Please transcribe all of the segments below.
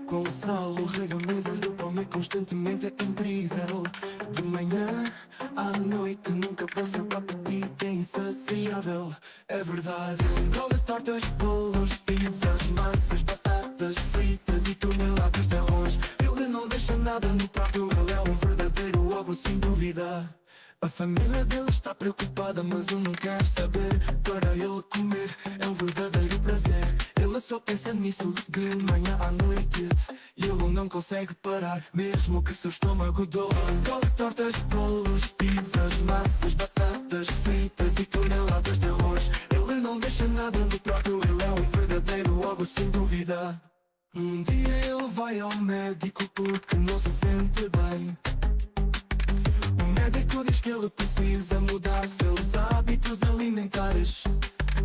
Gonçalo, rega a mesa, ele come constantemente, é incrível. De manhã à noite, nunca passa para apetite, é insaciável. É verdade, ele engole tortas, bolos, pizzas, massas, batatas fritas e toneladas de arroz. Ele não deixa nada no prato, ele é um verdadeiro ogro, sem dúvida. A família dele está preocupada, mas ele não quer saber. Para ele comer é um verdadeiro prazer. Ele só pensa nisso de manhã à noite, e ele não consegue parar, mesmo que seu estômago doa. Engole tortas, bolos, pizzas, massas, batatas fritas e toneladas de arroz. Ele não deixa nada no prato, ele é um verdadeiro ogro, sem dúvida. Um dia ele vai ao médico porque não se sente bem. O médico diz que ele precisa mudar seus hábitos alimentares.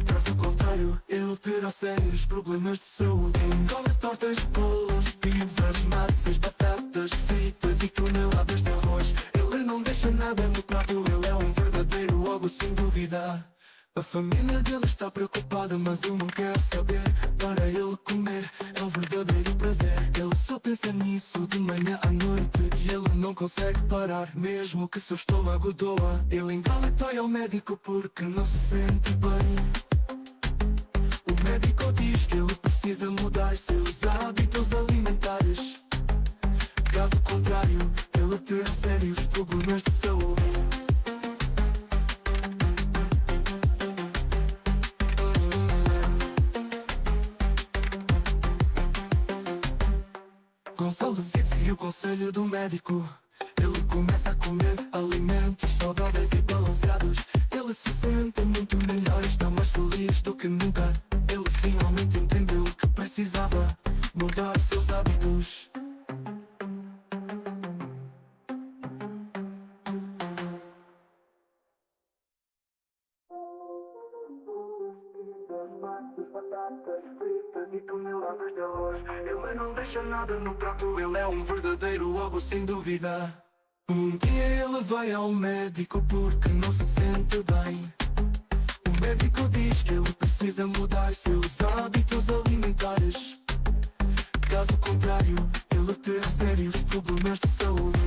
Caso contrário, ele terá sérios problemas de saúde. Engole tortas, bolos, pizzas, massas, batatas fritas e toneladas de arroz. Ele não deixa nada no prato, ele é um verdadeiro ogro, sem dúvida. A família dele está preocupada, mas ele não quer saber. Para ele comer é um verdadeiro prazer. Ele só pensa nisso de manhã à noite, e ele não consegue parar, mesmo que seu estômago doa. Ele engole e vai ao médico porque não se sente bem. O médico diz que ele precisa mudar seus hábitos alimentares. Caso contrário, ele terá sérios problemas de saúde. Gonçalo decide seguir o conselho do médico. Ele começa a comer alimentos saudáveis e balanceados. Ele se sente muito melhor, está mais feliz do que nunca. Ele finalmente entendeu que precisava mudar seus hábitos. Batatas fritas e toneladas de arroz. Ele não deixa nada no prato, ele é um verdadeiro ogro, sem dúvida. Um dia ele vai ao médico porque não se sente bem. O médico diz que ele precisa mudar seus hábitos alimentares. Caso contrário, ele terá sérios problemas de saúde.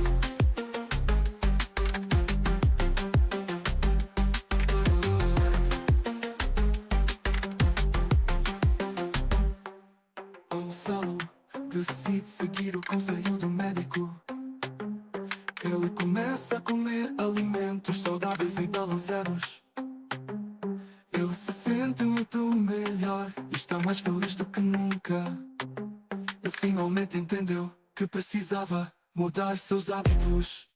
Gonçalo decide seguir o conselho do médico. Ele começa a comer alimentos saudáveis e balanceados. Ele se sente muito melhor e está mais feliz do que nunca. Ele finalmente entendeu que precisava mudar seus hábitos.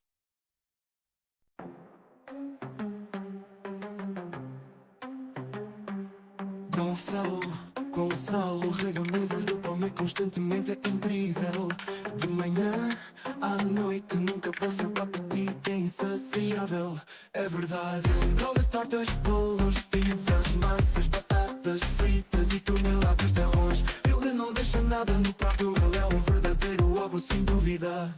Gonçalo, rega a mesa, ele come constantemente, é incrível. De manhã à noite, nunca passa para apetite, é insaciável. É verdade, ele engole tortas, bolos, pizzas, massas, batatas fritas e toneladas de arroz. Ele não deixa nada no prato, ele é um verdadeiro ogro, sem dúvida.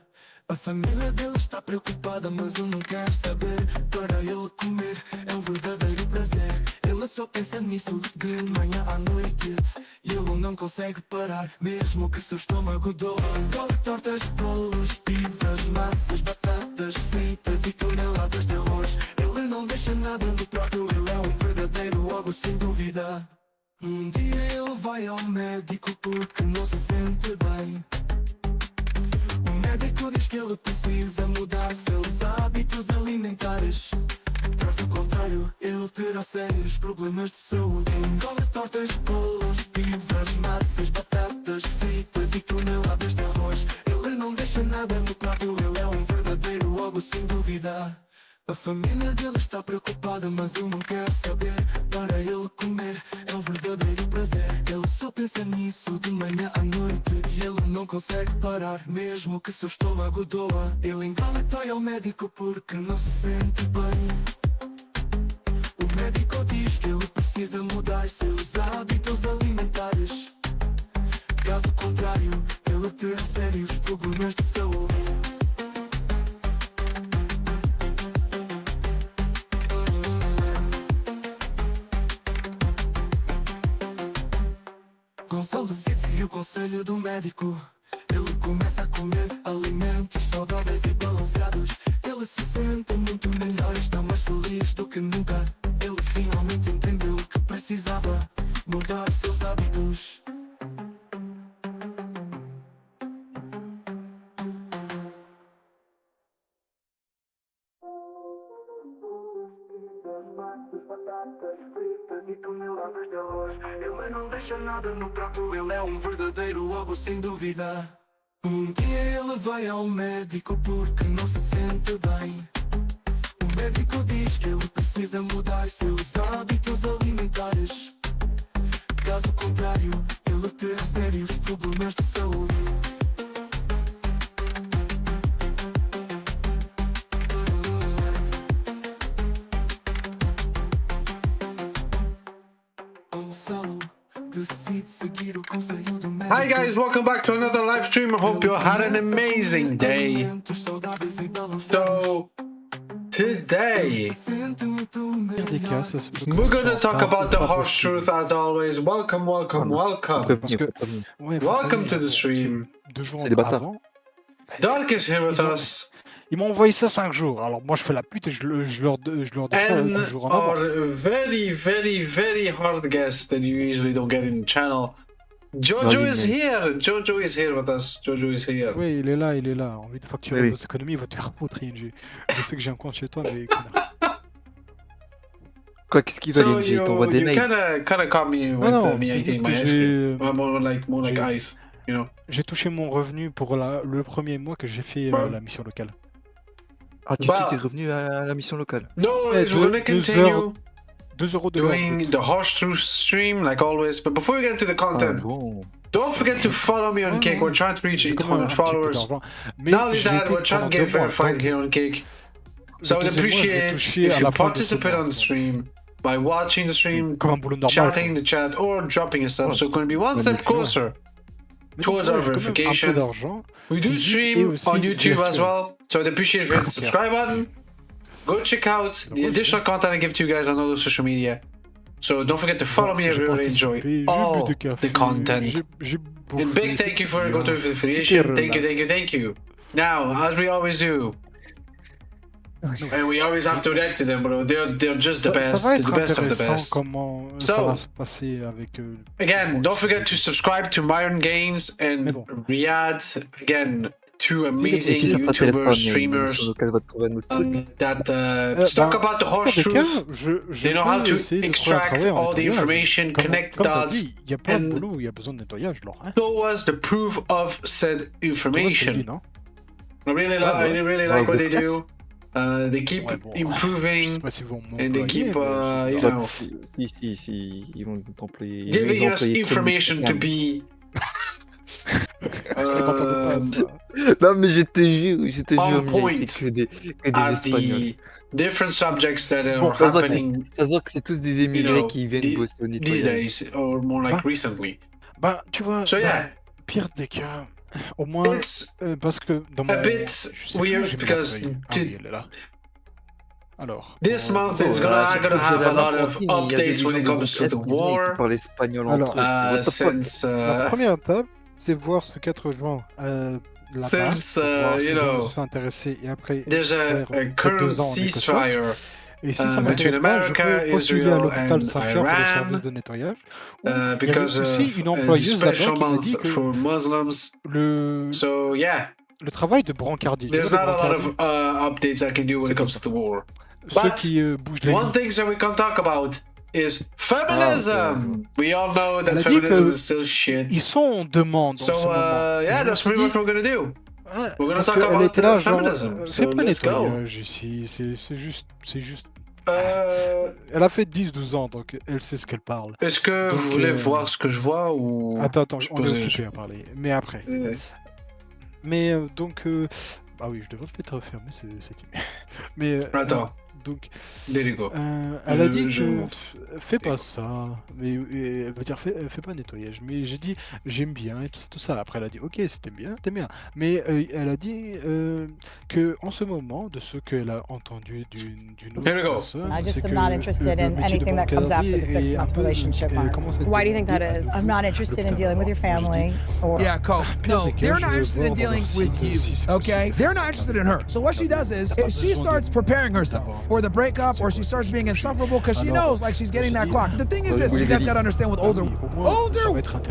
A família dele está preocupada, mas ele não quer saber. Para ele comer é um verdadeiro prazer. Ele só pensa nisso de manhã à noite, e ele não consegue parar, mesmo que seu estômago doa. Engole tortas, bolos, pizzas, massas, batatas fritas e toneladas de arroz. Ele não deixa nada no prato, ele é um verdadeiro ogro, sem dúvida. Um dia ele vai ao médico porque não se sente bem. O médico diz que ele precisa mudar seus hábitos alimentares. Caso contrário, ele terá sérios problemas de saúde. Engole tortas, bolos, pizzas, massas, batatas fritas e toneladas de arroz. Ele não deixa nada no prato, ele é um verdadeiro ogro, sem dúvida. A família dele está preocupada, mas ele não quer saber. Para ele comer é um verdadeiro prazer. Ele só pensa nisso de manhã à noite, e ele não consegue parar, mesmo que seu estômago doa. Ele engole e vai ao médico porque não se sente bem. O médico diz que ele precisa mudar seus hábitos alimentares. Caso contrário, ele terá sérios problemas de saúde. não solicite o conselho do médico. Ele começa a comer alimentos saudáveis e balanceados. Ele se sente muito melhor, está mais feliz do que nunca. Ele finalmente entendeu que precisava mudar seus hábitos. Batatas fritas e toneladas de arroz. Ele não deixa nada no prato, ele é um verdadeiro ovo sem dúvida. Um dia ele vai ao médico porque não se sente bem. O médico diz que ele precisa mudar seus hábitos alimentares. Caso contrário, ele terá sérios problemas de saúde. Hi guys, welcome back to another live stream. I hope you had an amazing day. So, today, we're gonna talk about the harsh truth as always. Welcome, welcome, welcome. Welcome to the stream. C'est des bâtards. Dark is here with us. Ils m'ont envoyé ça 5 jours, alors moi je fais la pute et je leur dis ça And 5 jours en avant. our very hard guest that you usually don't get in the channel. Jojo is here. Jojo is here with us. Jojo is here. Oui, il est là. Envie de facturer Oui. vos économies, il va te faire foutre, ING. Je sais que j'ai un compte chez toi, mais connard. Quoi, qu'est-ce qu'il va So l'ING? Il t'envoie des you mails. kinda caught me with non, me c'est eating juste my que ice cream. j'ai- More like j'ai- ice, you know. J'ai touché mon revenu pour le premier mois que j'ai fait Ouais. la mission locale. Ah, tu Bah. t'es revenu à la mission locale. No, Ouais, we're gonna continue 2 euros de l'heure. doing the harsh truth stream like always. But before we get to the Ah content, bon. don't forget to follow me on Ouais, Kick. ouais. We're trying to reach J'ai quand même un 800 petit peu followers. d'argent. Mais Not only j'ai that, été we're trying to pendant get 2 mois, verified here on Kick. So I would le deuxième mois, je l'ai appreciate touché if à you la fin de ce participate mois. on the stream by watching the stream, Comme un boulot normal. chatting in the chat, or dropping a sub. Ouais, So it's going to be one c'est step magnifique. closer. Mais towards donc, our ouais, j'ai quand même un verification. peu d'argent. We do Physique et stream aussi on YouTube as virtuel. well, so I'd appreciate if you hit the subscribe button. Go check out the additional content I give to you guys on all those social media. So don't forget to follow me if you really enjoy all the content. And big thank you for your go-to affiliation. Thank you. Now, as we always do, and we always have to react to them, bro. They're just the best. Ça va They're être the best of the intéressant best. comment So, ça va se passer avec... Again, don't forget to subscribe to Myron Gaines and Riyad. Again, two Et amazing si ça t'intéresse pas, YouTubers, mais streamers sur lequel va te trouver un autre truc. that talk about the harsh truth. They know how to extract all the information, connect the dots, Il y a plein de and boulot où il y a besoin de nettoyage, alors. Hein. show us the proof of said information. I really like what they do. They keep improving and they keep, you know, Si, ils vont t'employer. giving us information to be. Non, mais je te jure, On mais point c'est que des at Espagnols. the different subjects that Bon, are happening ça se voit que c'est tous des émigrés qui viennent bosser au these nettoyage. days, or more like recently. Bah, tu vois, So yeah, pire des cas, au moins, it's parce que dans mon... a bit je sais weird plus où j'ai mis la because feuille. Ah oui, elle est là. Alors, this month is Bon, gonna j'ai have a lot la of cantine, il y a des updates when it gens de comes to the Brest qui viennent et war. qui parlent espagnol Alors, entre eux. What the fuck? Since la première étape, c'est voir ce 4 juin là-bas, Since, pour voir you si know, je suis intéressé, et après, there's a faire current 2 ans en Écosse. ceasefire Et si ça between m'intéresse pas, je America, peux postuler à Israel l'hôpital de and Saint-Pierre pour le Iran, service de nettoyage. Où il y avait because aussi une of a employeuse là-bas special qui m'a month dit que for Muslims. le So yeah, travail de brancardier, there's not a lot of updates I can do when it comes to the war. ceux But qui bougent les one lignes. thing that we can talk about is feminism. We all know that Elle a dit feminism que is still shit. Ils sont en demande en So ce moment. yeah, Et that's je me pretty much suis what we're gonna do. dit, ouais, We're gonna parce talk qu'elle about était là, genre, feminism. fais So pas let's go. nettoyage ici, c'est juste... Euh, Elle a fait 10-12 ans, donc elle sait ce qu'elle parle. Est-ce que Donc, vous voulez voir ce que je vois ou Attends, je on est posais- occupé à parler, mais après. Mais donc... Ah oui, je devrais peut-être refermer cette image. Mais... Attends. Donc, There you go. elle a dit je vous que montre. fais pas ça, mais elle veut dire fais pas nettoyage. Mais j'ai dit j'aime bien et tout ça. Après elle a dit ok si t'aimes bien, t'aimes bien. Mais elle a dit que en ce moment, de ce qu'elle a entendu d'une autre Here we go. personne, I just c'est am que not interested le in métier de anything that comes brancardier after the est un 6-month peu relationship mark. commence à être Why do you think that demandé is? à I'm not nouveau interested le in dealing with your cadavre. J'ai dit, family or Yeah, Cole. pire No, des cas, they're je not veux interested in voir dans leur dealing site, with si you, c'est okay? possible. They're not interested in her. So what she does is, if she starts preparing herself for the breakup or she starts being insufferable because she knows like she's getting that clock. The thing is this, you guys gotta understand with older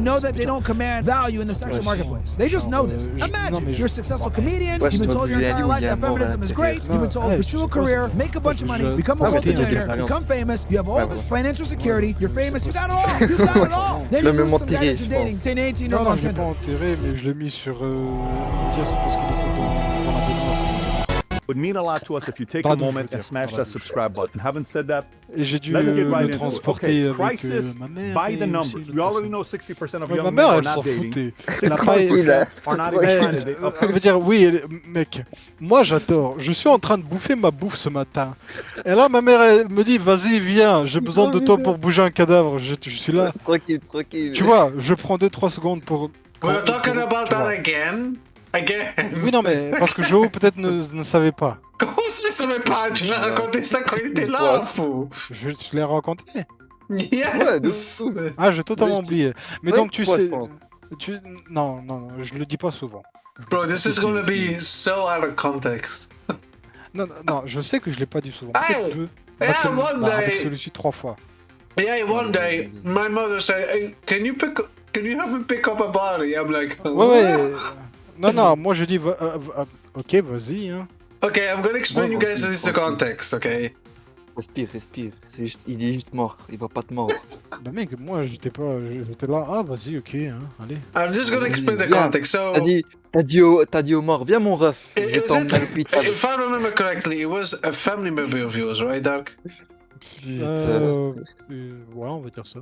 know that they don't command value in the sexual marketplace. They just know this. Imagine, you're a successful comedian, you've been told your entire life that feminism is great, you've been told pursue a career, make a bunch of money, become a multi-millionaire, become famous, you have all this financial security, you're famous, you got it all, you got it all. Then you lose some guy that you're dating, 10, 18-year-old Non, on je l'ai pas Tinder. enterré, mais je l'ai mis sur. Dire c'est parce qu'il était dans la baignoire. Would mean a lot to us if you take Dans a la douche, moment je veux and dire, smash dans la that douche. subscribe button. Having said that, Et j'ai dû let's get right le into it. transporter Okay, avec crisis ma mère. by et the aussi numbers. une autre You already personne. know 60% of Ouais, young ma men mère, are elle s'en not dating. foutait. 65% are not even Mais, trying to date. elle veut dire, oui, mec, moi j'adore. Je suis en train de bouffer ma bouffe ce matin. Et là, ma mère, elle me dit, vas-y, viens, j'ai besoin de toi pour bouger un cadavre. Je suis là. Tranquille, tranquille. Tu vois, je prends 2-3 secondes pour. We're talking about tu that vois. again? Again? Oui, non, mais parce que Joe peut-être ne savait pas. Comment ça, je savais pas? Tu m'as raconté ça quand il était là, fou! Je te l'ai raconté. Ouais, Yes! Ah, j'ai totalement Mais je- oublié. Mais Ouais, donc tu toi, je sais. pense. Non, je le dis pas souvent. Bro, this is gonna be so out of context. Non, je sais que je l'ai pas dit souvent. Hey! Peut-être 2. Yeah, one Avec day- celui-ci 3 fois. Yeah, one day, my mother said, hey, can you help me pick up a body? I'm like, Ouais. Non, moi je dis, ok, vas-y. Hein. Okay, I'm gonna explain Ouais, you guys tranquille, this the tranquille. context, okay? Respire. Il est juste mort. Il va pas te mordre. Bah mec, moi j'étais là, ah vas-y, ok, hein, allez. I'm just gonna Vas-y, explain the viens. context. So, T'as dit au mort, viens mon ref. Je is t'emmène à l'hôpital. if I remember correctly, it was a family member of yours, right, Dark? Putain. Ouais, on va dire ça.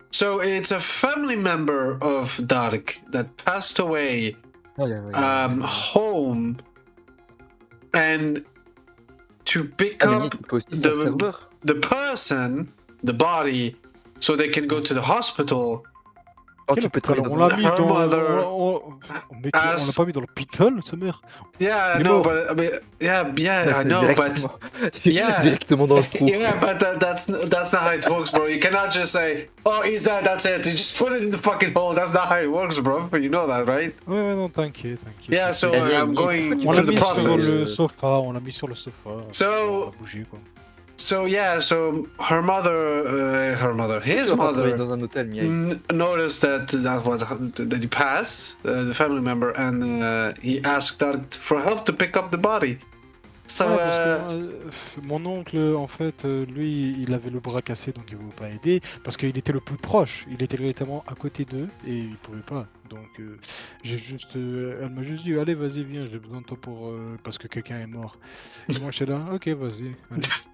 So it's a family member of Dark that passed away home, and to pick Ah, mais up tu peux aussi faire serveur. the person, the body, so they can go to the hospital. Oh, tu peux travailler on dans l'a un... mis Her dans. mother Mec, on l'a as- pas mis dans l'hôpital, sa mère. Yeah, I Il est know, mort. but I mean, yeah, I know, but Yeah. Directement dans le trou. yeah, but that's not how it works, bro. You cannot just say, "Oh, he's dead. That's it." You just put it in the fucking hole. That's not how it works, bro. You know that, right? Ouais, non, t'inquiète. Yeah. So Yeah, yeah, I'm yeah. going On l'a through the mis sur process. le sofa, on l'a mis sur le sofa. So- On va bouger, quoi. So yeah, so his Tu vas pas travailler mother dans un hôtel, Miaï. noticed that he passed, the family member, and he asked that for help to pick up the body. So Ouais, parce que, mon oncle, en fait, lui, il avait le bras cassé, donc il ne pouvait pas aider, parce qu'il était le plus proche, il était directement à côté d'eux, et il pouvait pas. Donc, elle m'a juste dit, allez, vas-y, viens, j'ai besoin de toi pour, parce que quelqu'un est mort. Et moi, j'étais là, ok, vas-y,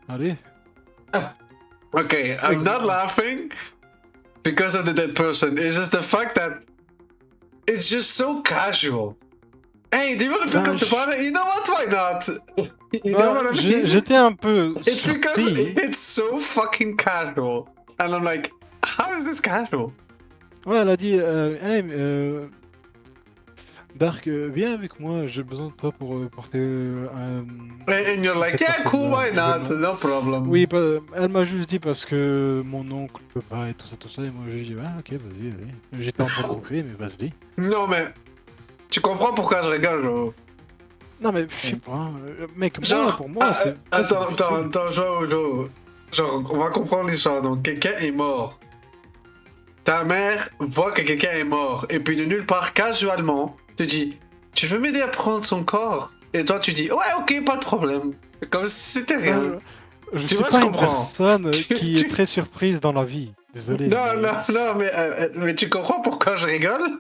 allez. okay, I'm not laughing because of the dead person. It's just the fact that it's just so casual. Hey, do you want to pick up the body? You know what? Why not? You know what I mean? J'étais un peu It's because surpris. it's so fucking casual. And I'm like, how is this casual? Ouais, elle a dit, hey, Dark, viens avec moi, j'ai besoin de toi pour porter un... And you're like, cette yeah, cool, why personne-là, not? je- No problem. Oui, elle m'a juste dit parce que mon oncle peut pas et tout ça, et moi j'ai dit, ah ok, vas-y, allez. J'étais en train de bouffer, mais vas-y. Non, mais tu comprends pourquoi je rigole, bro? Non mais je sais pas, mec, moi, Genre, pour moi, c'est... attends, Joe. Genre, on va comprendre l'histoire. Donc, quelqu'un est mort. Ta mère voit que quelqu'un est mort. Et puis, de nulle part, casuellement, te dit, tu veux m'aider à prendre son corps? Et toi, tu dis, ouais, ok, pas de problème. Comme si c'était rien. Je Tu suis vois, pas je une comprends. personne Tu- qui tu- est très surprise dans la vie, désolé. Non, mais tu comprends pourquoi je rigole?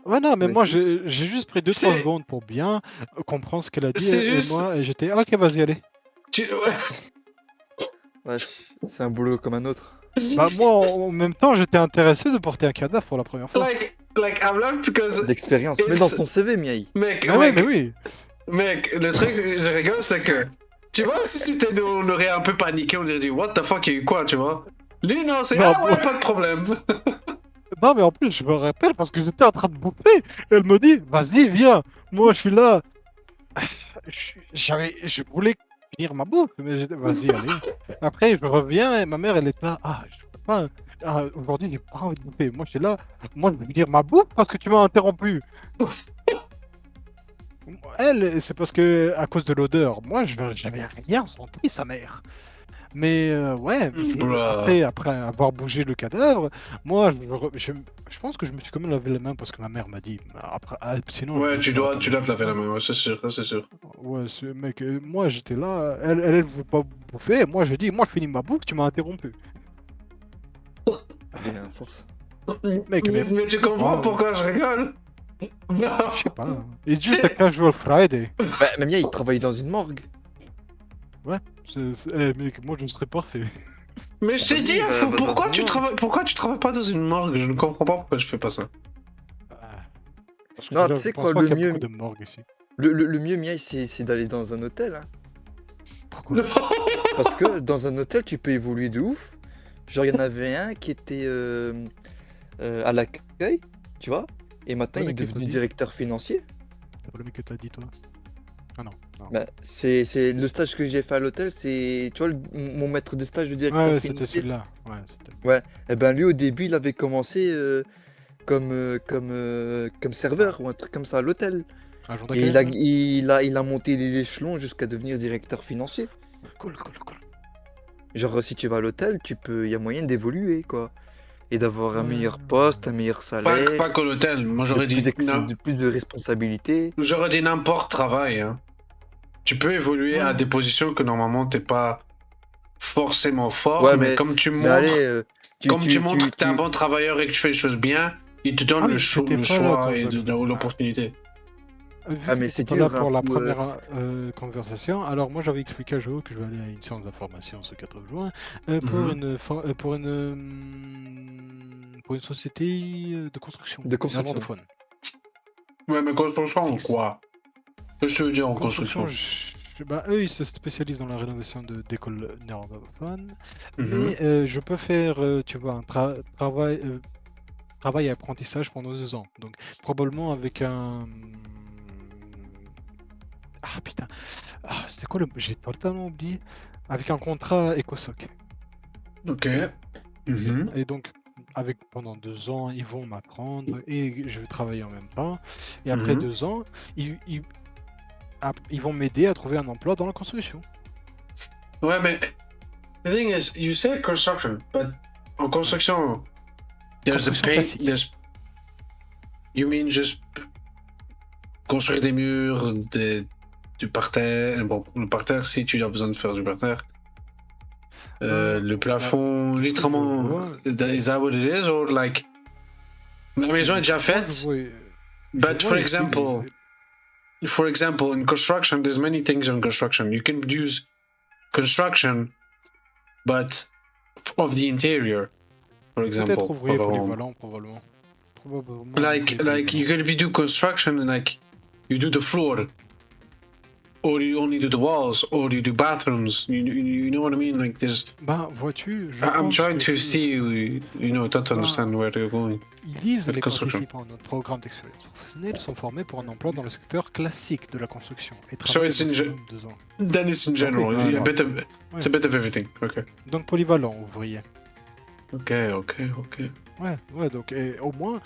Ouais, non, mais Ouais, moi j'ai juste pris 2-3 C'est- secondes pour bien comprendre ce qu'elle a dit, C'est et juste- moi, et j'étais, ok, vas-y, allez. Ouais, c'est un boulot comme un autre. Bah moi, en même temps, j'étais intéressé de porter un cadavre pour la première fois. like, I'm laughing because... D'expérience. Mais dans ton CV, Miaï. Mec, Ah ouais, mais oui. Mec, le truc, je rigole, c'est que Tu vois, si c'était nous, on aurait un peu paniqué, on aurait dit, what the fuck, il y a eu quoi, tu vois? Lui, non, c'est, Non, ah ouais, pas de problème. Non, mais en plus, je me rappelle parce que j'étais en train de bouffer. Elle me dit, vas-y, viens. Moi, je suis là. Je voulais finir ma bouffe, mais vas-y, allez. Après, je reviens et ma mère, elle est là. Ah, je peux pas. Ah, aujourd'hui, j'ai pas envie de bouffer. Moi, j'étais là. Moi, je vais finir ma bouffe parce que tu m'as interrompu. Elle, c'est parce que à cause de l'odeur. Moi, je j'avais rien senti, sa mère. Mais ouais, Bruh. après avoir bougé le cadavre, moi, je pense que je me suis quand même lavé les mains parce que ma mère m'a dit. Après, sinon, Ouais, je tu saurais dois pas te laver la ça. main, ouais, c'est sûr, c'est sûr. Ouais, mec, moi j'étais là, elle veut pas bouffer, et moi je dis, moi je finis ma bouffe, tu m'as interrompu. Il a force. Mec, Mais tu comprends moi, pourquoi je rigole? je sais pas. It's just a casual Friday. Bah, même il travaille dans une morgue. Ouais, mec, moi je serais parfait. Mais je t'ai dit, Vas-y, fou, va dans une morgue. pourquoi tu travailles pas dans une morgue? Je ne comprends pas pourquoi je fais pas ça. Parce que Non, déjà, tu je sais pense quoi, pas le qu'il y a mieux, beaucoup de morgues ici. le mieux, Miaille, c'est d'aller dans un hôtel. Hein. Pourquoi? Parce que dans un hôtel, tu peux évoluer de ouf. Genre, il y en avait un qui était à l'accueil, tu vois. Et maintenant, Ouais, il mais est qu'est-ce que devenu t'as dit? directeur financier. C'est pas le mec que t'as dit, toi? Ah non, non. Bah, c'est le stage que j'ai fait à l'hôtel, c'est, tu vois, mon maître de stage de directeur Ouais, c'était financier. celui-là. Ouais, c'était. Ouais, et ben lui, au début, il avait commencé comme serveur ou un truc comme ça à l'hôtel. Un jour Et d'accueil, ouais. il a monté des échelons jusqu'à devenir directeur financier. Cool, cool, cool. Genre, si tu vas à l'hôtel, il y a moyen d'évoluer, quoi. Et d'avoir un meilleur Ouais. poste, un meilleur salaire, Pas que l'hôtel, moi j'aurais dit, non, de plus de responsabilités. j'aurais dit n'importe travail, hein. Tu peux évoluer à Ouais. des positions que normalement t'es pas forcément fort, Ouais, mais comme tu mais allez, montres, tu, tu, tu, que t'es un tu... bon travailleur et que tu fais les choses bien, ils te donnent Ah oui, t'étais le pas là choix dans et un... l'opportunité. Vu Ah, que mais j'étais c'est pas là dur, hein, pour la faut, première conversation, alors moi j'avais expliqué à Joe que je vais aller à une séance d'information ce 4 juin Mhm. pour une société de construction de construction. néerlandophone. Ouais, mais construction, Fixe. quoi? Qu'est-ce que tu veux dire en Construction, construction? bah, eux ils se spécialisent dans la rénovation d'écoles néerlandophones, Mhm. mais je peux faire, tu vois, travail et apprentissage pendant 2 ans. Donc probablement avec un... Ah putain. Ah, c'était quoi le... J'ai totalement oublié. Avec un contrat EcoSoc. Ok. Mhm. Et donc, avec pendant 2 ans, ils vont m'apprendre et je vais travailler en même temps. Et après Mhm. 2 ans, ils vont m'aider à trouver un emploi dans la construction. Ouais, mais the thing is, you say construction, but en construction, there's the Construction paint, classique. there's... You mean just construire des murs, du parterre. Bon, le parterre, si tu as besoin de faire du parterre. Le plafond, De ce que je littéralement, vois, is that what it is? Or like, la maison est déjà faite, je but vois ici les... for example, in construction, there's many things in construction. You can use construction, but of the interior, for Peut-être example, ouvrier of a home. polyvalent, probablement. Probablement Like ouvrier you polyvalent. can do construction and like you do the floor, or you only do the walls, or you do bathrooms. You know what I mean? Like there's. Bah, vois-tu, je I'm pense trying que to see to understand where you're going. ils disent With les construction. participants à notre programme d'expérience professionnelle sont formés pour un emploi dans le secteur classique de la construction et So travaillent it's au in maximum 2 ans. then it's in Donc, general. oui, A bit of, it's a bit of everything. Okay. donc polyvalent, ouvrier. Okay. Ouais, donc et au moins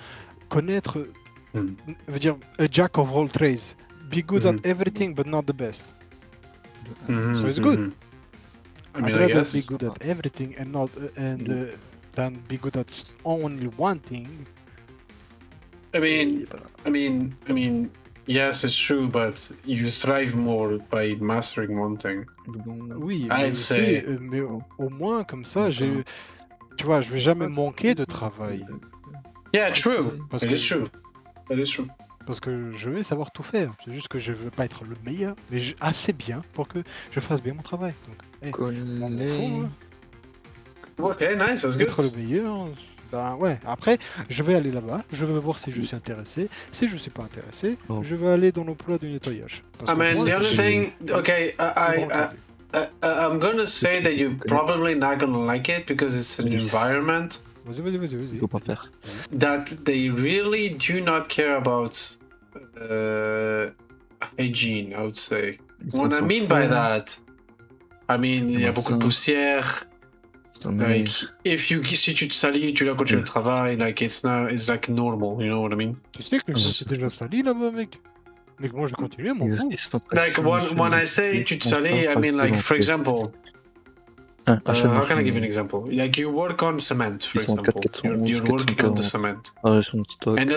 connaître, Hmm. veut dire a jack of all trades. Be good Mhm. at everything but not the best. Mhm, So it's good. mhm. I I'd mean, I rather guess. be good at everything and not than be good at only one thing. I mean, Il est pas là. I mean, yes, it's true, but you thrive more by mastering one thing. Oui, I'd mais aussi, say- mais au moins comme ça, tu vois, je vais jamais manquer de travail Yeah, true. parce It que is true. It is true. parce que je vais savoir tout faire. C'est juste que je veux pas être le meilleur, mais assez bien pour que je fasse bien mon travail. Donc, m'en fous, hein. Okay, nice. That's Être le good. meilleur, ben ouais. Après, je vais aller là-bas, je vais voir si je suis intéressé. Si je suis pas intéressé, Bon. je vais aller dans l'emploi du nettoyage. Parce I que mean, moi, the other j'ai- thing. Okay, c'est bon, I'm gonna say that you're probably not gonna like it because it's an environment Vas-y. Faut pas faire. that they really do not care about hygiene, I would say. What I mean by that, I mean, il y a beaucoup de poussière. Like, si tu te salis, tu dois continuer le travail, like, it's like normal, you know what I mean? Tu sais que c'est déjà sali là-bas, mec. Mec, moi je continue, mon fou. Like, when I say tu te salis, I mean, like, for example, how can I give you an example? Like, you work on cement, for example. You're working on the cement. And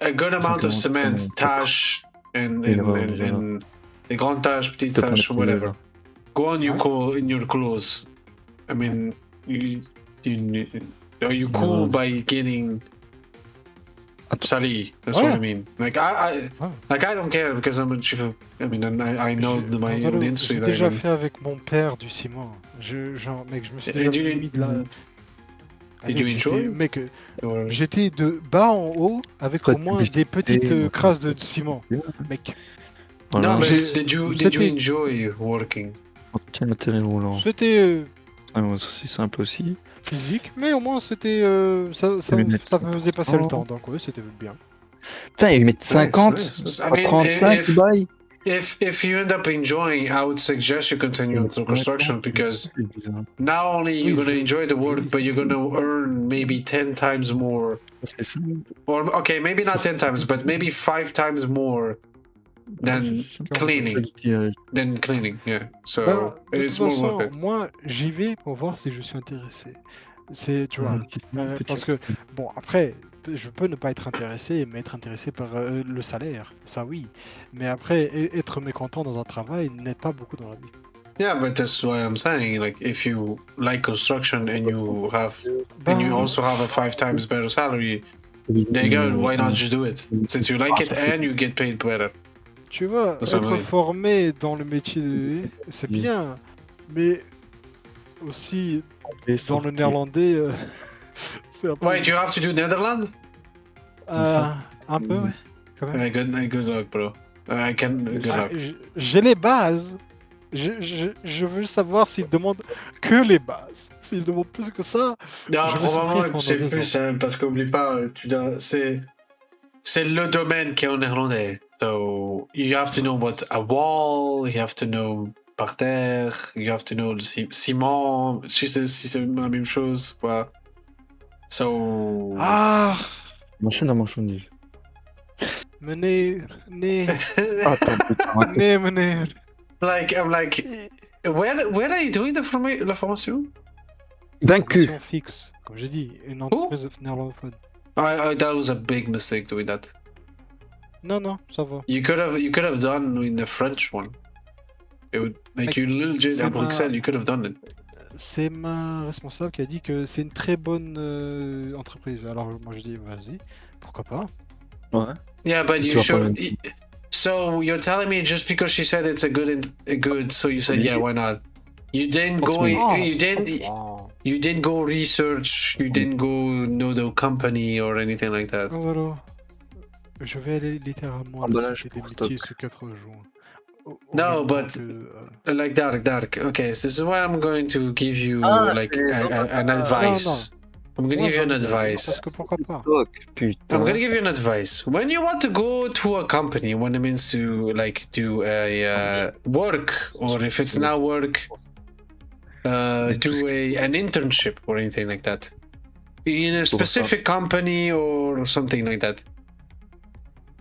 a good amount of cement, tâches, and des grandes tâches, petites tâches, whatever. Go on in your clothes. I mean, are you cool by getting sali? That's what I mean. Like I don't care because I'm a chief. I mean, I know the industry. J'ai déjà fait avec mon père du ciment. Genre, mec, je me suis déjà mis de la. Did you enjoy? Mec, j'étais de bas en haut avec au moins des petites crasses de ciment. Mec. No, but did you enjoy working? Tiens, matériel roulant. C'était. Ça c'est simple aussi. Physique, mais au moins c'était. Ça faisait passer le temps, donc ouais, c'était bien. Putain, ils mettent 50, nice. 35 bails. If you end up enjoying, I would suggest you continue on the construction because not only you're gonna enjoy the work, but you're gonna earn maybe 10 times more. Or okay, maybe not 10 times, but maybe 5 times more than cleaning. Yeah. So it's more worth it. Moi, j'y vais pour voir si je suis intéressé. C'est, tu vois, parce que bon, après, je peux ne pas être intéressé, mais être intéressé par le salaire, ça oui. Mais après, être mécontent dans un travail n'aide pas beaucoup dans la vie. Yeah, but that's why I'm saying, like, if you like construction and you also have a 5 times better salary, there you go. Why not just do it? Since you like it and you get paid better. Tu vois, être formé dans le métier, c'est bien, mais aussi dans le néerlandais, c'est un peu... Wait, you have to do Netherlands? Un peu, ouais. Quand même. Good luck, bro. Good luck. J'ai les bases. Je veux savoir s'ils demandent que les bases. S'ils demandent plus que ça... Non, probablement c'est plus, parce qu'oublie pas, c'est le domaine qui est en néerlandais. So, you have to know what a wall, you have to know par terre, you have to know le ciment, si c'est la même chose, quoi. So... Ah! Machine à marchandise. Meneer. Attends, putain. Nee, meneer. I'm like, where are you doing la formation? D'un cul. Fixe, comme j'ai dit, une entreprise néerlandophone. That was a big mistake doing that. Non, ça va. You could have done in the French one. It would, like you legit à Bruxelles, you could have done it. C'est ma responsable qui a dit que c'est une très bonne entreprise. Alors moi je dis vas-y, pourquoi pas. Ouais. Yeah, but you should. So you're telling me just because she said it's a good, so you said yeah, why not? You didn't go. You didn't go research. You didn't go know the company or anything like that. Alors, je vais aller littéralement à la société des métiers ce 4 jours. No, but like Dark. Okay, so this is why I'm going to give you like an advice. I'm gonna give you an advice. I'm gonna give you an advice. When you want to go to a company, when it means to like do a work, or if it's not work, do an internship or anything like that in a specific company or something like that.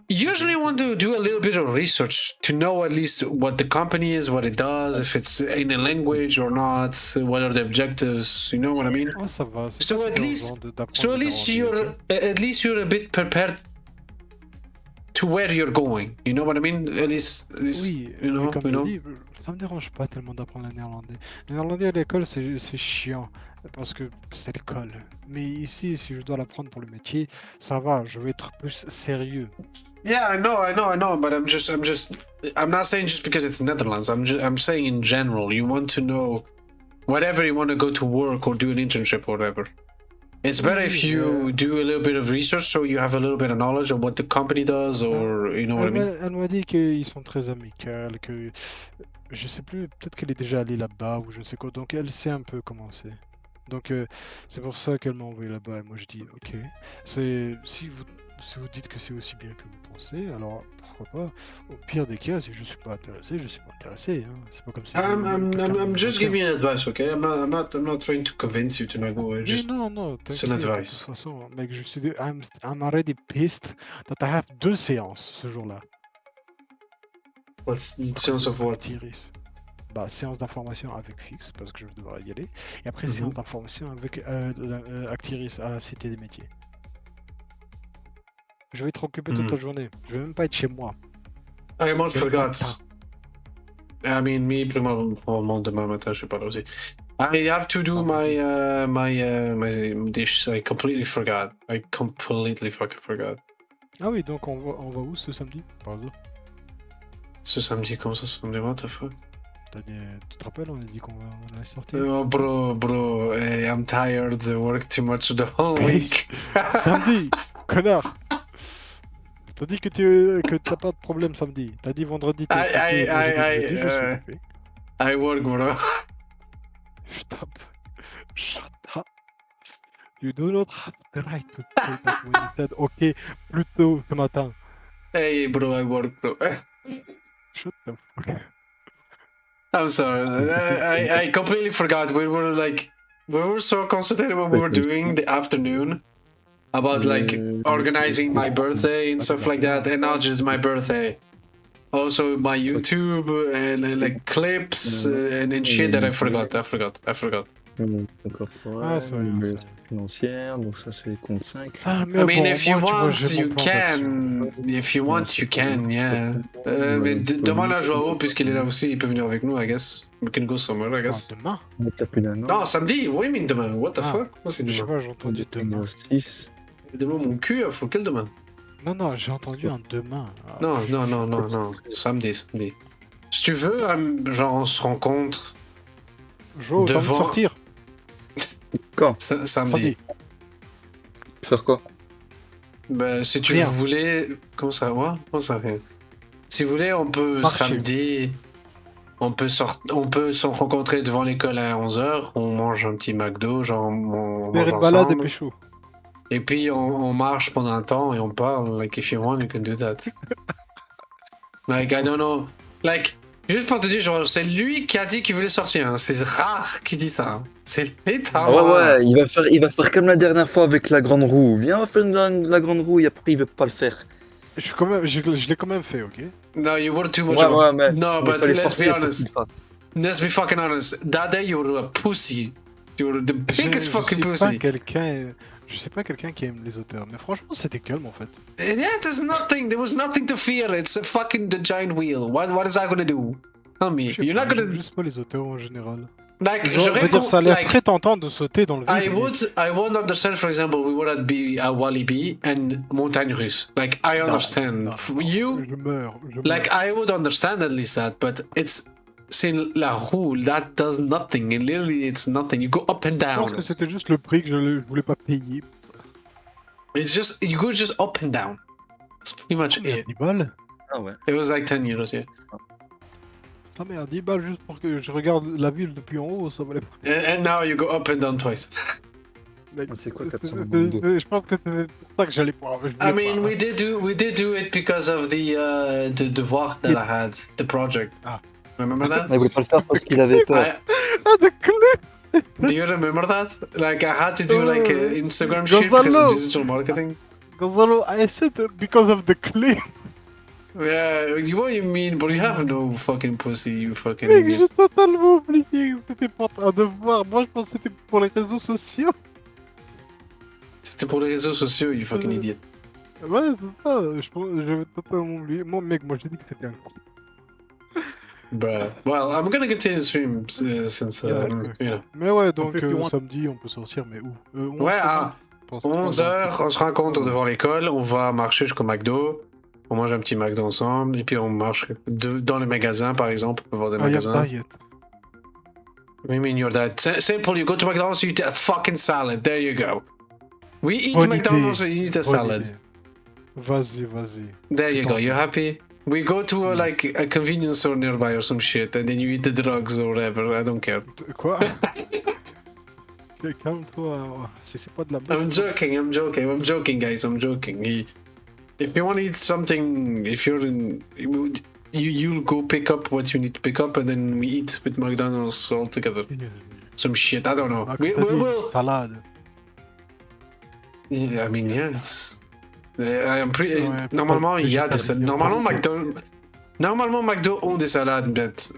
Usually want to do a little bit of research to know at least what the company is, what it does, if it's in a language or not, what are the objectives, you know what I mean? So at least you're a bit prepared to where you're going, you know what I mean? At least oui, you know, comme je dis, ça me dérange pas tellement d'apprendre le néerlandais. Le néerlandais à l'école c'est chiant parce que c'est l'école. Mais ici, si je dois l'apprendre pour le métier, ça va, je vais être plus sérieux. Yeah, I know, but I'm not saying just because it's Netherlands. I'm saying in general, you want to know whatever you want to go to work or do an internship or whatever. It's better if you do a little bit of research so you have a little bit of knowledge of what the company does or you know what I mean. Elle m'a dit qu'ils sont très amicales, que je sais plus, peut-être qu'elle est déjà allée là-bas ou je ne sais quoi, donc elle sait un peu comment c'est. Donc c'est pour ça qu'elle m'a envoyé là-bas et moi je dis ok, si vous dites que c'est aussi bien que vous pensez, alors pourquoi pas. Au pire des cas, si je suis pas intéressé, je suis pas intéressé. Hein. C'est pas comme si. I'm just giving you advice, okay? I'm not trying to convince you to not go. Just non, it's an t'inquiète, de advice. toute façon, mec, I'm already pissed that I have 2 séances ce jour-là. What's sense of what? Iris. Bah, séance d'information avec Fix, parce que je vais devoir y aller. Et après, Mhm. séance d'information avec Actiris à Cité des Métiers. Je vais être occupé toute la journée. Je vais même pas être chez moi. I almost forgot. I mean, me, probablement demain matin, je suis pas là aussi. I have to do my dish. I completely forgot. I completely fucking forgot. Ah oui, donc on va où ce samedi, par hasard? Ce samedi, comment ça, ce samedi, what the fuck? Tu te rappelles, on a dit qu'on allait sortir. Oh, bro, I'm tired. I work too much the whole week. Samedi, connard. T'as dit que t'as pas de problème samedi. T'as dit vendredi. I work, bro. Shut up. You do not have the right to say that when you said okay plus tôt ce matin. Hey, bro, I work, bro. Shut the fuck up. I'm sorry. I completely forgot. We were so concentrated what we were doing the afternoon about like organizing my birthday and stuff like that, and not just my birthday. Also my YouTube and like clips and shit that I forgot. Ah, c'est rien. Financière, donc ça c'est compte 5. Ah, mais I mean, bon, if you moi, tu vois, want, j'ai you mon plan d'action. can. If you want, you can, yeah. Mais demande à Joao, puisqu'il est là aussi, il peut venir avec nous, I guess. We can go somewhere, I Ah, guess. demain? Mais t'as plus d'un an. Non, samedi, what do you mean demain? What the Ah. fuck? Moi, c'est Je sais demain. pas, j'ai entendu demain. 6. Demain, mon cul, faut quel demain? Non, j'ai entendu un demain. Ah, Non. Samedi. Si tu veux, genre, on se rencontre Jo, t'as envie de devant- sortir? Quand samedi. Faire quoi? Bah, si tu Rien. voulais. Comment ça va? Comment ça rien? Si vous voulez, on peut Marcher. samedi. On peut se rencontrer devant l'école à 11h. On mange un petit McDo, genre on Faire mange une balade et ensemble. pécho. Et puis on marche pendant un temps et on parle. Like, if you want, you can do that. Like, I don't know. Like, juste pour te dire, genre, c'est lui qui a dit qu'il voulait sortir. Hein. C'est rare qu'il dit ça. Hein. C'est l'état. Ouais, il va faire comme la dernière fois avec la grande roue. Viens, on va faire la grande roue et après il veut pas le faire. Je l'ai quand même fait, ok? No, you were too much Ouais, of a... ouais, mais No, il but fallait let's forcer be pour qu'il honest. le fasse. Let's be fucking honest. That day, you were a pussy. You were the biggest fucking pussy. Je sais pas quelqu'un qui aime les auteurs, mais franchement, c'était calme en fait. Yeah, there was nothing to fear. It's a fucking the giant wheel. What is that gonna do? Tell me. Je sais You're pas, not gonna... j'aime juste pas les auteurs en général. Like, Je veux dire, ça a l'air très tentant de sauter dans le vide. I would understand, for example, we were at Walibi and Montagne Russe. Like, I understand. Non, You, je meurs. like, I would understand at least that, but c'est la roue, that does nothing. And literally, it's nothing. You go up and Je down. pense que c'était juste le prix que je voulais pas payer. It's just, you go just up and down. That's pretty much it. 10 balles? Ah ouais. It was like 10 euros, yeah. Ah merde, 10 balles juste pour que je regarde la ville depuis en haut, ça valait pas. And now you go up and down twice. Mec, C'est quoi 422? Je pense que c'est pour ça que j'allais pouvoir. I mean, we did do it because of the devoir that I had, the project. Ah. Remember that? Il voulait pas le faire parce qu'il avait peur. Ah, de clé! Do you remember that? Like, I had to do like Instagram shit because Gonzalo. of digital marketing. Gonzalo, I said because of the clé. Yeah, what you mean, but you have no fucking pussy, you fucking Mec, j'ai idiot. totalement oublié que c'était pas un devoir. Moi, je pensais que c'était pour les réseaux sociaux. C'était pour les réseaux sociaux, you fucking idiot. Ouais, c'est ça. J'avais totalement oublié. Moi, mec, moi, j'ai dit que c'était un coup. Bruh. Well, I'm gonna continue the stream since, you know. Mais ouais, donc fait plus loin. samedi, on peut sortir, mais où? Ouais, à 11h, on se rencontre devant l'école, on va marcher jusqu'au McDo, on mange un petit McDo ensemble, et puis on marche dans les magasins, par exemple, on peut voir des magasins. Diet. What do you mean your dad? Simple, you go to McDonald's, you eat a fucking salad, there you go. We eat Bonne McDonald's, idée. we eat a Bonne salad. idée. Vas-y. There you go, you happy? We go to Yes. like a convenience store nearby or some shit, and then you eat the drugs or whatever, I don't care. Quoi? Calme-toi. Si c'est pas de la bouffe. I'm joking, guys, I'm joking. If you want to eat something, if you're in... You'll go pick up what you need to pick up, and then we eat with McDonald's all together. Some shit, I don't know. Ah, We t'as dit will... salade. Yeah, I mean, yes. I am pretty... Ouais, normalement, il y a pas- des salades. Normalement, McDo ont des salades, but...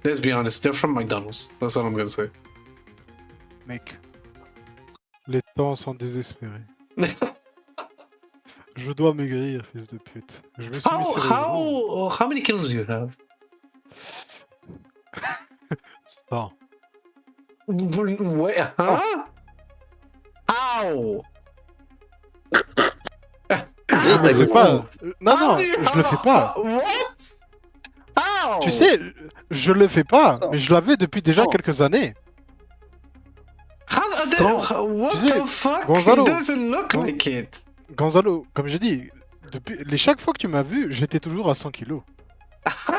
Let's be honest, they're from McDonald's. That's all I'm gonna say. Mec, les temps sont désespérés. Je dois maigrir, fils de pute. Je me suis mis sérieusement. How many kills do you have? 100. Wait, huh? How? Et t'as Je le fais pas. Non, How do you je le fais pas. What? How? Tu sais, je le fais pas, 100. mais je l'avais depuis déjà 100. quelques années. What Tu sais, the fuck? Gonzalo, It doesn't look Gon- like it. Gonzalo, comme j'ai dit, chaque fois que tu m'as vu, j'étais toujours à 100 kilos.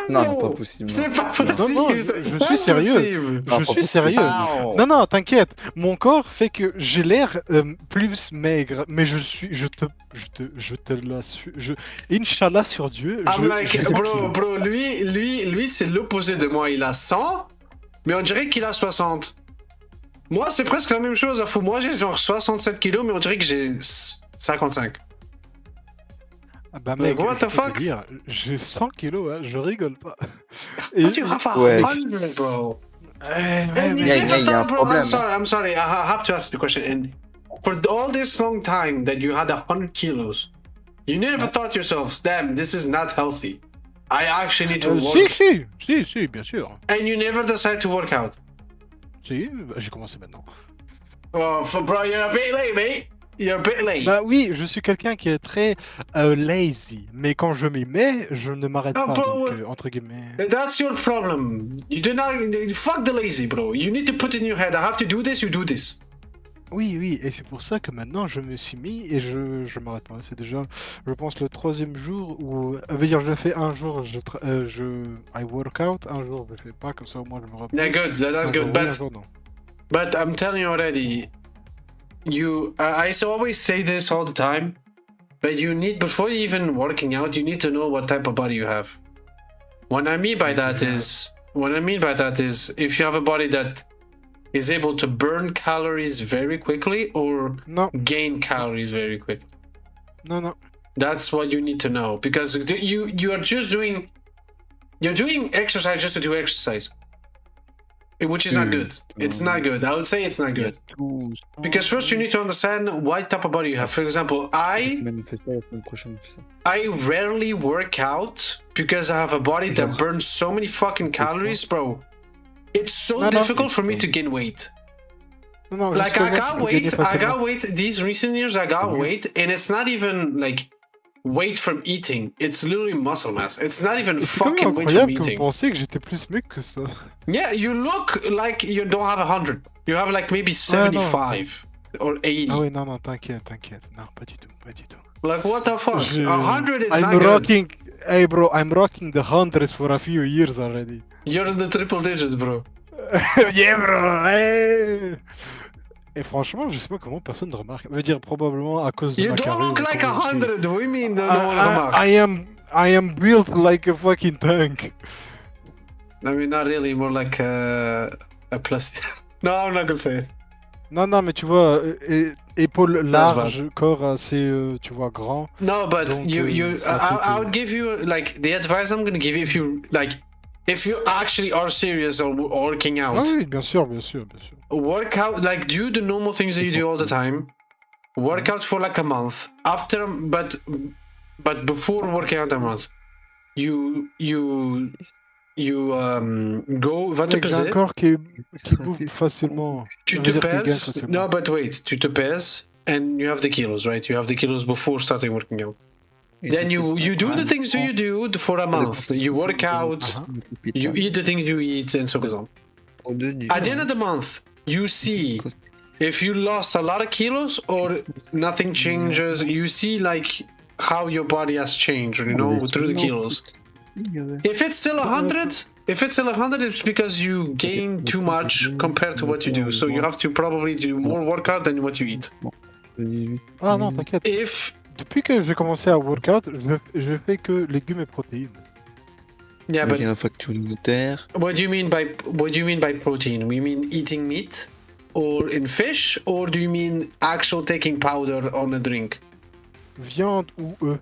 Non, pas possible. C'est pas Non. possible. Non, c'est je pas suis sérieux. possible. Non, Je pas suis sérieux. How? Non, t'inquiète. Mon corps fait que j'ai l'air plus maigre, mais je te l'assure. Inch'Allah sur Dieu. I'm like, j'ai 100 kilos. bro, lui, c'est l'opposé de moi. Il a 100, mais on dirait qu'il a 60. Moi, c'est presque la même chose. Fou. Moi, j'ai genre 67 kilos, mais on dirait que j'ai 55. Ah bah Like, mec, what je the peux te fuck? dire, j'ai 100 kilos, hein, je rigole pas. But you have Ouais. 100, bro. Ouais, And you Il y a- never il y a un thought, bro, problème. I'm sorry, I have to ask the question. And for all this long time that you had 100 kilos, you never thought yourselves, damn, this is not healthy. I actually need to work. Si, bien sûr. And you never decide to work out. Si, bah, j'ai commencé maintenant. Oh, bro, you're a bit late, mate. You're a bit late. Bah oui, je suis quelqu'un qui est très lazy, mais quand je m'y mets, je ne m'arrête Ah, pas, bro, donc entre guillemets. That's your problem. You do not fuck the lazy, bro. You need to put in your head. I have to do this. You do this. Oui, et c'est pour ça que maintenant je me suis mis et je m'arrête pas. C'est déjà, je pense, le 3e jour où, veut dire, je le fais un jour, I work out, un jour je le fais pas, comme ça au moins je me repose. Yeah, good. That's Un good. jour oui, un But jour non. But I'm telling you already, I always say this all the time, but you need, before even working out, you need to know what type of body you have. What I mean by that is, if you have a body that is able to burn calories very quickly or Non, gain calories very quickly. non. That's what you need to know, because you are just doing, you're doing exercise just to do exercise. Which is not good. It's not good. I would say it's not good. Because first you need to understand what type of body you have. For example, I rarely work out because I have a body that burns so many fucking calories, bro. It's so difficult for me to gain weight. Non, Like I got facilement. weight these recent years, I got weight, and it's not even like weight from eating. It's literally muscle mass. It's not even C'est quand même fucking weight from incroyable que vous eating. pensiez que j'étais plus mec que ça. Yeah, you look like you don't have 100. You have like maybe 75 or 80. Ah oui, non, t'inquiète. Non, pas du tout. Like what the fuck? Je- 100 is not I'm good. rocking, hey bro, I'm rocking the hundreds for a few years already. You're in the triple digits, bro. Yeah bro, hey. Et franchement, je sais pas comment personne ne remarque. Je veux dire, probablement à cause de You ma don't carrure, look like comment je suis. 100. What do you mean no one remarked? I am built like a fucking tank. I mean, not really. More like a plus. No, I'm not gonna say it. Non, mais tu vois, épaules That's larges, corps assez, tu vois, grand. No, but Donc, I would give you like the advice I'm gonna give you if you actually are serious or working Ah out. oui, bien sûr. Work out, like do the normal things that you do all the time. Work out for like a month. After, but before working out a month, you go, va te Mec, j'ai un peser. corps qui bouffe facilement. Tu Ça te veut dire qu'il gagne pèses. facilement. No, but wait, tu te pèses and you have the kilos, right? You have the kilos before starting working out. Then you do the things that you do for a month. You work out, you eat the things you eat, and so on. At the end of the month, you see if you lost a lot of kilos or nothing changes, you see like how your body has changed, you know, through the kilos. If it's still 100, it's because you gain too much compared to what you do. So you have to probably do more workout than what you eat. Ah non, t'inquiète. If Depuis que j'ai commencé à workout, je fais que légumes et protéines. yeah, Avec but un facture alimentaire. what do you mean by protein? We mean eating meat, or in fish, or do you mean actual taking powder on a drink? Viande ou œufs.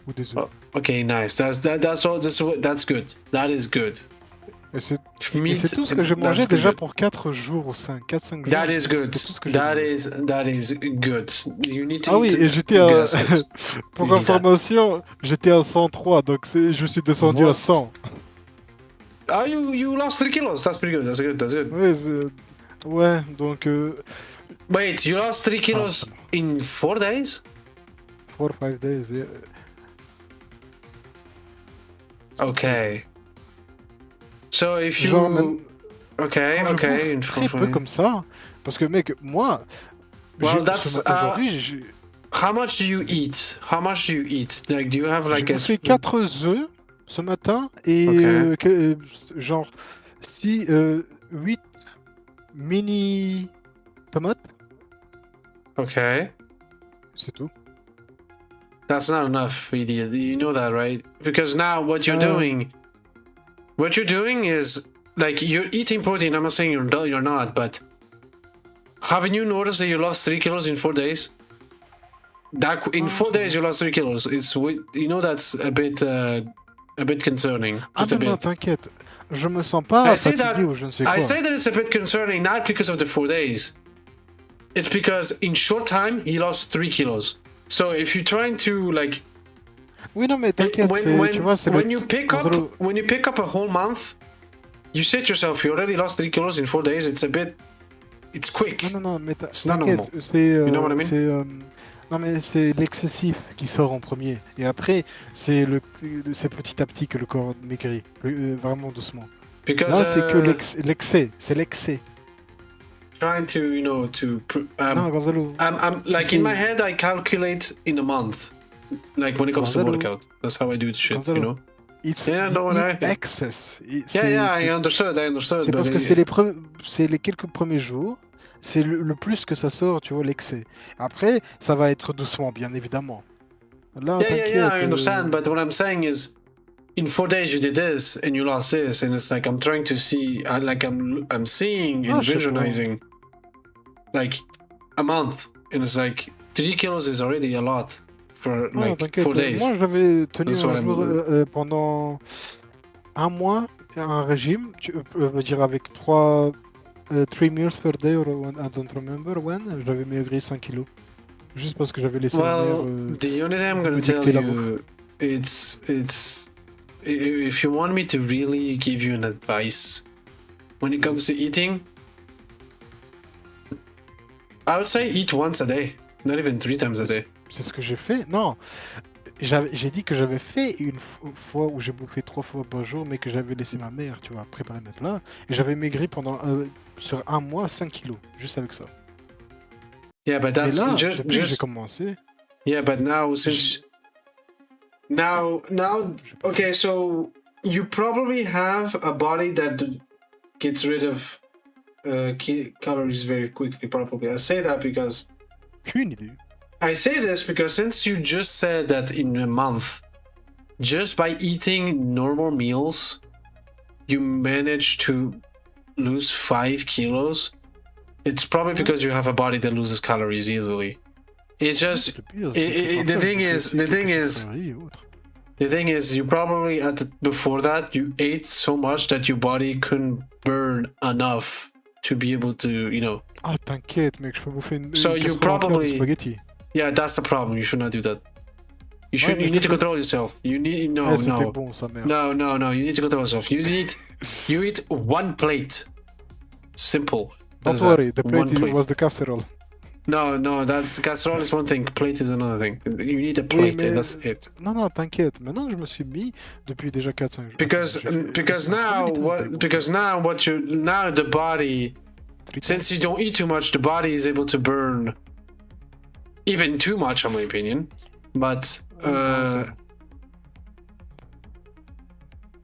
Ou des œufs. Oh, okay, nice. That's all. That's good. That is good. Et c'est Meat. tout ce que j'ai mangé that's déjà good. pour 4 jours ou 5, 4-5 jours. That is good. C'est tout ce que j'ai mangé. That is good. You need to Ah oui, eat et j'étais à... good aspects. Pour You need that. information, j'étais à 103, donc je suis descendu What? à 100. Oh, you lost 3 kilos. That's pretty good. That's good. Ouais, donc... Wait, you lost 3 kilos in 4 days? 4 or 5 days, yeah. Okay. So if you... Genre, même- Okay, Quand je okay. bouffe très peu comme ça, parce que mec, moi... Well, that's, aujourd'hui, j'ai How much do you eat? Like, do you have like a... bouffé 4 œufs ce matin, et Ok. genre 8 mini tomates, Okay. c'est tout. That's not enough, idiot. You know that, right? Because now what you're doing is like you're eating protein. I'm not saying you're not, but haven't you noticed that you lost 3 kilos in 4 days? That in 4 days you lost 3 kilos. You know that's a bit concerning. Ah Just a non, bit. t'inquiète, je me sens pas I say that- fatigué ou je ne sais quoi. I say that it's a bit concerning not because of the 4 days. It's because in short time he lost 3 kilos. So if you're trying to like Oui, non, mais t'inquiète, tu vois, c'est when le- you pick up a whole month, you say to yourself, you already lost 3 kilos in 4 days. It's quick. Non, mais It's not t'inquiète, normal. c'est... You know what I mean? Non, mais c'est l'excessif qui sort en premier. Et après, c'est petit à petit que le corps maigrit. Vraiment doucement. Because Là, c'est que l'excès. C'est l'excès. trying to Non, Gonzalo. I'm like in my head I calculate in a month, like when it comes to Gonzalo. workout. That's how I do shit, Gonzalo. you know. It's Yeah, no, the I- excess. I understood. C'est but parce que c'est les quelques premiers jours, c'est le plus que ça sort, tu vois, l'excès. Après, ça va être doucement, bien évidemment. Là, yeah, t'inquiète, I understand. But what I'm saying is, in 4 days you did this and you lost this, and it's like I'm trying to see, I'm seeing, Ah, je sais pas. envisioning, like a month, and it's like 3 kilos is already a lot for Non, like t'inquiète. 4 days. Moi, j'avais tenu That's what un jour pendant un mois un régime, tu veux dire avec 3 meals per day, or I don't remember when, j'avais maigri 5 kilos. Juste parce que j'avais laissé Well, ma mère, the only thing I'm gonna me tell dicter la you, it's if you want me to really give you an advice when it comes to eating, I would say eat once a day, not even 3 times a day. C'est ce que j'ai fait. Non, j'ai dit que j'avais fait une fois où j'ai bouffé 3 fois par jour, mais que j'avais laissé ma mère, tu vois, préparer mes plats. Et j'avais maigri pendant sur un mois 5 kilos, juste avec ça. Yeah, but that's Et là, depuis que j'ai just commencé. yeah, but now since now okay, so you probably have a body that gets rid of calories very quickly. Probably, I say that because Aucune idée. I say this because since you just said that in a month, just by eating normal meals, you manage to lose 5 kilos. It's probably because you have a body that loses calories easily. It's just Le pire, the thing is, you probably before that you ate so much that your body couldn't burn enough to be able to, you know. Ah, t'inquiète, mec, je peux bouffer une. So une you casserole entière de probably- spaghetti. Yeah, that's the problem. You should not do that. You mais need to je- control yourself. You need Ouais, c'était no. bon, sa mère. No. You need to control yourself. You eat one plate. Simple. Don't That's worry, that. the One plate was the casserole. No, that's casserole is one thing. Plate is another thing. You need a plate, mais- and that's it. Non, t'inquiète. Maintenant, je me suis mis depuis déjà 4-5 jours. Because now the body since you don't eat too much, the body is able to burn even too much, in my opinion. But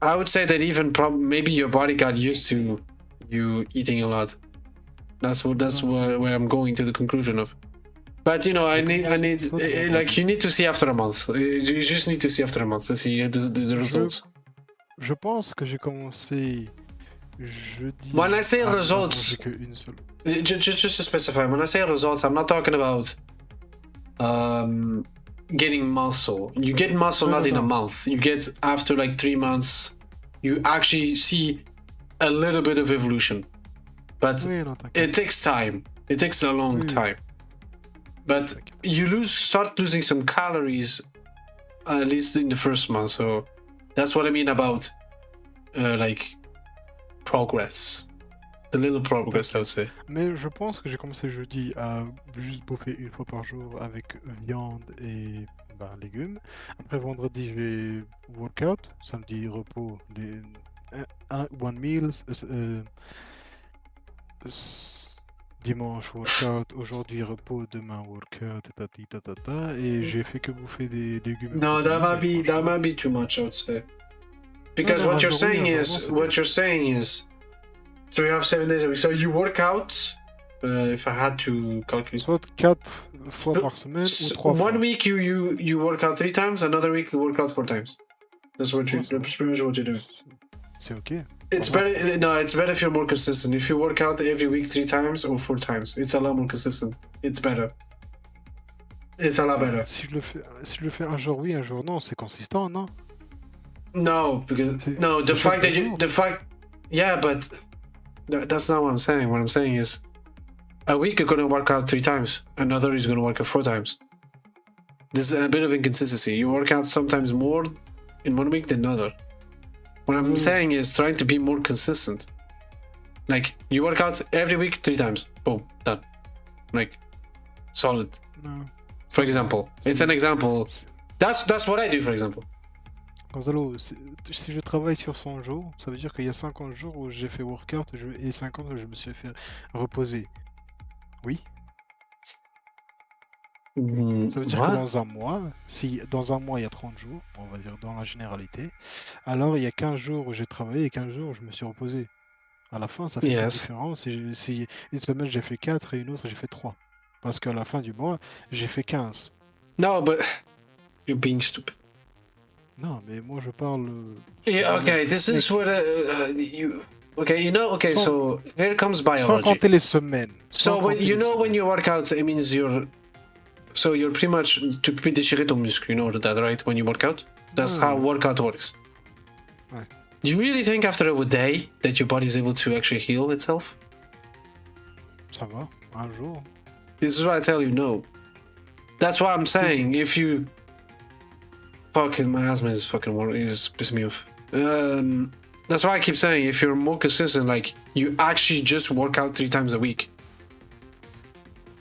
I would say that even maybe your body got used to you eating a lot. That's where I'm going to the conclusion of. But you know, I need like you need to see after a month. You just need to see after a month to see the results. Je pense que j'ai commencé jeudi. When I say results, just to specify, when I say results, I'm not talking about getting muscle. You get muscle not in a month. You get after like 3 months. You actually see a little bit of evolution, but it takes time. It takes a long time. But you start losing some calories, at least in the first month. So that's what I mean about like progress. The little progress, I would say. Mais je pense que j'ai commencé jeudi à juste bouffer une fois par jour avec viande et légumes. Après vendredi, je vais workout. Samedi, repos. One meal. Dimanche, workout. Aujourd'hui, repos. Demain, workout. Et j'ai fait que bouffer des légumes. No, that might be too much, I would say. Because what you're saying is, so you have 7 days a week. So you work out. If I had to calculate. Soit 4 fois par semaine ou 3 fois. 1 week you work out 3 times. Another week you work out 4 times. That's pretty much what you do. C'est okay. It's better. No, it's better if you're more consistent. If you work out every week 3 times or 4 times, it's a lot more consistent. It's better. It's a lot better. Si je le fais un jour oui, un jour non, c'est consistant, non? No, because the fact. Yeah, but that's not what I'm saying. What I'm saying is, a week you're gonna work out 3 times, another is gonna work out 4 times. There's a bit of inconsistency. You work out sometimes more in 1 week than another. What I'm saying is trying to be more consistent. Like you work out every week 3 times. Boom, done. Like solid. No. For example, it's an example. That's what I do, for example. Gonzalo, si je travaille sur 100 jours, ça veut dire qu'il y a 50 jours où j'ai fait workout et 50 où je me suis fait reposer. Oui. Ça veut dire que dans un mois, si dans un mois il y a 30 jours, on va dire dans la généralité, alors il y a 15 jours où j'ai travaillé et 15 jours où je me suis reposé. À la fin, ça fait une différence. Si une semaine j'ai fait 4 et une autre j'ai fait 3. Parce qu'à la fin du mois, j'ai fait 15. No, but you're being stupid. Non, mais moi je parle. Yeah, okay, this is what you. Okay, you know. Okay, so here comes biology. Sans compter les semaines. So when you work out, it means you're pretty much tu peux déchirer ton muscle. You know that, right? When you work out, that's how workout works. Ouais. Do you really think after a day that your body is able to actually heal itself? Ça va, un jour. This is why I tell you no. That's why I'm saying if you. Fucking my asthma is pissing me off. That's why I keep saying if you're more consistent, like you actually just work out 3 times a week.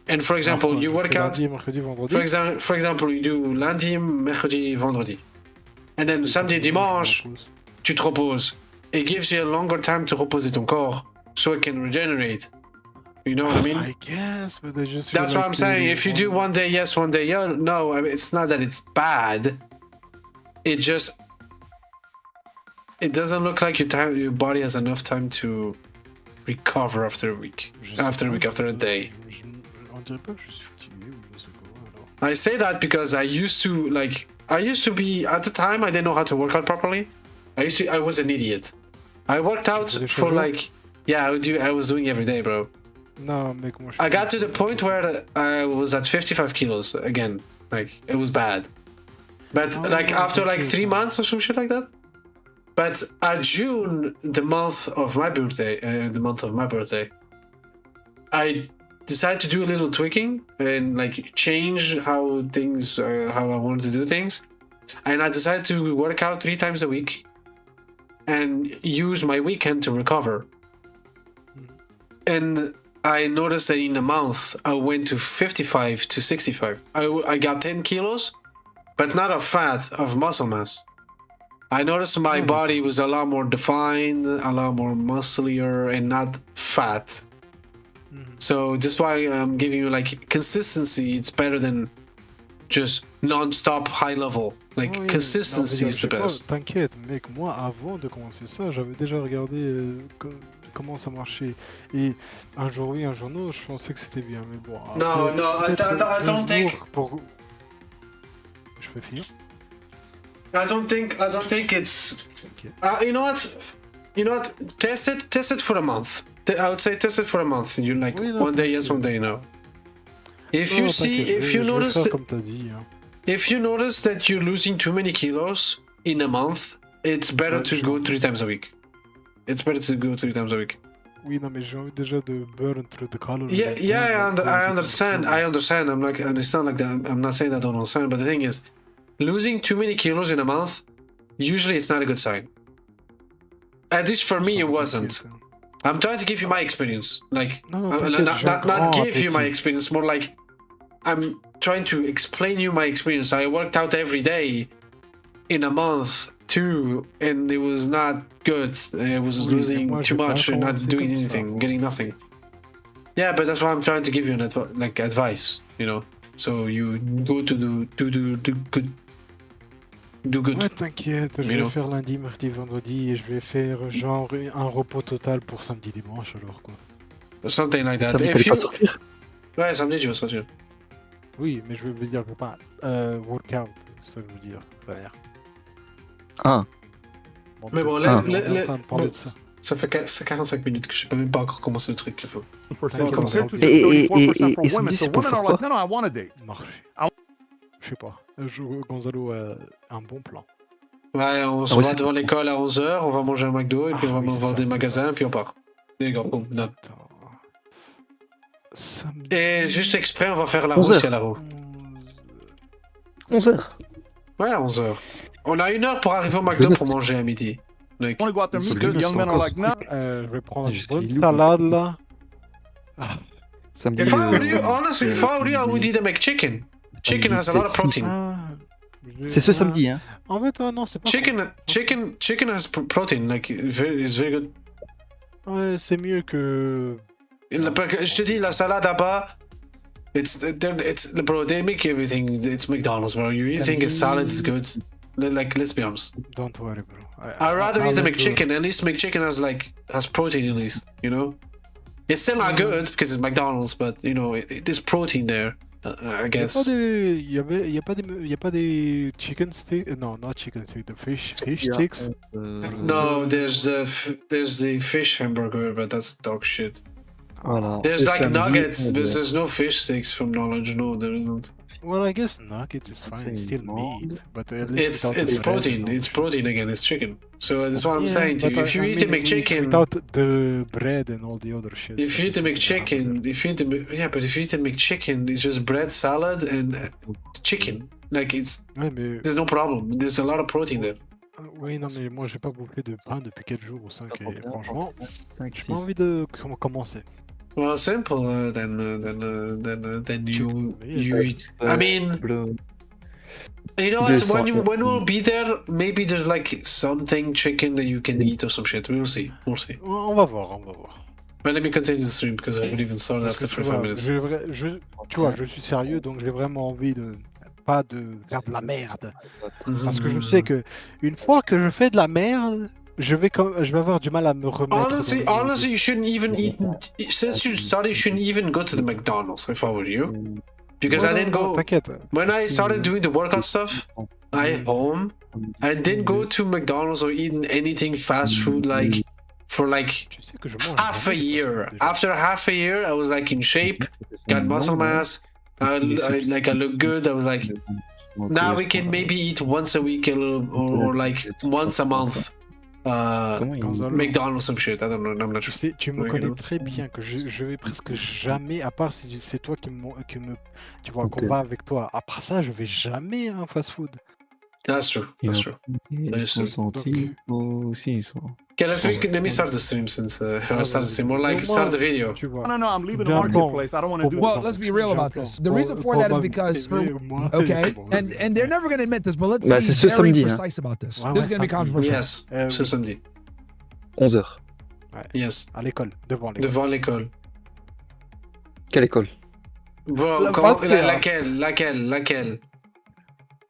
And for example, you work out. Lundi, mercredi, vendredi. For example, you do lundi, mercredi, vendredi, and then samedi, dimanche, tu te reposes. It gives you a longer time to reposer ton corps, so it can regenerate. You know what I mean? I guess, but that's what I'm saying. If you do 1 day yes, 1 day no, I mean, it's not that it's bad. It doesn't look like your body has enough time to recover after a week, after a day. I say that because I used to be at the time I didn't know how to work out properly. I was an idiot. I worked out for I was doing every day, bro. No, make more. I got to the point where I was at 55 kilos again. Like it was bad. But after 3 months or some shit like that. But at June, the month of my birthday, I decided to do a little tweaking and change how I wanted to do things. And I decided to work out 3 times a week and use my weekend to recover. And I noticed that in a month, I went to 55 to 65. I got 10 kilos. But not of fat, of muscle mass. I noticed my body was a lot more defined, a lot more muscular, and not fat. So that's why I'm giving you like consistency. It's better than just non-stop high level. Like Oui, consistency non, mais is the je sais pas, best. T'inquiète, mec, moi avant de commencer ça, j'avais déjà regardé comment ça marchait. Et un jour oui, un jour non, je pensais que c'était bien, mais bon. No, après, no, peut-être I don't deux think. jours pour... Je peux finir? I don't think it's. Ok. You know what? You know what? Test it for a month. I would say test it for a month. You like Oui, non, one day yes, one day no. If Non, you see, t'inquiète, if je you vais notice, faire comme t'as dit. Hein. if you notice that you're losing too many kilos in a month, it's better to go 3 times a week. It's better to go 3 times a week. Oui, non, mais j'ai envie déjà de burn through the calories. Yeah, I understand. I understand. I'm like, and it's not like that. I'm not saying that I don't understand, but the thing is, losing too many kilos in a month, usually it's not a good sign. At least for me, it wasn't. I'm trying to give you my experience. Like, No, not give you my experience, more like I'm trying to explain you my experience. I worked out every day in a month too, and it was not good. I was losing too much and not doing anything, getting nothing. Yeah, but that's why I'm trying to give you an advice, you know. So you go to do good. Ouais, t'inquiète, je vais faire lundi, mardi, vendredi et je vais faire genre un repos total pour samedi, dimanche alors quoi. Something like that. Samedi, If fallait you... pas sortir. Ouais, samedi, tu vas sortir. Oui, mais je veux dire, je veux pas workout, c'est ça que je veux dire, ça a l'air. Ah. Bon, Mais bon, on là, est en train de parler de ça. Ça fait 45 minutes que je sais même pas encore commencé le truc qu'il faut. Compared to Et- just et- 34% for et women. samedi, So c'est pour women faire are like, quoi? no, I want a date. Marché. Je sais pas. Gonzalo a un bon plan. Ouais, on se ouais, voit c'est devant l'école à 11h, on va manger un McDo, et puis on va voir des magasins, puis on part. Les gars, boum, done. Attends. Samedi... Et juste exprès, on va faire la 11 roue heures. si à la roue. 11h. Ouais, 11h. On a 1 heure pour arriver au McDo pour manger à midi. Like, I want to go out there and it's meet good. them. Young men are like, no. Je vais prendre une Juste bonne les loups. salade là. Ah, Samedi. If I were you, honestly, if I were you, I would eat a McChicken. Chicken has a lot of protein. C'est ce samedi, hein. En fait, non, c'est pas. Chicken has protein, like, it's very good. Ouais, c'est mieux que. Je te dis, la salade là-bas, bro, they make everything, it's McDonald's, bro. You think a salad is good? Like, let's be honest. Don't worry, bro. I'd rather eat the McChicken. At least McChicken has protein, at least, you know? It's still not good because it's McDonald's, but, you know, there's protein there, I guess. Y a pas des chicken sticks? Non, not chicken sticks, the fish sticks. No, there's the fish hamburger, but that's dog shit. Voilà. There's Et like samedi, nuggets, but there's no fish sticks from knowledge. No, there isn't. Well, I guess nuggets is fine, it's still meat, but at least It's protein. It's protein again. It's chicken. So that's what I'm saying to you. If you eat a McChicken, without the bread and all the other shit. if you eat a McChicken, if you eat a McChicken, it's just bread, salad, and chicken. Like Ouais, mais there's no problem. There's a lot of protein there. oui, non, mais moi j'ai pas bouffé de pain depuis 4 jours ou 5 et franchement, 5, j'ai pas envie de commencer. Well, simple. Then you eat. I mean, you know what? When we'll be there, maybe there's like something chicken that you can eat or some shit. We'll see. We'll see. On va voir. But let me continue the stream because I haven't even started after 45 minutes. Tu vois, je suis sérieux, donc j'ai vraiment envie de pas de faire de la merde. Parce que je sais que une fois que je fais de la merde, je vais avoir du mal à me remettre. Honestly, you shouldn't even eat. Since you started, you shouldn't even go to the McDonald's if I were you. Because I didn't go. When I started doing the workout stuff, I home. I didn't go to McDonald's or eating anything fast food like for like half a year. After half a year, I was like in shape, got muscle mass. I look good. I was like, now we can maybe eat once a week or like once a month. McDonald's some shit. I don't know. I'm not sure. Tu me connais très bien que je vais presque jamais, à part si c'est toi qui me, tu vois, qu'on va avec toi. À part ça, je vais jamais à un fast-food. That's true. That's true. That is true. Okay, let me start the stream since I started the stream. More like start the video. No, I'm leaving the marketplace. I don't want to do Well, let's be real about this. The reason for that is because, okay, and they're never going to admit this, but let's be very precise about this. This is going to be controversial. Yes, ce samedi. 11h. Yes. À l'école, devant l'école. Devant l'école. Quelle école? Bro, La comment, base, c'est laquelle?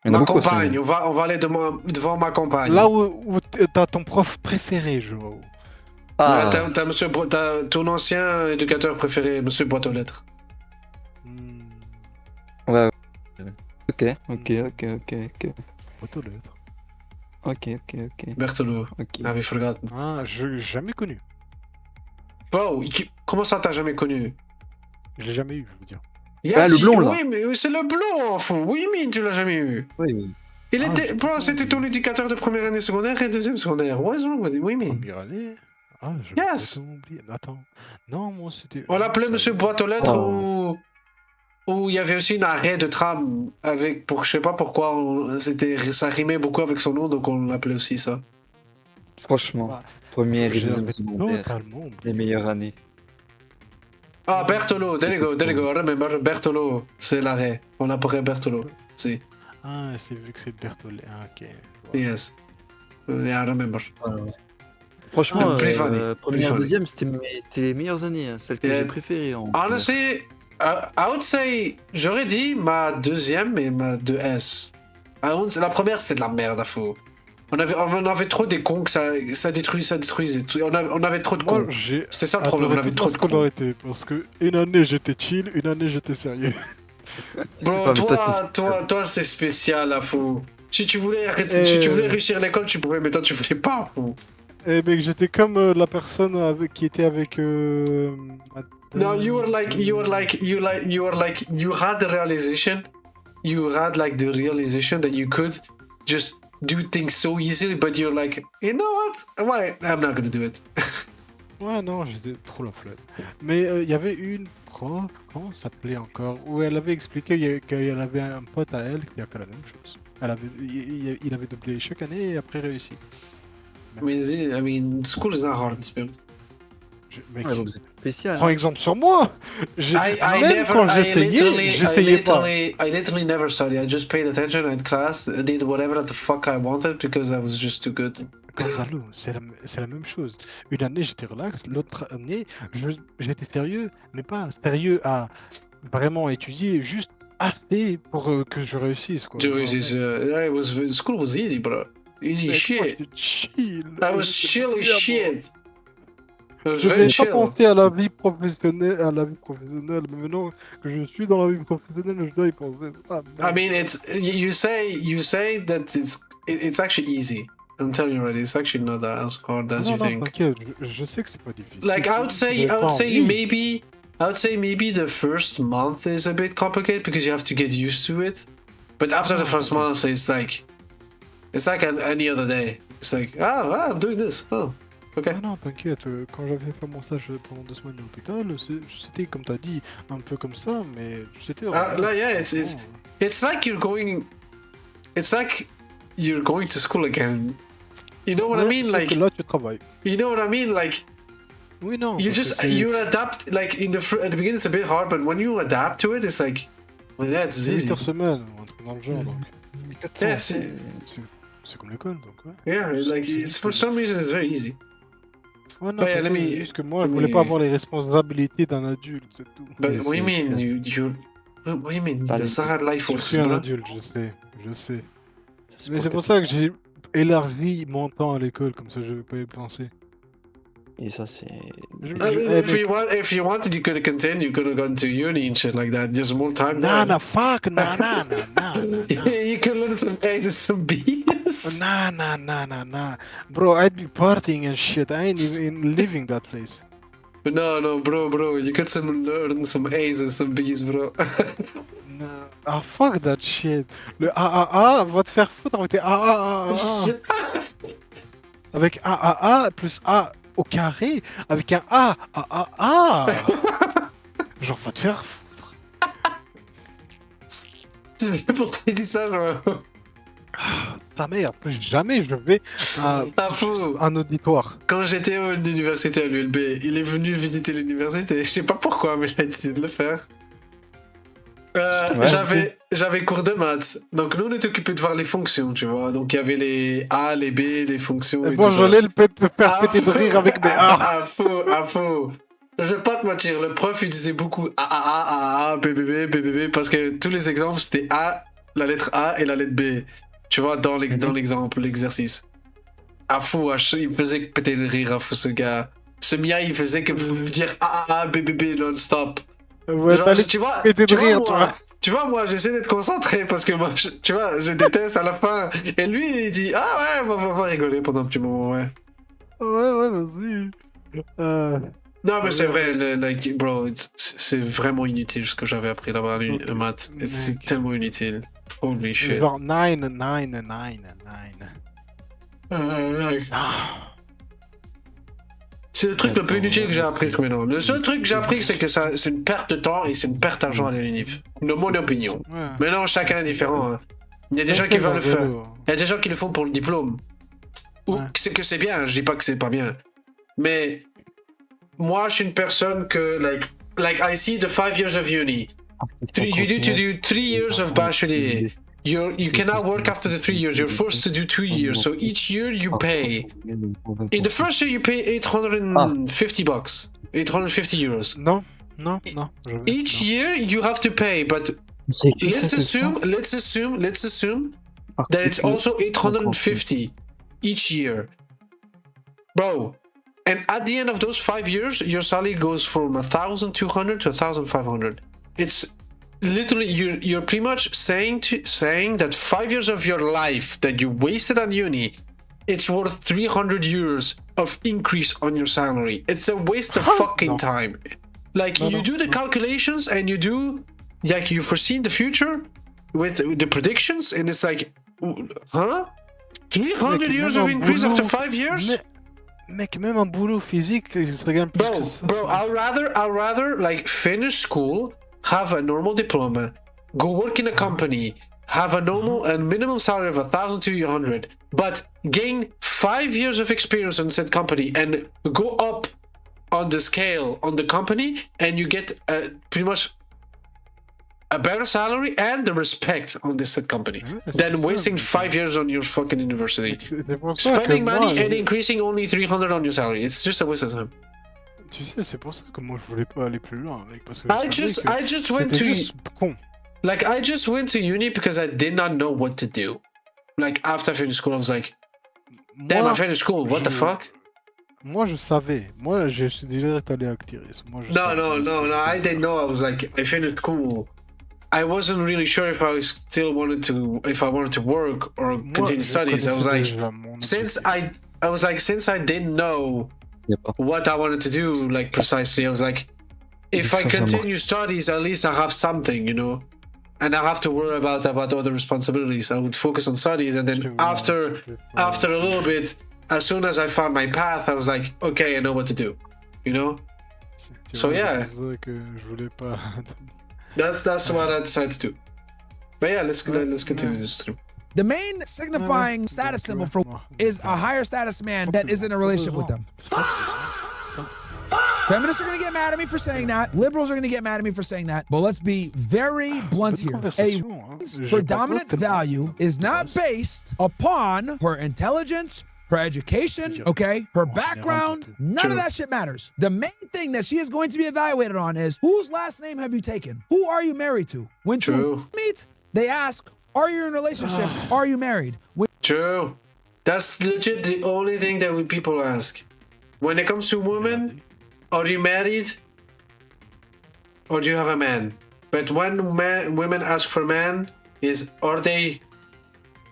Il y en a Ma beaucoup à compagne, Saint-Louis. on va aller devant ma compagne. Là où t'as ton prof préféré, Joao. Ouais, Ah, t'as ton ancien éducateur préféré, monsieur Boîte aux lettres. Hmm, ouais. Ok. Boîte aux lettres. Ok. Bertolo. Ok. Have you forgotten? Ah, je jamais connu. Bro, comment ça t'as jamais connu? Je l'ai jamais eu, je veux dire. Ah, le blond, là. Oui, mais c'est le blond, fou. Oui, mais tu l'as jamais eu. Oui. Il Ah, était, j'ai bro, tout c'était entendu. ton éducateur de première année secondaire et deuxième secondaire. What's wrong with you? Oui, mais. Première année. Ah, je Yes. oublié. Attends. Non, moi c'était. On l'appelait ça monsieur allait. Boîte aux lettres Oh. où il y avait aussi un arrêt de tram avec, je sais pas pourquoi, ça rimait beaucoup avec son nom, donc on l'appelait aussi ça. Franchement, Ah, première et j'avais deuxième secondaire, totalement les oublié. meilleures années. Ah, Bertolo, there you go, C'était trop. remember, Bertolo, c'est l'arrêt. On l'appelait Bertolo, si. Ah, c'est vu que c'est Berthollet. Ah, ok. Voilà. Yes. Yeah, I remember. Franchement, Plus funny, plus première, funny. deuxième, c'était les meilleures années, hein, celles que Yeah. j'ai préférées. Honestly, I would say, j'aurais dit ma deuxième et ma 2S. La première, c'était de la merde à faux. On avait trop des cons que ça détruisait. On avait trop de Moi, cons. j'ai C'est ça le problème, on avait adoré trop toute de ma cons. scolarité parce que une année j'étais chill, une année j'étais sérieux. Bro, Ouais, mais toi, c'est spécial à fou. Si tu voulais Euh. réussir l'école, tu pouvais, mais toi, tu voulais pas, fou. Eh mec, j'étais comme la personne qui était avec. No, you had the realization. You had like the realization that you could just do things so easily, but you're like, you know what? Why? I'm not gonna do it. Ouais, non, j'étais trop la flemme. Mais il y avait une prof, comment ça s'appelait encore, où elle avait expliqué qu'elle avait un pote à elle qui a fait la même chose. Il avait doublé chaque année et après réussi. I mean, school is not hard, to be honest. Mec, Ouais, donc c'est spécial. prends exemple sur moi. Même quand j'essayais pas. I literally never studied. I just paid attention at class, did whatever the fuck I wanted because I was just too good. Gonzalo, c'est la même chose. Une année j'étais relax, l'autre année j'étais sérieux, mais pas sérieux à vraiment étudier, juste assez pour que je réussisse quoi. School was easy, bro. Easy shit. Chill. I was chill as shit. I was Je very vais pas chill. penser à la vie professionnelle, mais maintenant que je suis dans la vie professionnelle, je dois y penser. Ah, I mean, you say that it's actually easy. I'm telling you already, it's actually not as hard as you think. t'inquiète, je sais que c'est pas difficile. Like I would say maybe the first month is a bit complicated because you have to get used to it. But after the first month, it's like any other day. It's like I'm doing this. Oh, okay. Ah non, t'inquiète, quand j'avais fait mon stage pendant 2 semaines à l'hôpital, c'était comme t'as dit, un peu comme ça, mais c'était. Yeah, it's like you're going. It's like you're going to school again. You know what I mean? Like là, tu travailles. you know what I mean? Like Oui, non. you adapt. Like at the beginning, it's a bit hard, but when you adapt to it, it's like it's C'est easy. 8 heures semaine, ou un truc dans le genre, donc. Yeah, C'est comme l'école, donc ouais. yeah. Like for some reason, it's very easy. Ouais, non, But yeah, c'est juste que moi, je voulais pas avoir les responsabilités d'un adulte, c'est tout. But what do you mean? What do you mean? That's not how life Je works, suis un bro. adulte, je sais. Mais c'est pour ça que j'ai élargi mon temps à l'école, comme ça je vais pas y penser. Et ça, c'est. I mean, if you wanted, you could have continued. You could have gone to uni and shit like that. Just more time. Nah, fuck, nah. You could learn some A's and some B's. Nah. Bro, I'd be partying and shit. I ain't even living that place. No, bro. You could learn some A's and some B's, bro. Nah. Ah, fuck that shit. Le AAA va te faire foutre avec tes AAA. Avec AAA plus A au carré, avec un A. Genre, va te faire foutre. Pourquoi il dit ça, genre? Ta mère, plus jamais je vais à Fou. un auditoire. Quand j'étais à l'université à l'ULB, il est venu visiter l'université. Je sais pas pourquoi, mais il a décidé de le faire. J'avais cours de maths. Donc nous, on était occupés de voir les fonctions, tu vois. Donc il y avait les A, les B, les fonctions et Bon, tout ça. j'allais le faire péter de rire avec mes A. Faux. Je vais pas te mentir, le prof il disait beaucoup A, B, B, B, B, B, B, parce que tous les exemples c'était A, la lettre A et la lettre B. Tu vois, dans l'exemple, l'exercice. À fou, il faisait péter le rire à fou ce gars. Ce Mia, il faisait que dire A, B, B, B non-stop. Ouais, Genre, tu vois, péter de rire, toi. Tu vois, moi, j'essaie d'être concentré parce que moi, tu vois, j'ai des tests à la fin. Et lui, il dit, ah ouais, on va rigoler pendant un petit moment, ouais. Ouais, vas-y. Non, mais c'est vrai, like, bro, c'est vraiment inutile ce que j'avais appris là-bas en maths. C'est tellement inutile. Holy shit. Genre 9. C'est le truc le plus inutile que j'ai appris maintenant. Le seul truc que j'ai appris, c'est que c'est une perte de temps et c'est une perte d'argent à l'UNIF. De mon opinion. Maintenant, chacun est différent. Hein. Il y a des gens qui veulent le faire. Il y a des gens qui le font pour le diplôme. Ou c'est que c'est bien, je dis pas que c'est pas bien. Mais moi, je suis une personne que, like I see the 5 years of uni. You need to do 3 years of bachelier. You cannot work after the 3 years. You're forced to do 2 years. So each year you pay. In the first year you pay 850 bucks. 850 euros. Non. Each year you have to pay, but let's assume that it's also 850 each year. Bro, and at the end of those 5 years, your salary goes from 1,200 to 1,500. It's literally you're pretty much saying that 5 years of your life that you wasted on uni, it's worth 300 euros of increase on your salary. It's a waste of fucking time. Like you do the calculations and you do like you foresee the future with the predictions, and it's like, huh? 300 years of increase after 5 years? Mec, même un boulot physique, ça gagne plus que ça. Bro, I'll rather like finish school, have a normal diploma, go work in a company, have a normal and minimum salary of 1,200, but gain 5 years of experience in said company and go up on the scale on the company, and you get pretty much a better salary and the respect on this said company than wasting 5 years on your fucking university. Spending money and increasing only 300 on your salary. It's just a waste of time. Tu sais, c'est pour ça que moi je voulais pas aller plus loin, mec, parce que I just went to uni because I did not know what to do. Like after I finished school, I was like, damn, I finished school. What the fuck? Moi, je savais. Moi, je suis déjà allé à Actiris. No. I didn't know. I was like, I finished school. I wasn't really sure if I still wanted to work or continue studies. I was like, since I didn't know what I wanted to do, like precisely, I was like, if I continue studies, at least I have something, you know, and I have to worry about other responsibilities. I would focus on studies, and then after a little bit, as soon as I found my path, I was like, okay, I know what to do, you know. So yeah. That's what I decided to do. But yeah, let's continue this stream. The main signifying status symbol for is a higher status man that is in a relationship with them. Feminists are going to get mad at me for saying that. Liberals are going to get mad at me for saying that. But let's be very blunt here. A woman's predominant value is not based upon her intelligence, her education, okay, her background, none of that shit matters. The main thing that she is going to be evaluated on is, whose last name have you taken? Who are you married to? When you meet, they ask, are you in a relationship? Are you married? True. That's legit the only thing that people ask. When it comes to women, are you married? Or do you have a man? But when women ask for man, are they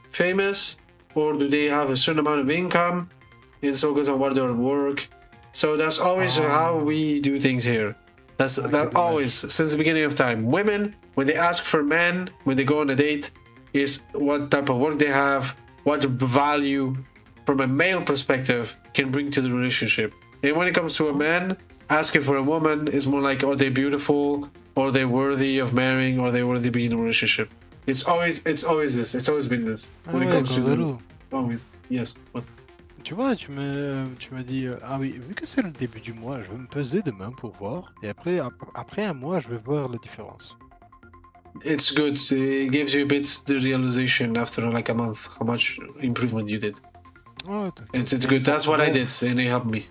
famous? Or do they have a certain amount of income? And so goes on what their work. So that's always how we do things here. That's always, since the beginning of time. Women, when they ask for men, when they go on a date, is what type of work they have, what value, from a male perspective, can bring to the relationship. And when it comes to a man, asking for a woman is more like, are they beautiful? Are they worthy of marrying? Are they worthy of being in a relationship? It's always this. It's always been this. When it comes to always. Yes. What? Tu vois, tu m'as dit, ah oui, vu que c'est le début du mois, je vais me peser demain pour voir. Et après un mois, je vais voir la différence. It's good. It gives you a bit the realization after like a month how much improvement you did. Oh, it's good. That's what I did, and it helped me.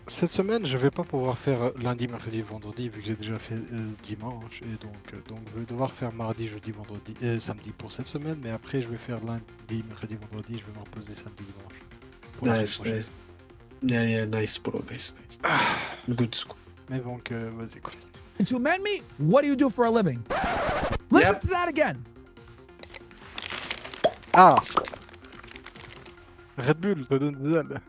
Cette semaine, je vais pas pouvoir faire lundi, mercredi, vendredi, vu que j'ai déjà fait dimanche, et donc je vais devoir faire mardi, jeudi, vendredi, samedi pour cette semaine, mais après je vais faire lundi, mercredi, vendredi, je vais me reposer samedi, dimanche. Pour la Nice, semaine nice. prochaine. Yeah, nice, bro, nice. Good school. Mais donc, vas-y, continue. When two men meet, what do you do for a living? Listen Yep. to that again. Ah, Red Bull, te donne des ailes.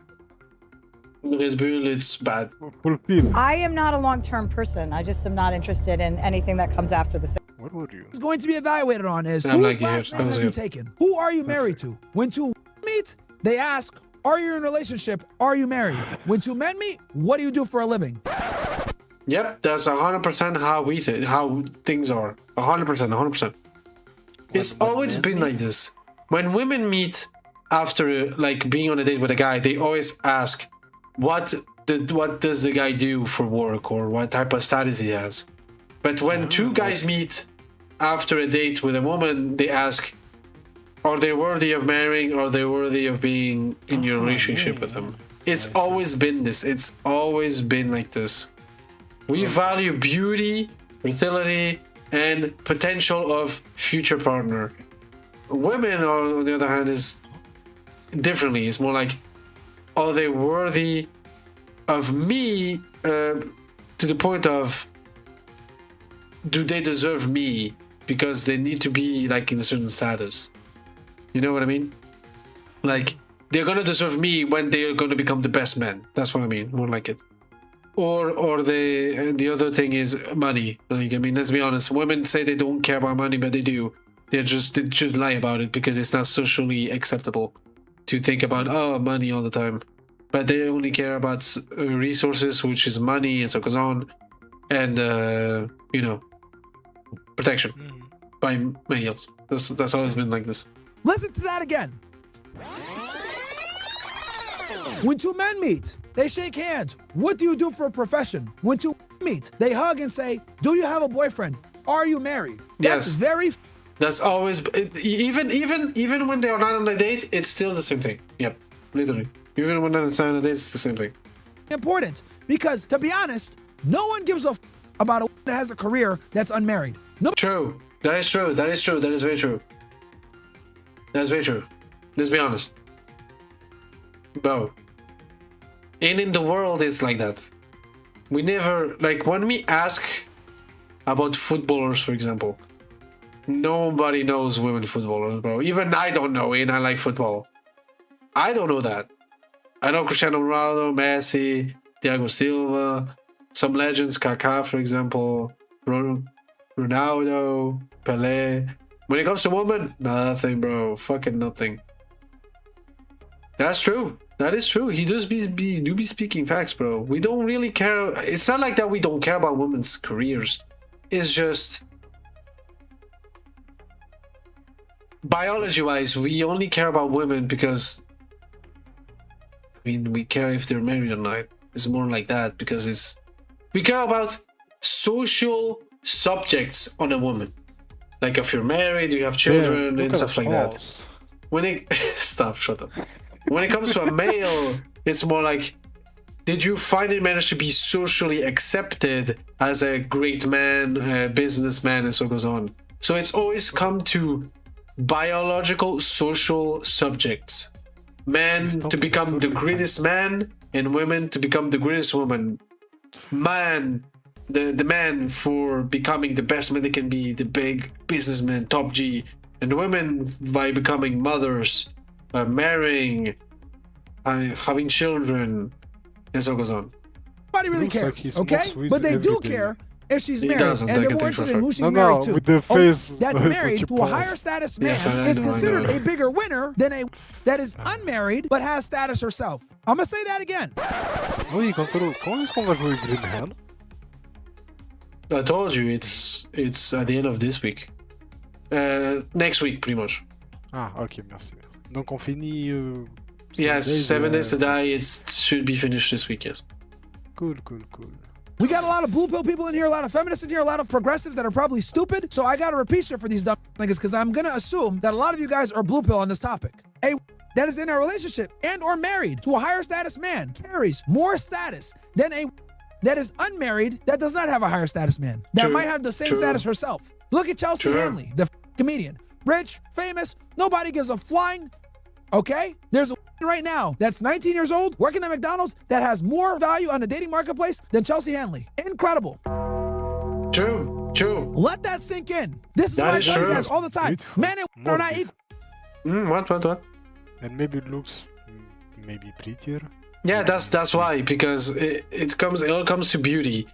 Red Bull, it's bad. Pour le film. I am not a long-term person. I just am not interested in anything that comes after the What would you? Is going to be evaluated on is I'm whose like last you. name I'm have you like you. taken? Who are you married to? When two meet, they ask, are you in a relationship? Are you married? When two men meet, what do you do for a living? Yep, that's 100% how things are. 100%. It's When always men been meet? like this. When women meet after like being on a date with a guy, they always ask, what does the guy do for work or what type of status he has. But when two guys meet after a date with a woman, they ask, are they worthy of marrying? Are they worthy of being in your relationship with them? It's always been this. It's always been like this. We value beauty, fertility, and potential of future partner. Women, on the other hand, is differently. It's more like, are they worthy of me to the point of, do they deserve me because they need to be like in a certain status? You know what I mean? Like, they're gonna deserve me when they're gonna become the best man. That's what I mean, more like it. Or the other thing is money. Like, I mean, let's be honest, women say they don't care about money, but they do. They should lie about it because it's not socially acceptable to think about money all the time. But they only care about resources, which is money and so goes on, and protection by males. That's always been like this. Listen to that again. When two men meet, they shake hands. What do you do for a profession? When two meet, they hug and say, do you have a boyfriend? Are you married? That's Yes. very That's always even when they are not on a date, it's still the same thing. Yep, literally. Even when they're not on a date, it's the same thing. important because, to be honest, no one gives a about a that has a career that's unmarried. No. True. That is true. That is true. That is very true. That's very true. Let's be honest. Bro. And in the world, it's like that. We never, like, when we ask about footballers, for example, nobody knows women footballers, bro. Even I don't know, and I like football. I don't know that. I know Cristiano Ronaldo, Messi, Thiago Silva, some legends, Kaká, for example, Ronaldo, Pelé. When it comes to women, nothing, bro. Fucking nothing. That's true. That is true. He does be speaking facts, bro. We don't really care. It's not like that we don't care about women's careers. It's just biology-wise, we only care about women because, I mean, we care if they're married or not. It's more like that because we care about social subjects on a woman. Like if you're married, you have children and stuff like that. When it shut up. When it comes to a male, it's more like, did you finally manage to be socially accepted as a great man, a businessman, and so goes on. So it's always come to biological social subjects. Men to become the greatest man and women to become the greatest woman. Man, the man for becoming the best man they can be, the big businessman, top G. And women by becoming mothers, marrying, having children, and so goes on. Nobody really Looks like cares, he's okay? more But they sweet do every day. care if she's He married, doesn't, and I they're can more take for a interested in who fact. she's No, married to. with the face. That's married you to a pause. higher status man Yes, I is know, I considered know. a bigger winner than a that is unmarried but has status herself. I'm gonna say that again. Oui, Cancelo, quand est-ce qu'on va jouer Green Hell? I told you it's at the end of this week. Next week, pretty much. Ah, ok, merci. Donc on finit. Yes, 7 days to die. It should be finished this week. Yes. Cool. We got a lot of blue pill people in here, a lot of feminists in here, a lot of progressives that are probably stupid. So I gotta repeat shit for these dumb niggas because I'm gonna assume that a lot of you guys are blue pill on this topic. A that is in a relationship and or married to a higher status man carries more status than a that is unmarried that does not have a higher status man that True. might have the same True. status herself. Look at Chelsea True. Handley, the comedian, rich, famous, nobody gives a flying. Okay, there's a right now that's 19 years old working at McDonald's that has more value on the dating marketplace than Chelsea Handley. Incredible. True. Let that sink in. This is That what I is tell you true. guys all the time. Beautiful. Men and women More are not beautiful. equal. What? And maybe it looks maybe prettier. Yeah, that's why, because it all comes to beauty,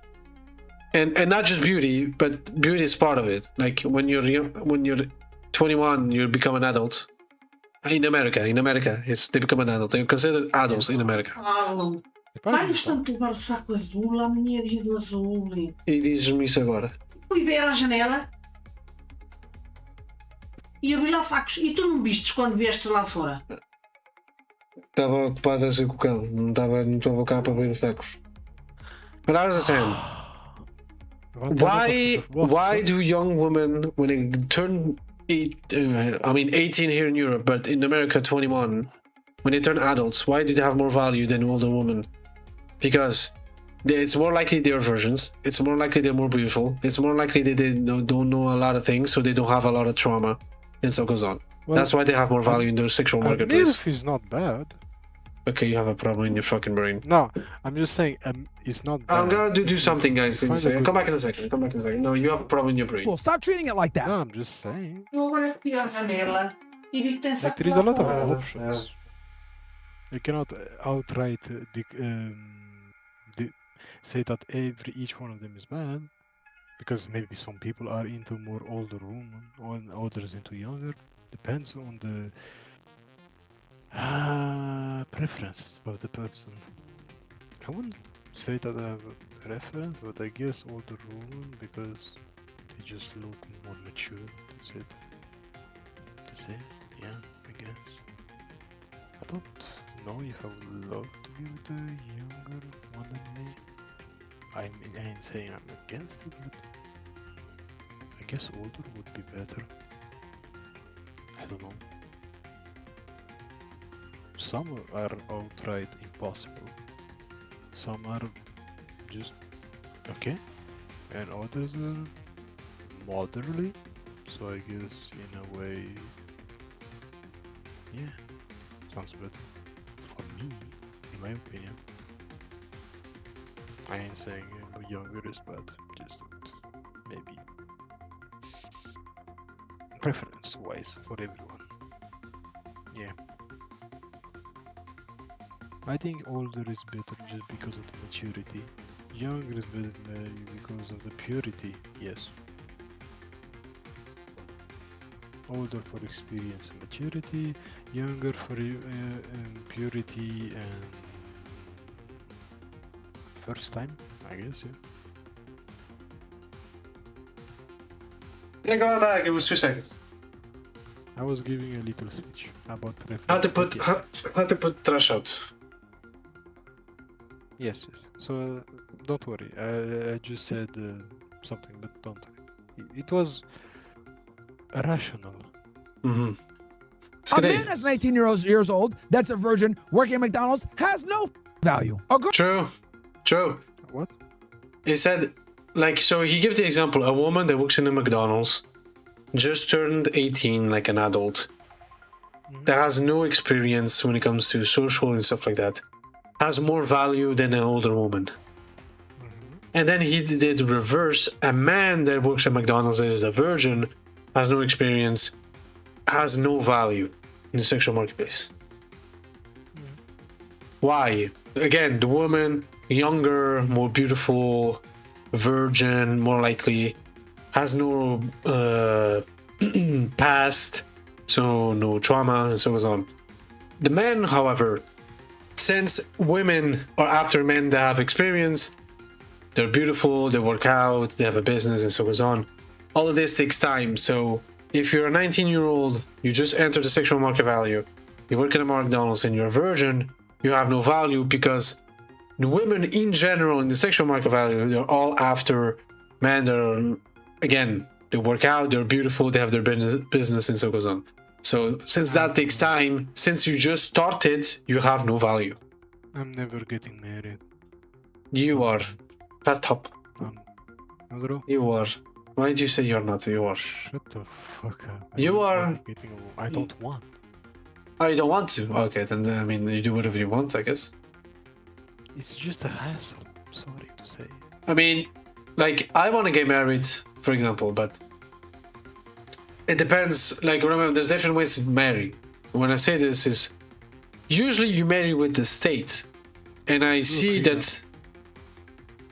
and not just beauty, but beauty is part of it. Like when you're 21, you become an adult. In America, they become an adult. They're considered adults in America. Falam. Pai, estão-te levar o saco azul, amanhã é dia do azul. E dizes-me isso agora. Fui ver à janela e eu vi lá sacos. E tu não vistes quando vieste lá fora? Estava ocupado a ser com o cão, não estava cá para ver os sacos. But I was saying, why do young women, when they turn 18 here in Europe, but in America 21, when they turn adults, why do they have more value than older women? Because it's more likely they're virgins, it's more likely they're more beautiful, it's more likely that they don't know a lot of things, so they don't have a lot of trauma, and so goes on. Well, that's why they have more value in their sexual a marketplace. MILF is not bad. Okay, you have a problem in your fucking brain. No, I'm just saying it's not bad. I'm gonna do something, guys. Find a good- Come back in a second. No, you have a problem in your brain. Well, stop treating it like that. No, I'm just saying. Eu agora fui à janela e vi que tem Like saco there is lá a lot of fora. options. You cannot outright say that each one of them is bad, because maybe some people are into more older women, or others into younger. Depends on the preference of the person. I wouldn't say that I have a preference, but I guess older women because they just look more mature. That's it. That's it. Yeah, I guess. I don't know if I would love to be with a younger one than me. I ain't saying I'm against it, but I guess older would be better. I don't know. Some are outright impossible. Some are just okay, and others are moderately. So I guess in a way, yeah, sounds better for me, in my opinion. I ain't saying younger is bad, just that maybe preference-wise for everyone. Yeah. I think older is better just because of the maturity. Younger is better maybe because of the purity, yes. Older for experience and maturity, younger for purity and first time, I guess, yeah. Yeah, go back. It was 2 seconds. I was giving a little speech about preference. How to put but yeah. how to put trash out. Yes. So don't worry. I just said something, but don't worry. It was rational. Mm-hmm. A man that's 19 years old, that's a virgin, working at McDonald's, has no value. A girl True. What? He said, like, so he gave the example, a woman that works in a McDonald's, just turned 18, like an adult, that has no experience when it comes to social and stuff like that, has more value than an older woman. And then he did reverse, a man that works at McDonald's that is a virgin, has no experience, has no value in the sexual marketplace. Why? Again, the woman, younger, more beautiful, virgin, more likely, has no past, so no trauma, and so on. The men, however, since women are after men that have experience, they're beautiful, they work out, they have a business, and so on. All of this takes time. So if you're a 19-year-old, you just enter the sexual market value, you work at a McDonald's and you're a virgin, you have no value because the women in general in the sexual market value, they're all after men that are, again, they work out, they're beautiful, they have their business, and so on. So since that takes time, since you just started, you have no value. I'm never getting married. You are. Shut up. Andrew, You are. Why do you say you're not? You are. shut the fuck up. You are. I don't want. Oh, you don't want to? Okay, then I mean, you do whatever you want, I guess. It's just a hassle. I'm sorry to say. I mean, like, I want to get married, for example, but it depends. Like, remember, there's different ways to marry. When I say this is, usually you marry with the state, and I see that.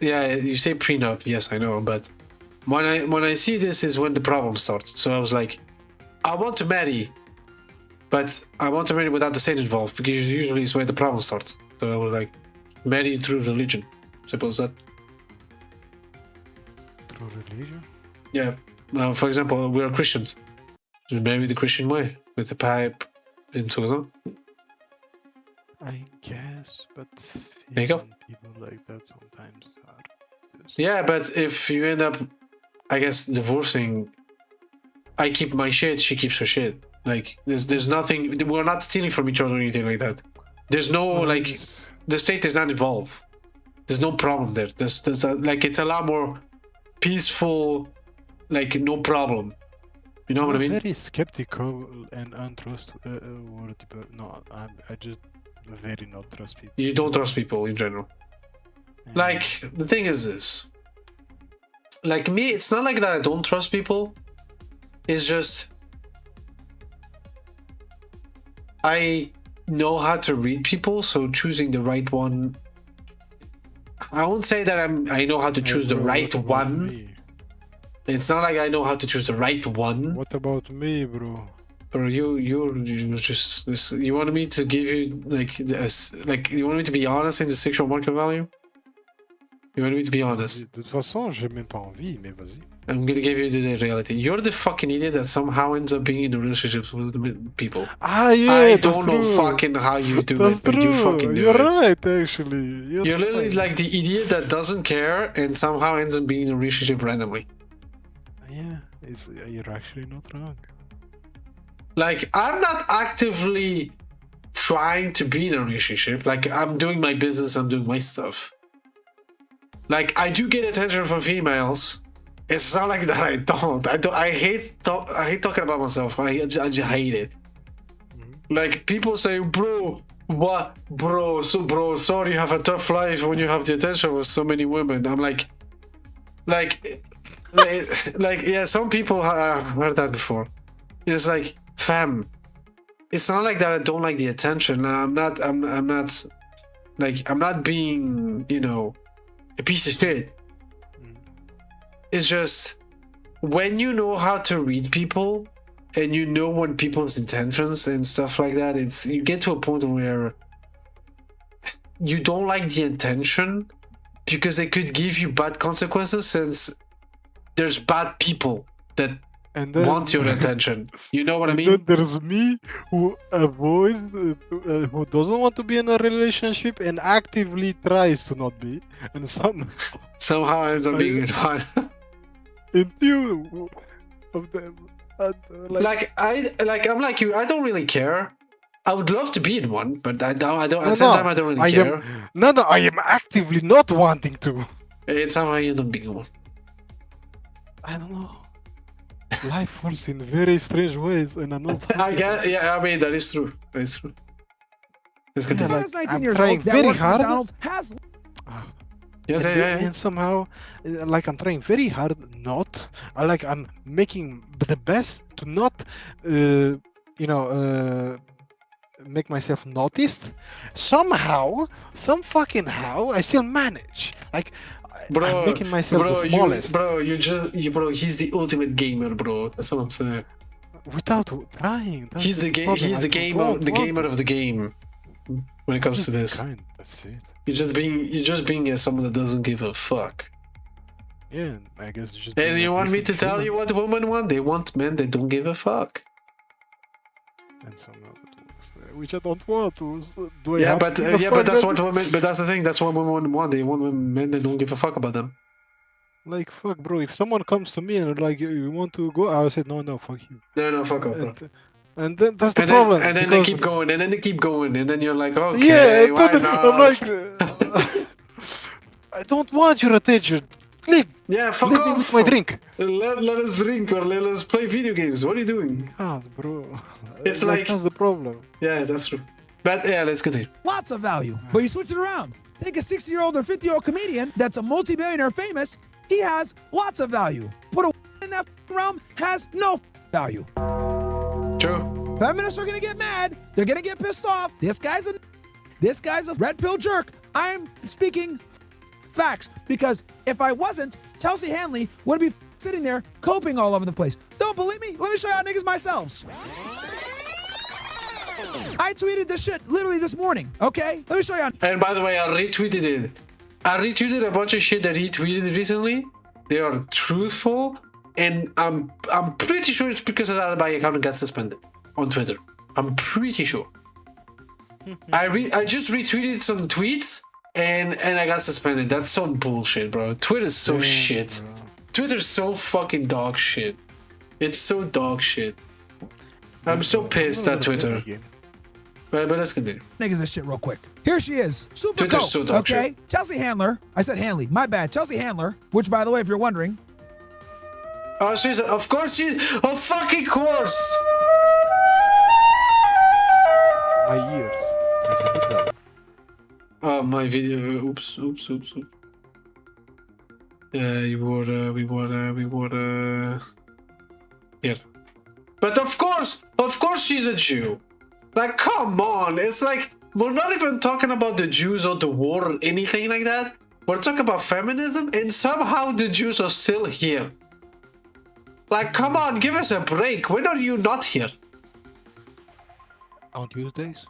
Yeah, you say prenup. Yes, I know, but when I see this is when the problem starts. So I was like, I want to marry, but I want to marry without the state involved because usually it's where the problem starts. So I was like, marry through religion. Simple as that. Through religion? Yeah. For example, we are Christians. Just marry the Christian way with the pipe and so on. I guess, but There you go. people like that sometimes are just... Yeah, but if you end up, I guess, divorcing, I keep my shit, she keeps her shit. Like, there's nothing, we're not stealing from each other or anything like that. There's no, like, the state is not involved. There's no problem there. Like, it's a lot more peaceful, like, no problem. You know what I mean? Very skeptical and untrustworthy. No, I just very not trust people. You don't trust people in general. Like, the thing is this. Like me, it's not like that I don't trust people. It's just I know how to read people, so choosing the right one. I won't say that I know how to choose the right one. Me? It's not like I know how to choose the right one. What about me, bro? Bro, you just you wanted me to give you like you want me to be honest in the sexual market value? You want me to be honest? De toute façon, j'ai même pas envie, mais vas-y. I'm gonna give you the reality. You're the fucking idiot that somehow ends up being in relationships with people. Ah yeah, I that's don't know true. fucking how you do That's it, but you true. fucking do You're it. right, actually. You're literally like the idiot that doesn't care and somehow ends up being in a relationship randomly. Yeah, you're actually not wrong. Like, I'm not actively trying to be in a relationship. Like, I'm doing my business, I'm doing my stuff. Like, I do get attention from females. It's not like that I don't. I hate talking about myself. I just hate it. Like, people say, bro, what? Bro, sorry you have a tough life when you have the attention of so many women. I'm like, yeah, some people have heard that before. It's like, fam, it's not like that I don't like the attention. I'm not being, you know, a piece of shit. It's just when you know how to read people and you know when people's intentions and stuff like that, you get to a point where you don't like the intention because it could give you bad consequences since there's bad people that want your attention. You know what I mean? Then there's me who avoids, who doesn't want to be in a relationship and actively tries to not be, and somehow ends up being in one. And two of them, I'm like you. I don't really care. I would love to be in one, but I don't. At the same time, I don't really care. I am actively not wanting to. And somehow you end up being in one. I don't know. Life works in very strange ways, and I'm not. I guess, yeah. I mean, that is true. That is true. Let's continue. This 19 I'm years trying old that very works at hard. McDonald's has. Yes, yeah. And somehow, like, I'm trying very hard not. I'm making the best to not, make myself noticed. Somehow, some fucking how, I still manage. Like, I'm making myself the smallest. He's the ultimate gamer, bro. That's what I'm saying. Without trying. He's the gamer of the game. When it comes to this, that's it. You're just being someone that doesn't give a fuck. Yeah, I guess. Just and you want me to tell you what women want? They want men that don't give a fuck. And somehow it works, which I don't want to. But that's what women. But that's the thing. That's what women want. They want men that don't give a fuck about them. Like, fuck, bro. If someone comes to me and like, you want to go, I will say no, fuck you. No, fuck off, bro. And then that's the problem. And then they keep going, and then you're like, okay, yeah, why not? I'm like, I don't want your attention. Leave. Yeah, fuck Leave me off. with my drink. Let us drink or let us play video games. What are you doing? God, bro. It's like- that's the problem. Yeah, that's true. But yeah, let's continue. Lots of value. But you switch it around. Take a 60-year-old or 50-year-old comedian that's a multi-billionaire famous. He has lots of value. Put a in that realm has no value. True. Feminists are gonna get mad. They're gonna get pissed off. This guy's a red pill jerk. I'm speaking facts because if I wasn't, Chelsea Handley would be sitting there coping all over the place. Don't believe me? Let me show y'all niggas myself. I tweeted this shit literally this morning, okay? Let me show y'all. And by the way, I retweeted it. I retweeted a bunch of shit that he tweeted recently. They are truthful, and I'm pretty sure it's because of that my account got suspended on Twitter. I'm pretty sure. I just retweeted some tweets and I got suspended. That's so bullshit, bro. Twitter's so shit. Bro. Twitter's so fucking dog shit. It's so dog shit. I'm so pissed at Twitter. But let's continue. Niggas this shit real quick. Here she is. Super Twitter's cool. so dog Okay? shit. Chelsea Handler. I said Hanley. My bad. Chelsea Handler, which by the way, if you're wondering, Oh, she's of course of fucking course. My ears. That's a good one. Oh, my video. Oops. We were here. But of course she's a Jew. Like, come on. It's like, we're not even talking about the Jews or the war or anything like that. We're talking about feminism, and somehow the Jews are still here. Like, come on, give us a break. When are you not here? On Tuesdays?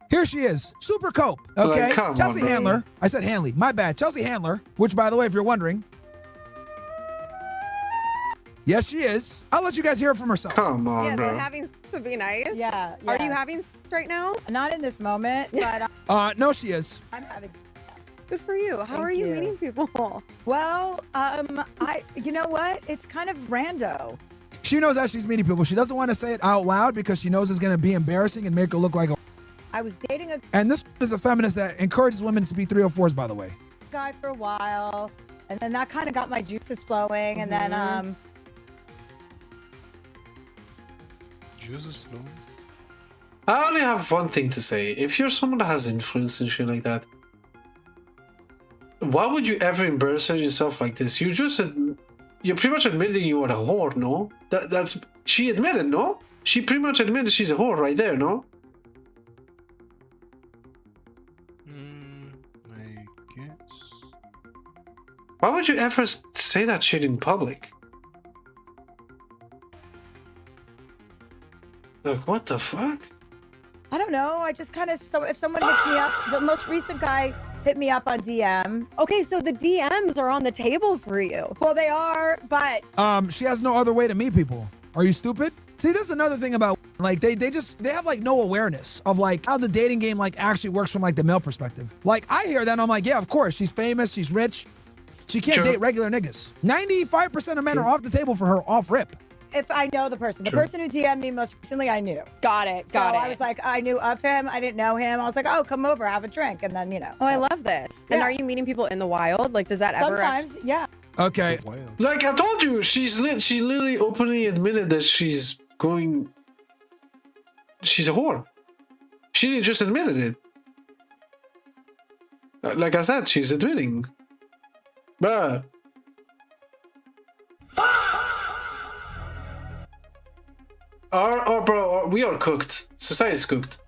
here she is. Super cope. Okay? Like, come Chelsea on, bro. Handler. I said Hanley. My bad. Chelsea Handler, which by the way, if you're wondering, yes, she is. I'll let you guys hear it from herself. Come on, Yeah, bro. so having sex would be nice. Yeah, Are yeah. you having sex right now? Not in this moment, but No, she is. I'm having success. Good for you. How are you you. meeting people? Well, you know what? It's kind of rando. She knows that she's meeting people. She doesn't want to say it out loud because she knows it's going to be embarrassing and make her look like a... I was dating a And this is a feminist that encourages women to be 304s, by the way. guy for a while, and then that kind of got my juices flowing, and then Jesus, no. I only have one thing to say. If you're someone that has influence and shit like that, why would you ever embarrass yourself like this? You're pretty much admitting you are a whore, no? That's she admitted, no? She pretty much admitted she's a whore right there, no? I guess. Why would you ever say that shit in public? Like, what the fuck? I don't know. I just kind of if someone hits me up, the most recent guy hit me up on DM. Okay, so the DMs are on the table for you. Well, they are, but She has no other way to meet people. Are you stupid? See, this is another thing about like they have like no awareness of like how the dating game like actually works from like the male perspective. Like I hear that and I'm like, yeah, of course, she's famous, she's rich. She can't Sure. date regular niggas. 95% of men are off the table for her off rip. if I know the person, the Sure. person who DM'd me most recently, I knew. Got it. So Got it. I was like, I knew of him. I didn't know him. I was like, oh, come over, have a drink, and then oh, I love this. And Yeah. are you meeting people in the wild? Like, does that ever? sometimes, yeah. Okay. Wild. Like I told you, she literally openly admitted that she's a whore. She just admitted it. Like I said, she's admitting. Bruh. We are cooked. Society's cooked.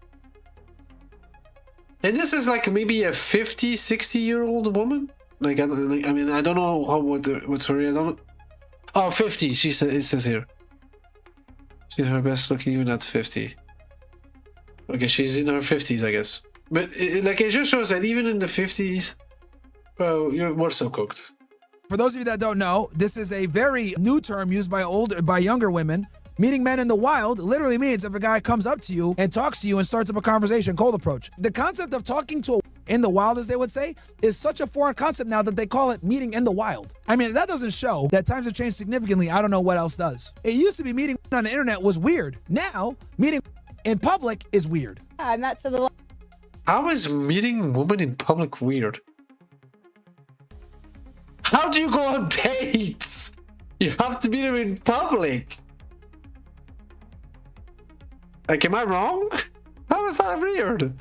And this is like maybe a 50, 60-year-old woman? Like, I mean, I don't know what's her, I don't know. Oh, 50, it says here. She's her best looking even at 50. Okay, she's in her 50s, I guess. But, it just shows that even in the 50s, bro, we're so cooked. For those of you that don't know, this is a very new term used by younger women. Meeting men in the wild literally means if a guy comes up to you and talks to you and starts up a conversation, cold approach. The concept of talking to in the wild, as they would say, is such a foreign concept now that they call it meeting in the wild. I mean, if that doesn't show that times have changed significantly, I don't know what else does. It used to be meeting on the internet was weird. Now, meeting in public is weird. I met some of the How is meeting women in public weird? How do you go on dates? You have to meet them in public. Like, am I wrong? How is that weird? What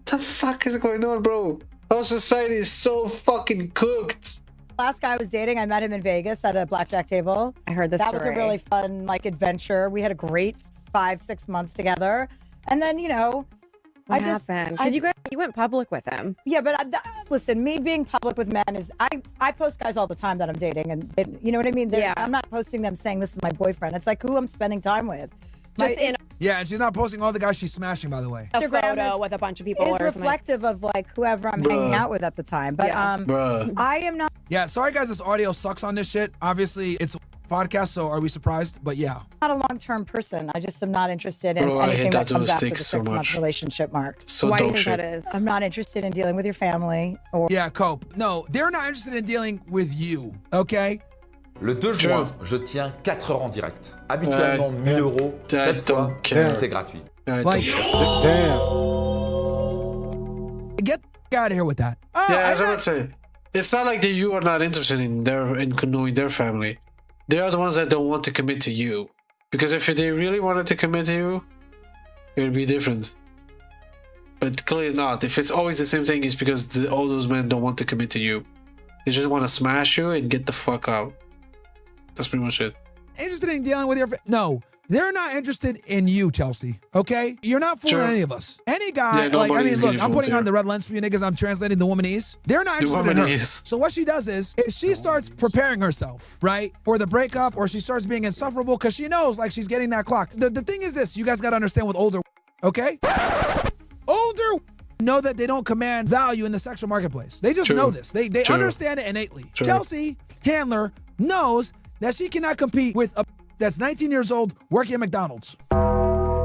the fuck is going on, bro? Our society is so fucking cooked. Last guy I was dating, I met him in Vegas at a blackjack table. I heard this That story. was a really fun, like, adventure. We had a great 5-6 months together. And then, you know, What happened? Because you went public with him. Yeah, but listen, me being public with men is I post guys all the time that I'm dating, and you know what I mean. Yeah. I'm not posting them saying this is my boyfriend. It's like who I'm spending time with. Just in Yeah, and she's not posting all the guys she's smashing, by the way. a Instagram photo is- with a bunch of people is or something. reflective of like whoever I'm hanging out with at the time. But Yeah. Bruh. I am not Yeah, sorry guys, this audio sucks on this shit. Obviously, it's a podcast, so are we surprised? But yeah. a long-term person. I just am not interested in Bro, I anything hate that that comes those after the sticks so 6-month much. relationship mark. So Why do you dope think shit. that is? I'm not interested in dealing with your family or Yeah, Cope. No, they're not interested in dealing with you, okay? Le 2 juin, je tiens 4 heures en direct. Habituellement 1000 euros. Cette fois, c'est gratuit. Like, Damn. get the out of here with that. Oh, Yeah, I'm as I not- would say, it's not like that you are not interested in knowing their family. They are the ones that don't want to commit to you. Because if they really wanted to commit to you, it would be different. But clearly not. If it's always the same thing, it's because all those men don't want to commit to you. They just want to smash you and get the fuck out. That's pretty much it. interested in dealing with your no, they're not interested in you, Chelsea. Okay? You're not fooling Sure. any of us. Any guy, Yeah, like, I mean, nobody's look, getting I'm fooled putting on here. the red lens for you niggas. I'm translating the womanese. They're not The interested in her. womanese. So what she does is she starts preparing herself, right, for the breakup, or she starts being insufferable because she knows, like, she's getting that clock. The thing is this, you guys got to understand with older, okay? Older know that they don't command value in the sexual marketplace. They just True. know this. They True. understand it innately. True. Chelsea Handler knows that she cannot compete with a that's 19 years old working at McDonald's.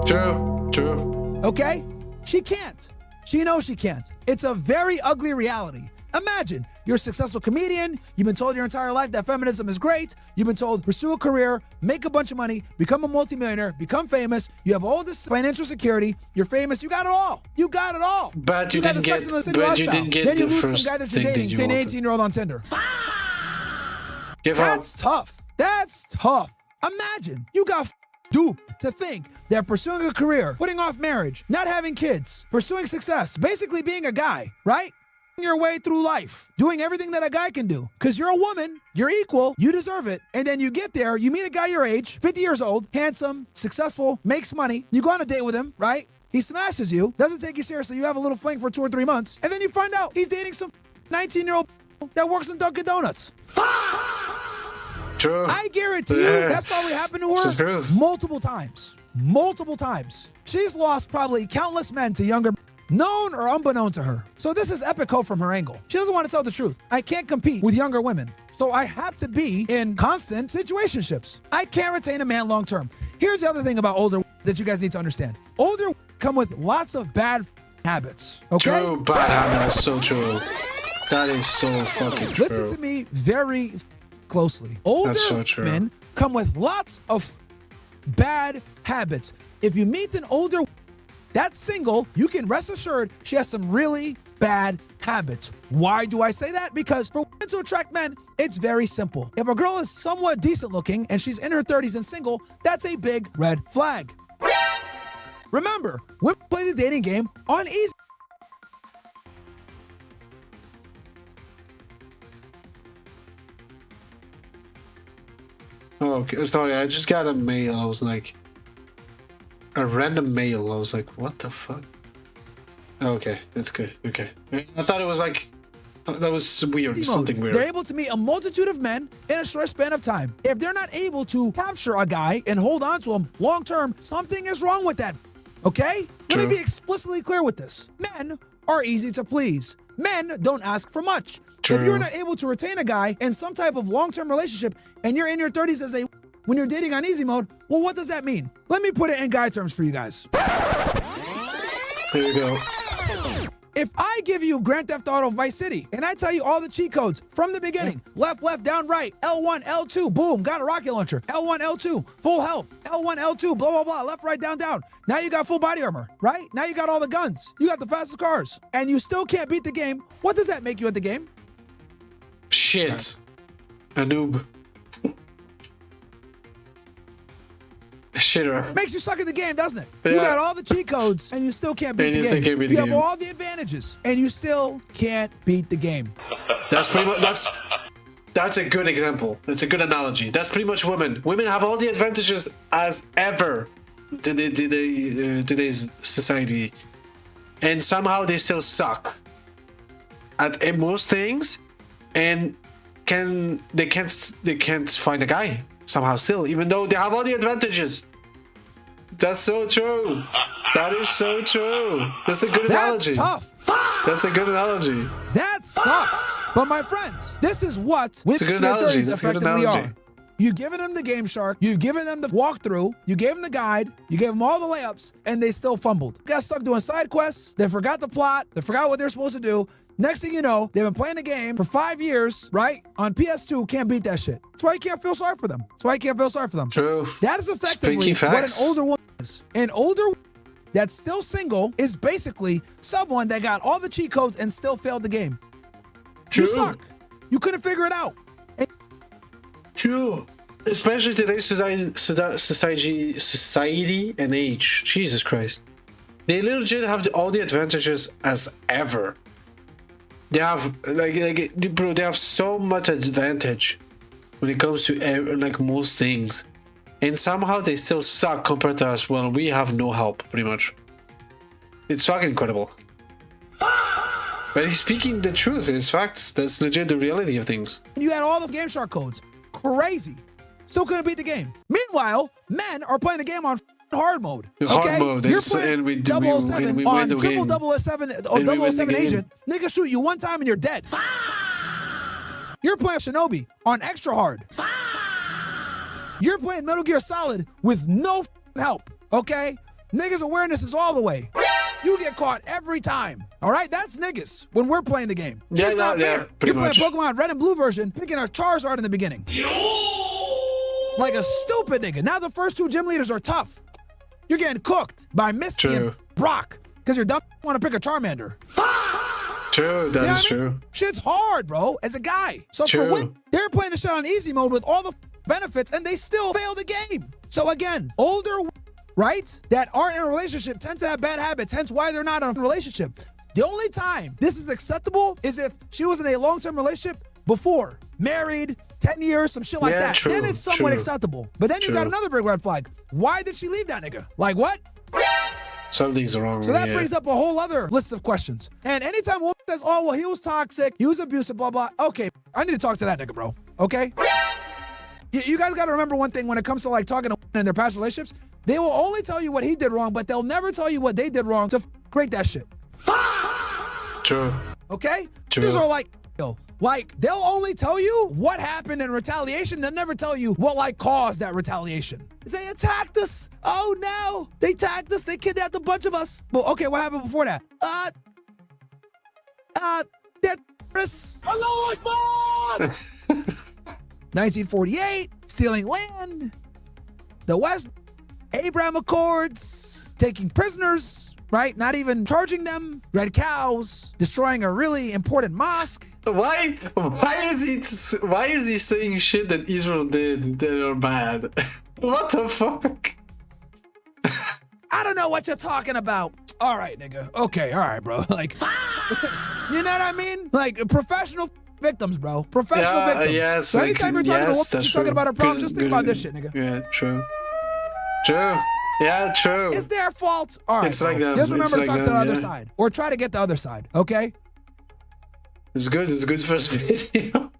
True. Okay? She can't. She knows she can't. It's a very ugly reality. Imagine you're a successful comedian. You've been told your entire life that feminism is great. You've been told pursue a career, make a bunch of money, become a multimillionaire, become famous. You have all this financial security. You're famous. You got it all. You got it all. But you got didn't the Sex get- and the City but you lifestyle. didn't get then you the lose first some guy that you're thing that dating, you to an wanted. 18-year-old on Tinder. Give up. That's tough. That's tough. Imagine you got duped to think that pursuing a career, putting off marriage, not having kids, pursuing success, basically being a guy, right? Your way through life, doing everything that a guy can do. Because you're a woman, you're equal, you deserve it. And then you get there, you meet a guy your age, 50 years old, handsome, successful, makes money. You go on a date with him, right? He smashes you, doesn't take you seriously. You have a little fling for 2 or 3 months. And then you find out he's dating some 19-year-old that works in Dunkin' Donuts. True. I guarantee you Yeah. that's probably happened to This is her truth. multiple times. Multiple times. She's lost probably countless men to younger, known or unbeknown to her. So this is epic hope from her angle. She doesn't want to tell the truth. I can't compete with younger women. So I have to be in constant situationships. I can't retain a man long term. Here's the other thing about older that you guys need to understand. Older come with lots of bad habits. Okay? True, bad habit. That's so true. That is so fucking true. Listen to me very closely. Older That's so true. men come with lots of bad habits. If you meet an older that's single, you can rest assured she has some really bad habits. Why do I say that? Because for women to attract men, it's very simple. If a girl is somewhat decent looking and she's in her 30s and single, that's a big red flag. Remember, women play the dating game on easy. Oh, okay. Sorry, I just got a mail. I was like, a random mail. I was like, what the fuck? Okay, that's good. Okay. I thought it was like, that was weird. Something weird. They're able to meet a multitude of men in a short span of time. If they're not able to capture a guy and hold on to him long term, something is wrong with that. Okay? Let me True. be explicitly clear with this. Men are easy to please. Men don't ask for much. If True. you're not able to retain a guy in some type of long-term relationship and you're in your 30s as a when you're dating on easy mode, well, what does that mean? Let me put it in guy terms for you guys. There you go. If I give you Grand Theft Auto Vice City and I tell you all the cheat codes from the beginning, left, down, right, L1, L2, boom, got a rocket launcher, L1, L2, full health, L1, L2, blah, left, right, down. Now you got full body armor, right? Now you got all the guns. You got the fastest cars. And you still can't beat the game. What does that make you at the game? Shit. A noob. Shitter. Makes you suck at the game, doesn't it? Yeah. You got all the cheat codes and you still can't beat the game. You have all the advantages and you still can't beat the game. That's pretty much that's a good example. That's a good analogy. That's pretty much women. Women have all the advantages as ever to today's society, and somehow they still suck at most things, and they can't find a guy somehow still, even though they have all the advantages. That's so true. That is so true. That's a good analogy. That's tough. That's a good analogy. That sucks. But my friends, this is what It's a good analogy. That's a good effectively analogy. are. You've given them the Game Shark, you've given them the walkthrough, you gave them the guide, you gave them all the layups, and they still fumbled. Got stuck doing side quests, they forgot the plot, they forgot what they're supposed to do. Next thing you know, they've been playing the game for 5 years, right? On PS2, can't beat that shit. That's why you can't feel sorry for them. True. That is effectively what an older woman is. An older woman that's still single is basically someone that got all the cheat codes and still failed the game. True. You suck. You couldn't figure it out. True. Especially today's society and age. Jesus Christ. They legit have all the advantages as ever. They have bro, they have so much advantage when it comes to most things, and somehow they still suck compared to us. Well, we have no help, pretty much. It's fucking incredible. But he's speaking the truth. It's facts. That's legit the reality of things. You had all the Game Shark codes. Crazy. Still couldn't beat the game. Meanwhile, men are playing the game on hard mode. Hard mode. You're playing and we 007 win on the game. triple 007 or 007 agent. Nigga shoot you one time and you're dead. You're playing Shinobi on extra hard. You're playing Metal Gear Solid with no help, okay? Niggas' awareness is all the way. You get caught every time. All right, that's niggas when we're playing the game. Yeah, not fair. pretty You're much. playing Pokemon Red and Blue version, picking a Charizard in the beginning. Like a stupid nigga. Now the first 2 gym leaders are tough. You're getting cooked by Misty and Brock because you're dumb want to pick a Charmander. True, that is true. Shit's hard, bro, as a guy. So for women, they're playing the shit on easy mode with all the benefits and they still fail the game. So again, older, right, that aren't in a relationship tend to have bad habits, hence why they're not in a relationship. The only time this is acceptable is if she was in a long-term relationship before, married, 10 years, some shit like that. True, then it's somewhat acceptable. But then you got another big red flag. Why did she leave that nigga? Like what? Something's wrong. So that brings up a whole other list of questions. And anytime a woman says, oh, well, he was toxic, he was abusive, blah, blah. Okay, I need to talk to that nigga, bro. Okay? You guys got to remember one thing when it comes to like talking to women in their past relationships. They will only tell you what he did wrong, but they'll never tell you what they did wrong to create that shit. True. Okay? True. These are like, they'll only tell you what happened in retaliation. They'll never tell you what caused that retaliation. They attacked us. Oh no, they attacked us. They kidnapped a bunch of us. Well, okay, what happened before that? They're terrorists. Allahu Akbar! 1948, stealing land. The West, Abraham Accords, taking prisoners, right? Not even charging them. Red cows, destroying a really important mosque. Why is he saying shit that Israel did that are bad? What the fuck? I don't know what you're talking about. All right, nigga. Okay, all right, bro. Like, you know what I mean? Like, professional victims, bro. Professional victims. Yes. So anytime you're talking to a woman, you're talking about her problems, just think about this shit, nigga. Yeah, true. True. Yeah, true. It's their fault. All right, it's like bro. them. Just remember to talk to the other yeah. side. Or try to get the other side, okay? It's good. It's good first video.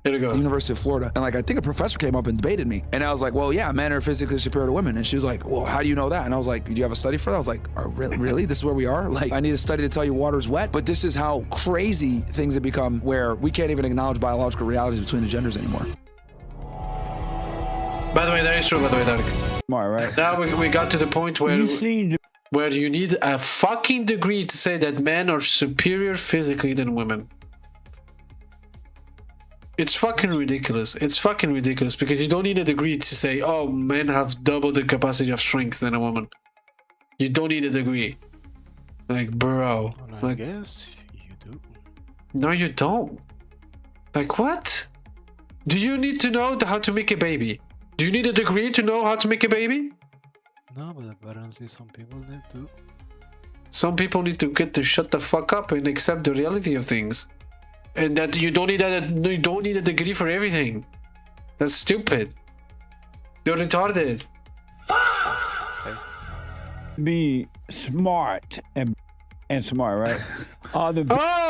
Here we go. University of Florida, and I think a professor came up and debated me, and I was like, well, yeah, men are physically superior to women, and she was like, well, how do you know that? And I was like, do you have a study for that? I was like, oh, really? This is where we are? Like, I need a study to tell you water's wet, but this is how crazy things have become, where we can't even acknowledge biological realities between the genders anymore. By the way, that is true. By the way, Derek. All right. Now we got to the point where where you need a fucking degree to say that men are superior physically than women. It's fucking ridiculous. It's fucking ridiculous because you don't need a degree to say, oh, men have double the capacity of strength than a woman. You don't need a degree. Like, bro. Well, Like, I guess you do. no, you don't. Like, what? Do you need to know how to make a baby? Do you need a degree to know how to make a baby? No, but apparently some people need to. Some people need to get to shut the fuck up and accept the reality of things. And that you don't need a degree for everything. That's stupid. You're retarded. Be smart and smart, right? Oh,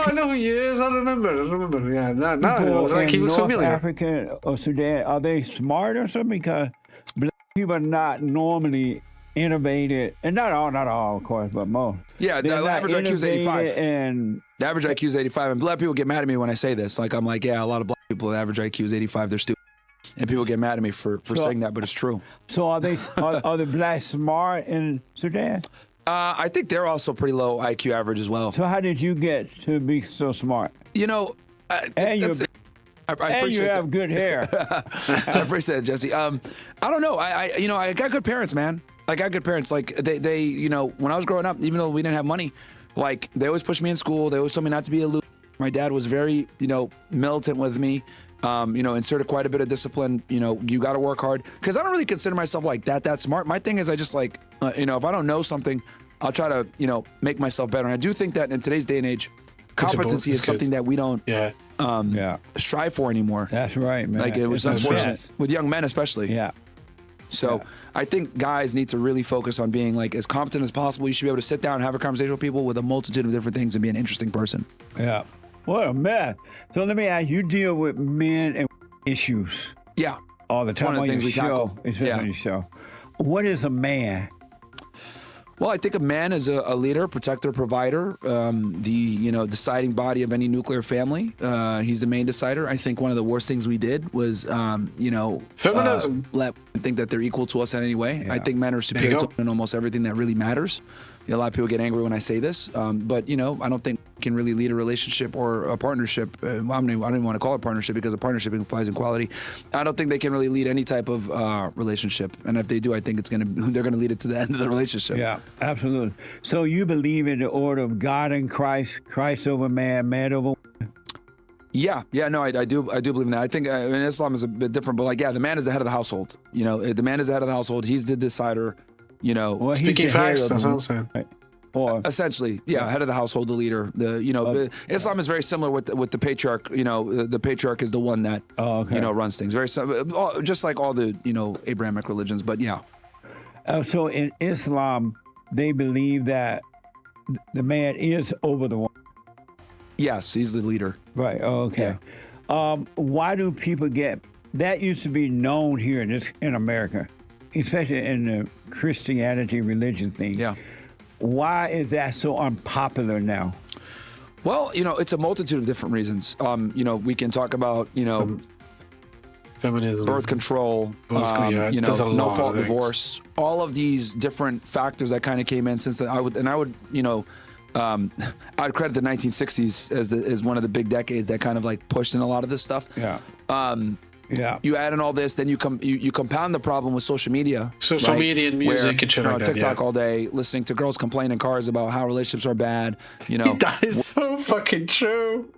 I know who he is. I remember. Yeah, now it was like he was North familiar. Africa or Sudan, are they smart or something? Because black people are not normally innovated, and not all, of course, but most. Yeah, the average IQ is 85. And the average IQ is 85, and black people get mad at me when I say this. Like, I'm like, yeah, a lot of black people, the average IQ is 85. They're stupid, and people get mad at me for saying that, but it's true. So are the blacks smart in Sudan? I think they're also pretty low IQ average as well. So how did you get to be so smart? You know, and you appreciate have good hair. I appreciate it, Jesse. I don't know. I got good parents, man. I got good parents. Like they, you know, when I was growing up, even though we didn't have money, like they always pushed me in school. They always told me not to be a loser. My dad was very, you know, militant with me. You know, inserted quite a bit of discipline. You know, you got to work hard. Because I don't really consider myself like that smart. My thing is I just like, you know, if I don't know something, I'll try to, you know, make myself better. And I do think that in today's day and age, competency is something that we don't strive for anymore. That's right, man. Like it was unfortunate with young men especially. Yeah. So I think guys need to really focus on being like as competent as possible. You should be able to sit down and have a conversation with people with a multitude of different things and be an interesting person. Yeah. What a mess. So let me ask, you deal with men and issues. Yeah. All the time One of the on things your we show. tackle. Yeah. On your show. What is a man? Well, I think a man is a leader, protector, provider, the, you know, deciding body of any nuclear family. He's the main decider. I think one of the worst things we did was, you know, feminism. Let think that they're equal to us in any way. Yeah. I think men are superior to in almost everything that really matters. A lot of people get angry when I say this, but you know, I don't think we can really lead a relationship or a partnership. I don't even want to call it a partnership because a partnership implies equality. I don't think they can really lead any type of relationship, and if they do, I think they're gonna lead it to the end of the relationship. Yeah, absolutely. So you believe in the order of God and Christ, Christ over man, man over woman? Yeah, no, I do believe in that. I think in Islam is a bit different, but like, yeah, the man is the head of the household. You know, the man is the head of the household. He's the decider. You know, well, speaking facts, that's what I'm saying. Right. Or, essentially, head of the household, the leader. Islam is very similar with the patriarch. You know, the patriarch is the one that you know runs things. Very just like all the Abrahamic religions. But yeah. So in Islam, they believe that the man is over the woman. Yes, he's the leader. Right. Okay. Yeah. Why do people get that? Used to be known here in America, especially in the Christianity religion thing. Yeah. Why is that so unpopular now? Well, you know, it's a multitude of different reasons. You know, we can talk about, you know, feminism, birth control, you know, no fault divorce, all of these different factors that kind of came in since I would, you know, I'd credit the 1960s as one of the big decades that kind of like pushed in a lot of this stuff. Yeah. Yeah. You add in all this, then you compound the problem with social media. Social media and music and shit like that. TikTok all day, listening to girls complain in cars about how relationships are bad. You know, that is so fucking true.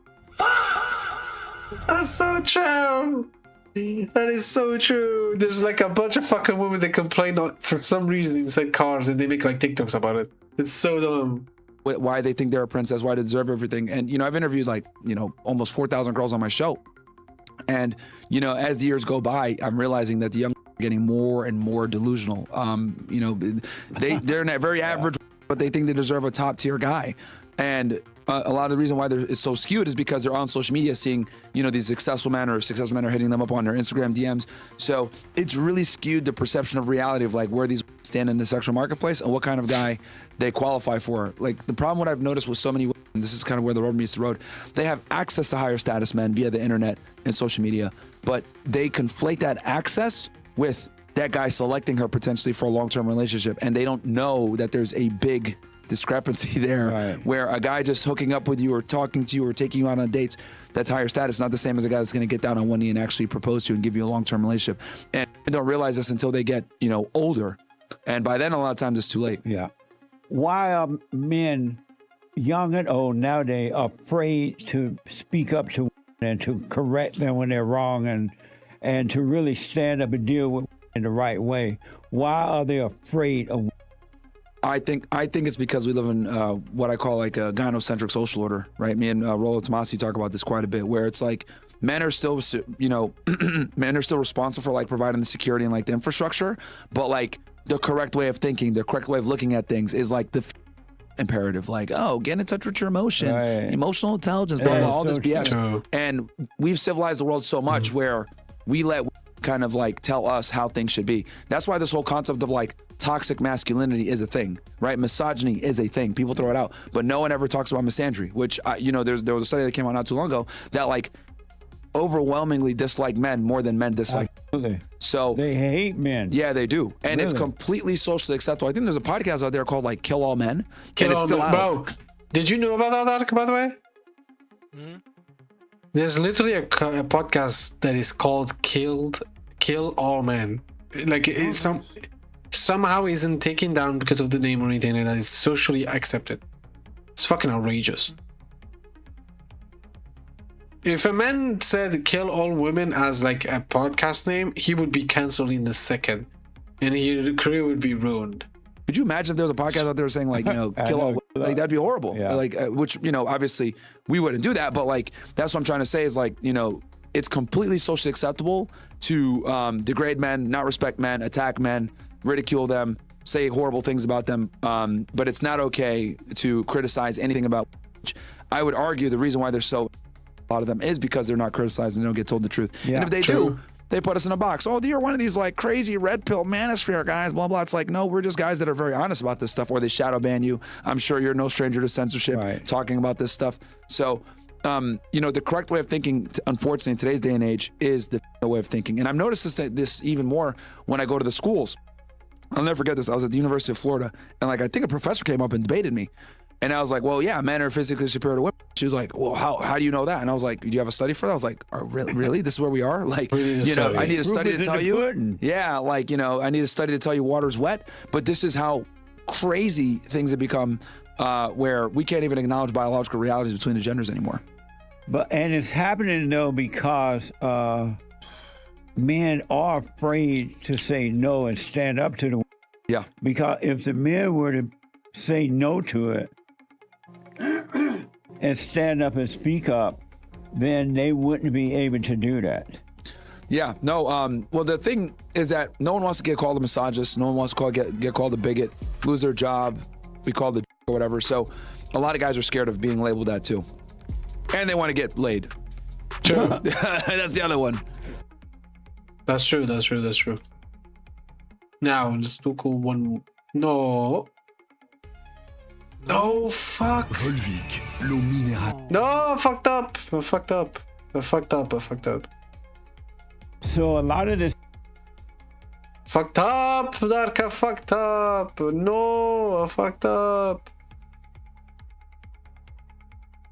That's so true. That is so true. There's like a bunch of fucking women that complain for some reason inside cars, and they make like TikToks about it. It's so dumb. Why they think they're a princess, why they deserve everything. And you know, I've interviewed like, you know, almost 4,000 girls on my show. And, you know, as the years go by, I'm realizing that the young are getting more and more delusional. You know, they're not very average, but they think they deserve a top tier guy. And a lot of the reason why it's so skewed is because they're on social media seeing, you know, these successful men are hitting them up on their Instagram DMs. So it's really skewed the perception of reality of like where these stand in the sexual marketplace and what kind of guy they qualify for. Like the problem what I've noticed with so many women, and this is kind of where the rubber meets the road, they have access to higher status men via the internet and social media, but they conflate that access with that guy selecting her potentially for a long-term relationship, and they don't know that there's a big discrepancy there where a guy just hooking up with you or talking to you or taking you out on dates that's higher status, not the same as a guy that's going to get down on one knee and actually propose to you and give you a long-term relationship. And they don't realize this until they get, you know, older. And by then, a lot of times it's too late. Yeah. Why are men, young and old nowadays, afraid to speak up to women and to correct them when they're wrong and to really stand up and deal with in the right way? Why are they afraid of? I think it's because we live in what I call like a gynocentric social order, right? Me and Rollo Tomasi talk about this quite a bit, where it's like men are still, you know, men are still responsible for like providing the security and like the infrastructure, but like the correct way of thinking, the correct way of looking at things is like the imperative, like, oh, get in touch with your emotions, emotional intelligence, blah, blah, all this BS. True. And we've civilized the world so much where we let kind of like tell us how things should be. That's why this whole concept of like toxic masculinity is a thing, right? Misogyny is a thing. People throw it out, but no one ever talks about misandry, which, you know, there was a study that came out not too long ago that like overwhelmingly dislike men more than men dislike. Absolutely. So they hate men. Yeah, they do. And Really? it's completely socially acceptable. I think there's a podcast out there called like Kill All Men. Kill and it's All still Men. out. Bro, did you know about that article, by the way? There's literally a podcast that is called Kill All Men. Like it's somehow isn't taken down because of the name or anything like that. It's socially accepted. It's fucking outrageous. If a man said "kill all women" as like a podcast name, he would be cancelled in a second, and his career would be ruined. Could you imagine if there was a podcast out there saying like, you know, kill all, like that'd be horrible. Yeah. Like, which, you know, obviously we wouldn't do that, but like, that's what I'm trying to say is like, you know, it's completely socially acceptable to degrade men, not respect men, attack men, ridicule them, say horrible things about them. But it's not okay to criticize anything about. I would argue the reason why they're so, a lot of them is because they're not criticized and they don't get told the truth. Yeah, and if they true. do, they put us in a box. Oh, you're one of these like crazy red pill manosphere guys, blah, blah. It's like, no, we're just guys that are very honest about this stuff, or they shadow ban you. I'm sure you're no stranger to censorship talking about this stuff. So, you know, the correct way of thinking, unfortunately, in today's day and age is the way of thinking. And I've noticed this even more when I go to the schools. I'll never forget this. I was at the University of Florida, and like, I think a professor came up and debated me. And I was like, well, yeah, men are physically superior to women. She was like, well, how do you know that? And I was like, do you have a study for that? I was like, oh, really? This is where we are? Like, you know, I need a study to tell you. Yeah, like, you know, I need a study to tell you water's wet. But this is how crazy things have become where we can't even acknowledge biological realities between the genders anymore. And it's happening though because men are afraid to say no and stand up to the women. Yeah. Because if the men were to say no to it and stand up and speak up, then they wouldn't be able to do that. Yeah, no, well, the thing is that no one wants to get called a misogynist. No one wants to get called a bigot, lose their job, be called a or whatever. So a lot of guys are scared of being labeled that too. And they want to get laid. True. That's the other one. That's true. Now, let's look at one. No, fuck. Volvic, l'eau minérale. No, I fucked up. So a lot of this. Fucked up, Darka, fucked up. No, I fucked up.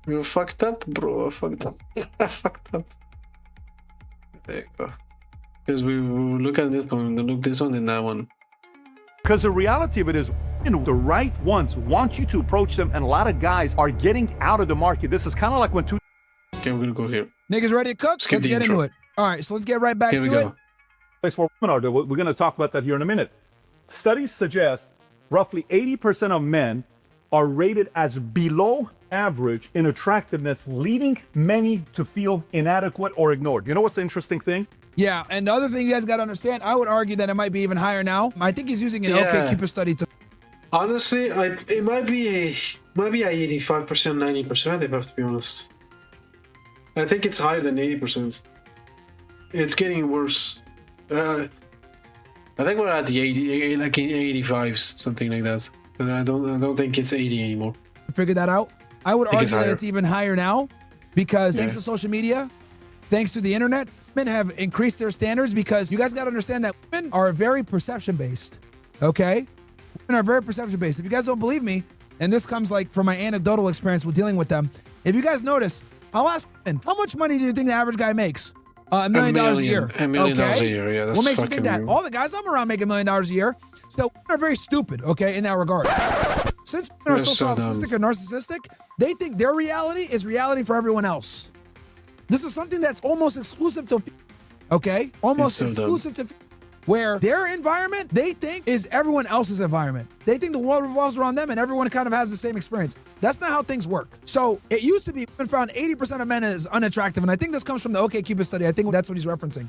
You fucked up, bro. I fucked up. I fucked up. There you go. Because we will look at this one, we'll look this one and that one. Because the reality of it is, you know, the right ones want you to approach them, and a lot of guys are getting out of the market. This is kind of like when two. Okay, we're gonna go here. Niggas ready to cook? Skip Let's the get intro. into it. All right, so let's get right back Here we to go. it. Place where women are. We're going to talk about that here in a minute. Studies suggest roughly 80% of men are rated as below average in attractiveness, leading many to feel inadequate or ignored. You know what's the interesting thing? Yeah, and the other thing you guys got to understand, I would argue that it might be even higher now. I think he's using an OkCupid study to. Honestly, it might be a 85%, 90%. If I have to be honest, I think it's higher than 80%. It's getting worse. I think we're at the 80, like in 85s, something like that. But I don't think it's 80 anymore. Figure that out. I would argue that higher. it's even higher now because thanks to social media, thanks to the internet, women have increased their standards because you guys got to understand that women are very perception-based, okay? Women are very perception-based. If you guys don't believe me, and this comes like from my anecdotal experience with dealing with them, if you guys notice, I'll ask women, how much money do you think the average guy makes? $1 million a year. $1 million a year, yeah. That's what makes you fucking think that? real. All the guys I'm around make $1 million a year. So women are very stupid, okay, in that regard. Since women are so solipsistic and narcissistic, they think their reality is reality for everyone else. This is something that's almost exclusive to, okay? Almost exclusive to, where their environment, they think, is everyone else's environment. They think the world revolves around them and everyone kind of has the same experience. That's not how things work. So it used to be women found 80% of men as unattractive, and I think this comes from the OkCupid study. I think that's what he's referencing.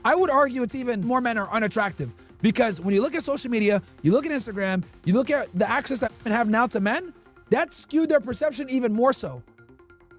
I would argue it's even more men are unattractive because when you look at social media, you look at Instagram, you look at the access that women have now to men, that skewed their perception even more so,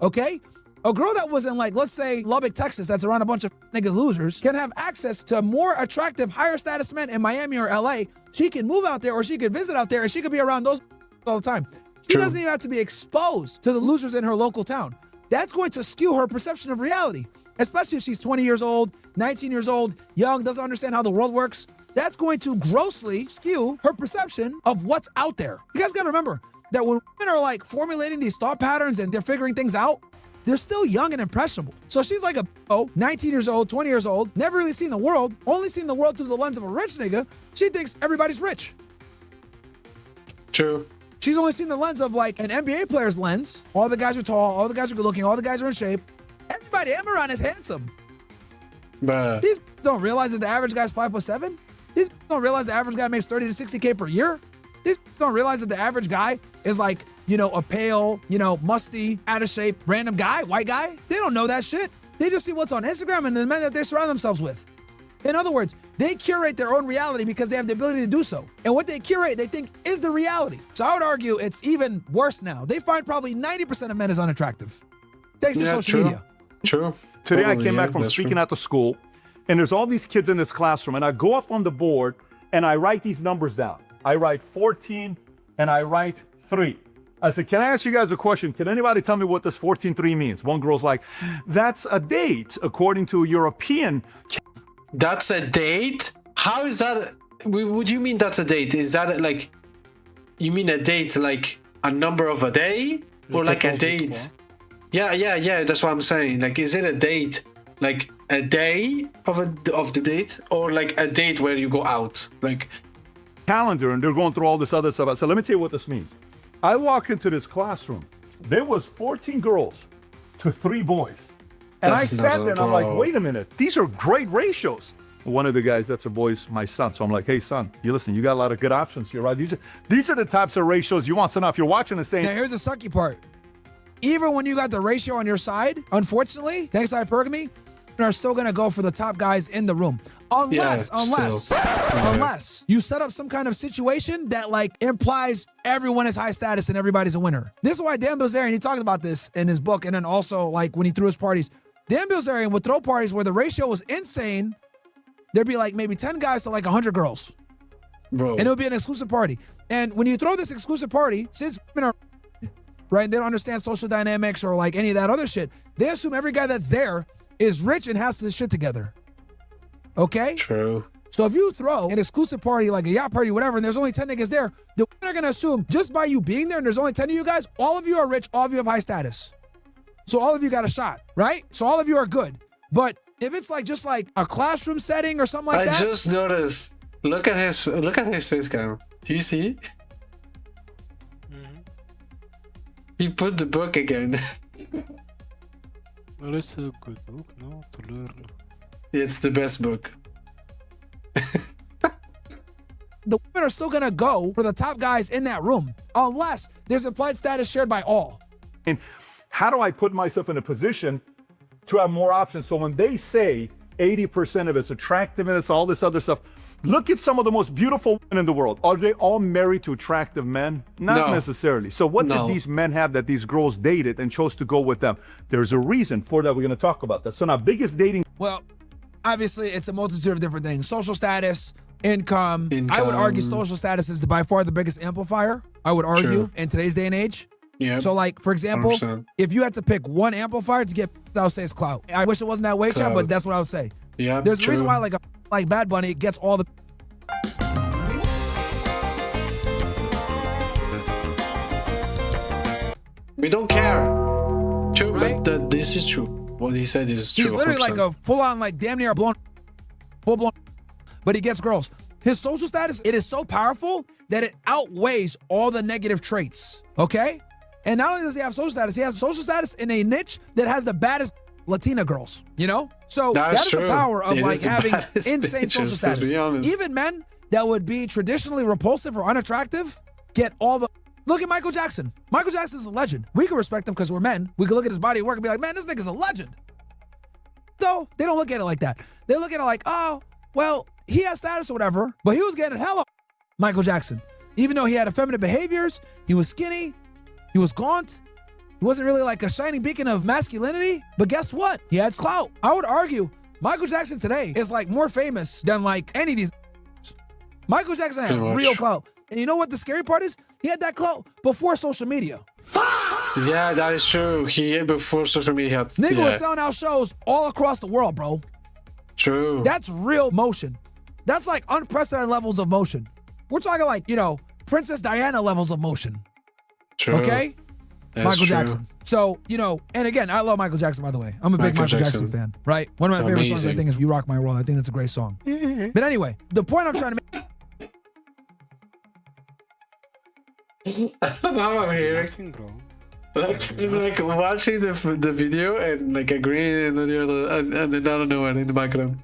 okay? A girl that was in, like, let's say Lubbock, Texas, that's around a bunch of niggas losers, can have access to more attractive, higher status men in Miami or LA. She can move out there or she can visit out there and she could be around those all the time. She doesn't even have to be exposed to the losers in her local town. That's going to skew her perception of reality, especially if she's 20 years old, 19 years old, young, doesn't understand how the world works. That's going to grossly skew her perception of what's out there. You guys got to remember that when women are like formulating these thought patterns and they're figuring things out, they're still young and impressionable. So she's like 19 years old, 20 years old, never really seen the world, only seen the world through the lens of a rich nigga. She thinks everybody's rich. True. She's only seen the lens of like an NBA player's lens. All the guys are tall, all the guys are good looking, all the guys are in shape. Everybody I'm around is handsome. Bruh. These don't realize that the average guy's 5'7". These don't realize the average guy makes 30 to 60K per year. These don't realize that the average guy is like, you know, a pale, you know, musty, out of shape, random guy, white guy. They don't know that shit. They just see what's on Instagram and the men that they surround themselves with. In other words, they curate their own reality because they have the ability to do so. And what they curate, they think is the reality. So I would argue it's even worse now. They find probably 90% of men is unattractive. Thanks to social media. True. Today I came back from speaking at the school, and there's all these kids in this classroom, and I go up on the board and I write these numbers down. I write 14 and I write 3. I said, can I ask you guys a question? Can anybody tell me what this 14-3 means? One girl's like, that's a date according to European. That's a date? How is that? What do you mean that's a date? Is that like, you mean a date like a number of a day? Or like a date? Yeah, that's what I'm saying. Like, is it a date? Like a day of the date? Or like a date where you go out? Like calendar, and they're going through all this other stuff. I said, let me tell you what this means. I walk into this classroom. There was 14 girls to 3 boys. And I sat there and I'm like, wait a minute. These are great ratios. One of the guys that's a boy's my son. So I'm like, hey, son, you listen, you got a lot of good options here, right? These are the types of ratios you want. So now if you're watching and saying... Now, here's the sucky part. Even when you got the ratio on your side, unfortunately, thanks to hypergamy, are still going to go for the top guys in the room. Unless you set up some kind of situation that like implies everyone is high status and everybody's a winner. This is why Dan Bilzerian, he talks about this in his book, and then also like when he threw his parties. Dan Bilzerian would throw parties where the ratio was insane. There'd be like maybe 10 guys to like 100 girls. Bro. And it would be an exclusive party. And when you throw this exclusive party, since women are right, they don't understand social dynamics or like any of that other shit, they assume every guy that's there is rich and has this shit together. Okay? True. So if you throw an exclusive party, like a yacht party, whatever, and there's only 10 niggas there, the women are going to assume just by you being there and there's only 10 of you guys, all of you are rich, all of you have high status. So all of you got a shot, right? So all of you are good. But if it's like just like a classroom setting or something like that. I just noticed. Look at his face cam. Do you see? Mm-hmm. He put the book again. Well, it's a good book, no? To learn. It's the best book. The women are still going to go for the top guys in that room unless there's implied status shared by all. And how do I put myself in a position to have more options? So when they say 80% of it's attractiveness, all this other stuff, look at some of the most beautiful women in the world. Are they all married to attractive men? Not necessarily. So what did these men have that these girls dated and chose to go with them? There's a reason for that. We're going to talk about that. So now biggest dating. Well, obviously it's a multitude of different things. Social status, income. I would argue social status is by far the biggest amplifier. I would argue in today's day and age. Yeah. So like, for example, 100%. If you had to pick one amplifier to get I would say it's clout. I wish it wasn't that way, Chad, but that's what I would say. Yeah, there's true. a reason why like Bad Bunny gets all the. We don't care. True, right? but this is true. What he said is true. He's literally 100%. like a full-on, like damn near full-blown, but he gets girls. His social status, it is so powerful that it outweighs all the negative traits, okay? And not only does he have social status in a niche that has the baddest Latina girls, you know? So that is the power of like having insane social status. Even men that would be traditionally repulsive or unattractive get all the... Look at Michael Jackson. Michael Jackson is a legend. We can respect him because we're men. We can look at his body of work and be like, man, this nigga's a legend. So they don't look at it like that. They look at it like, oh, well, he has status or whatever, but he was getting hella Michael Jackson. Even though he had effeminate behaviors, he was skinny, he was gaunt, he wasn't really like a shining beacon of masculinity, but guess what? He had clout. I would argue Michael Jackson today is like more famous than like any of these. Michael Jackson had real clout. And you know what the scary part is? He had that clout before social media. Yeah, that is true. He before social media. Nigga was selling out shows all across the world, bro. True. That's real motion. That's like unprecedented levels of motion. We're talking like, you know, Princess Diana levels of motion. True. Okay? That's Michael true. Jackson. So, you know, and again, I love Michael Jackson, by the way. I'm a big Michael Jackson fan, right? One of my favorite songs, I think, is You Rock My World. I think that's a great song. But anyway, the point I'm trying to make... I don't know how I'm hearing. Like watching the video and like agreeing and then I don't know in the background.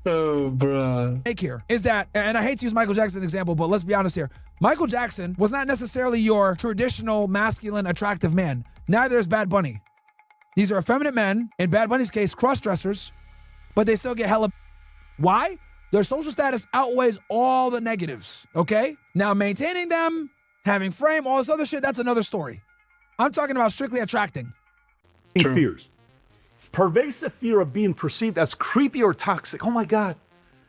Oh, bruh. Take here is that, and I hate to use Michael Jackson as an example, but let's be honest here. Michael Jackson was not necessarily your traditional masculine, attractive man. Neither is Bad Bunny. These are effeminate men, in Bad Bunny's case, cross-dressers, but they still get hella. Why? Their social status outweighs all the negatives, okay? Now, maintaining them, having frame, all this other shit, that's another story. I'm talking about strictly attracting. True. Fears. Pervasive fear of being perceived as creepy or toxic. Oh my God,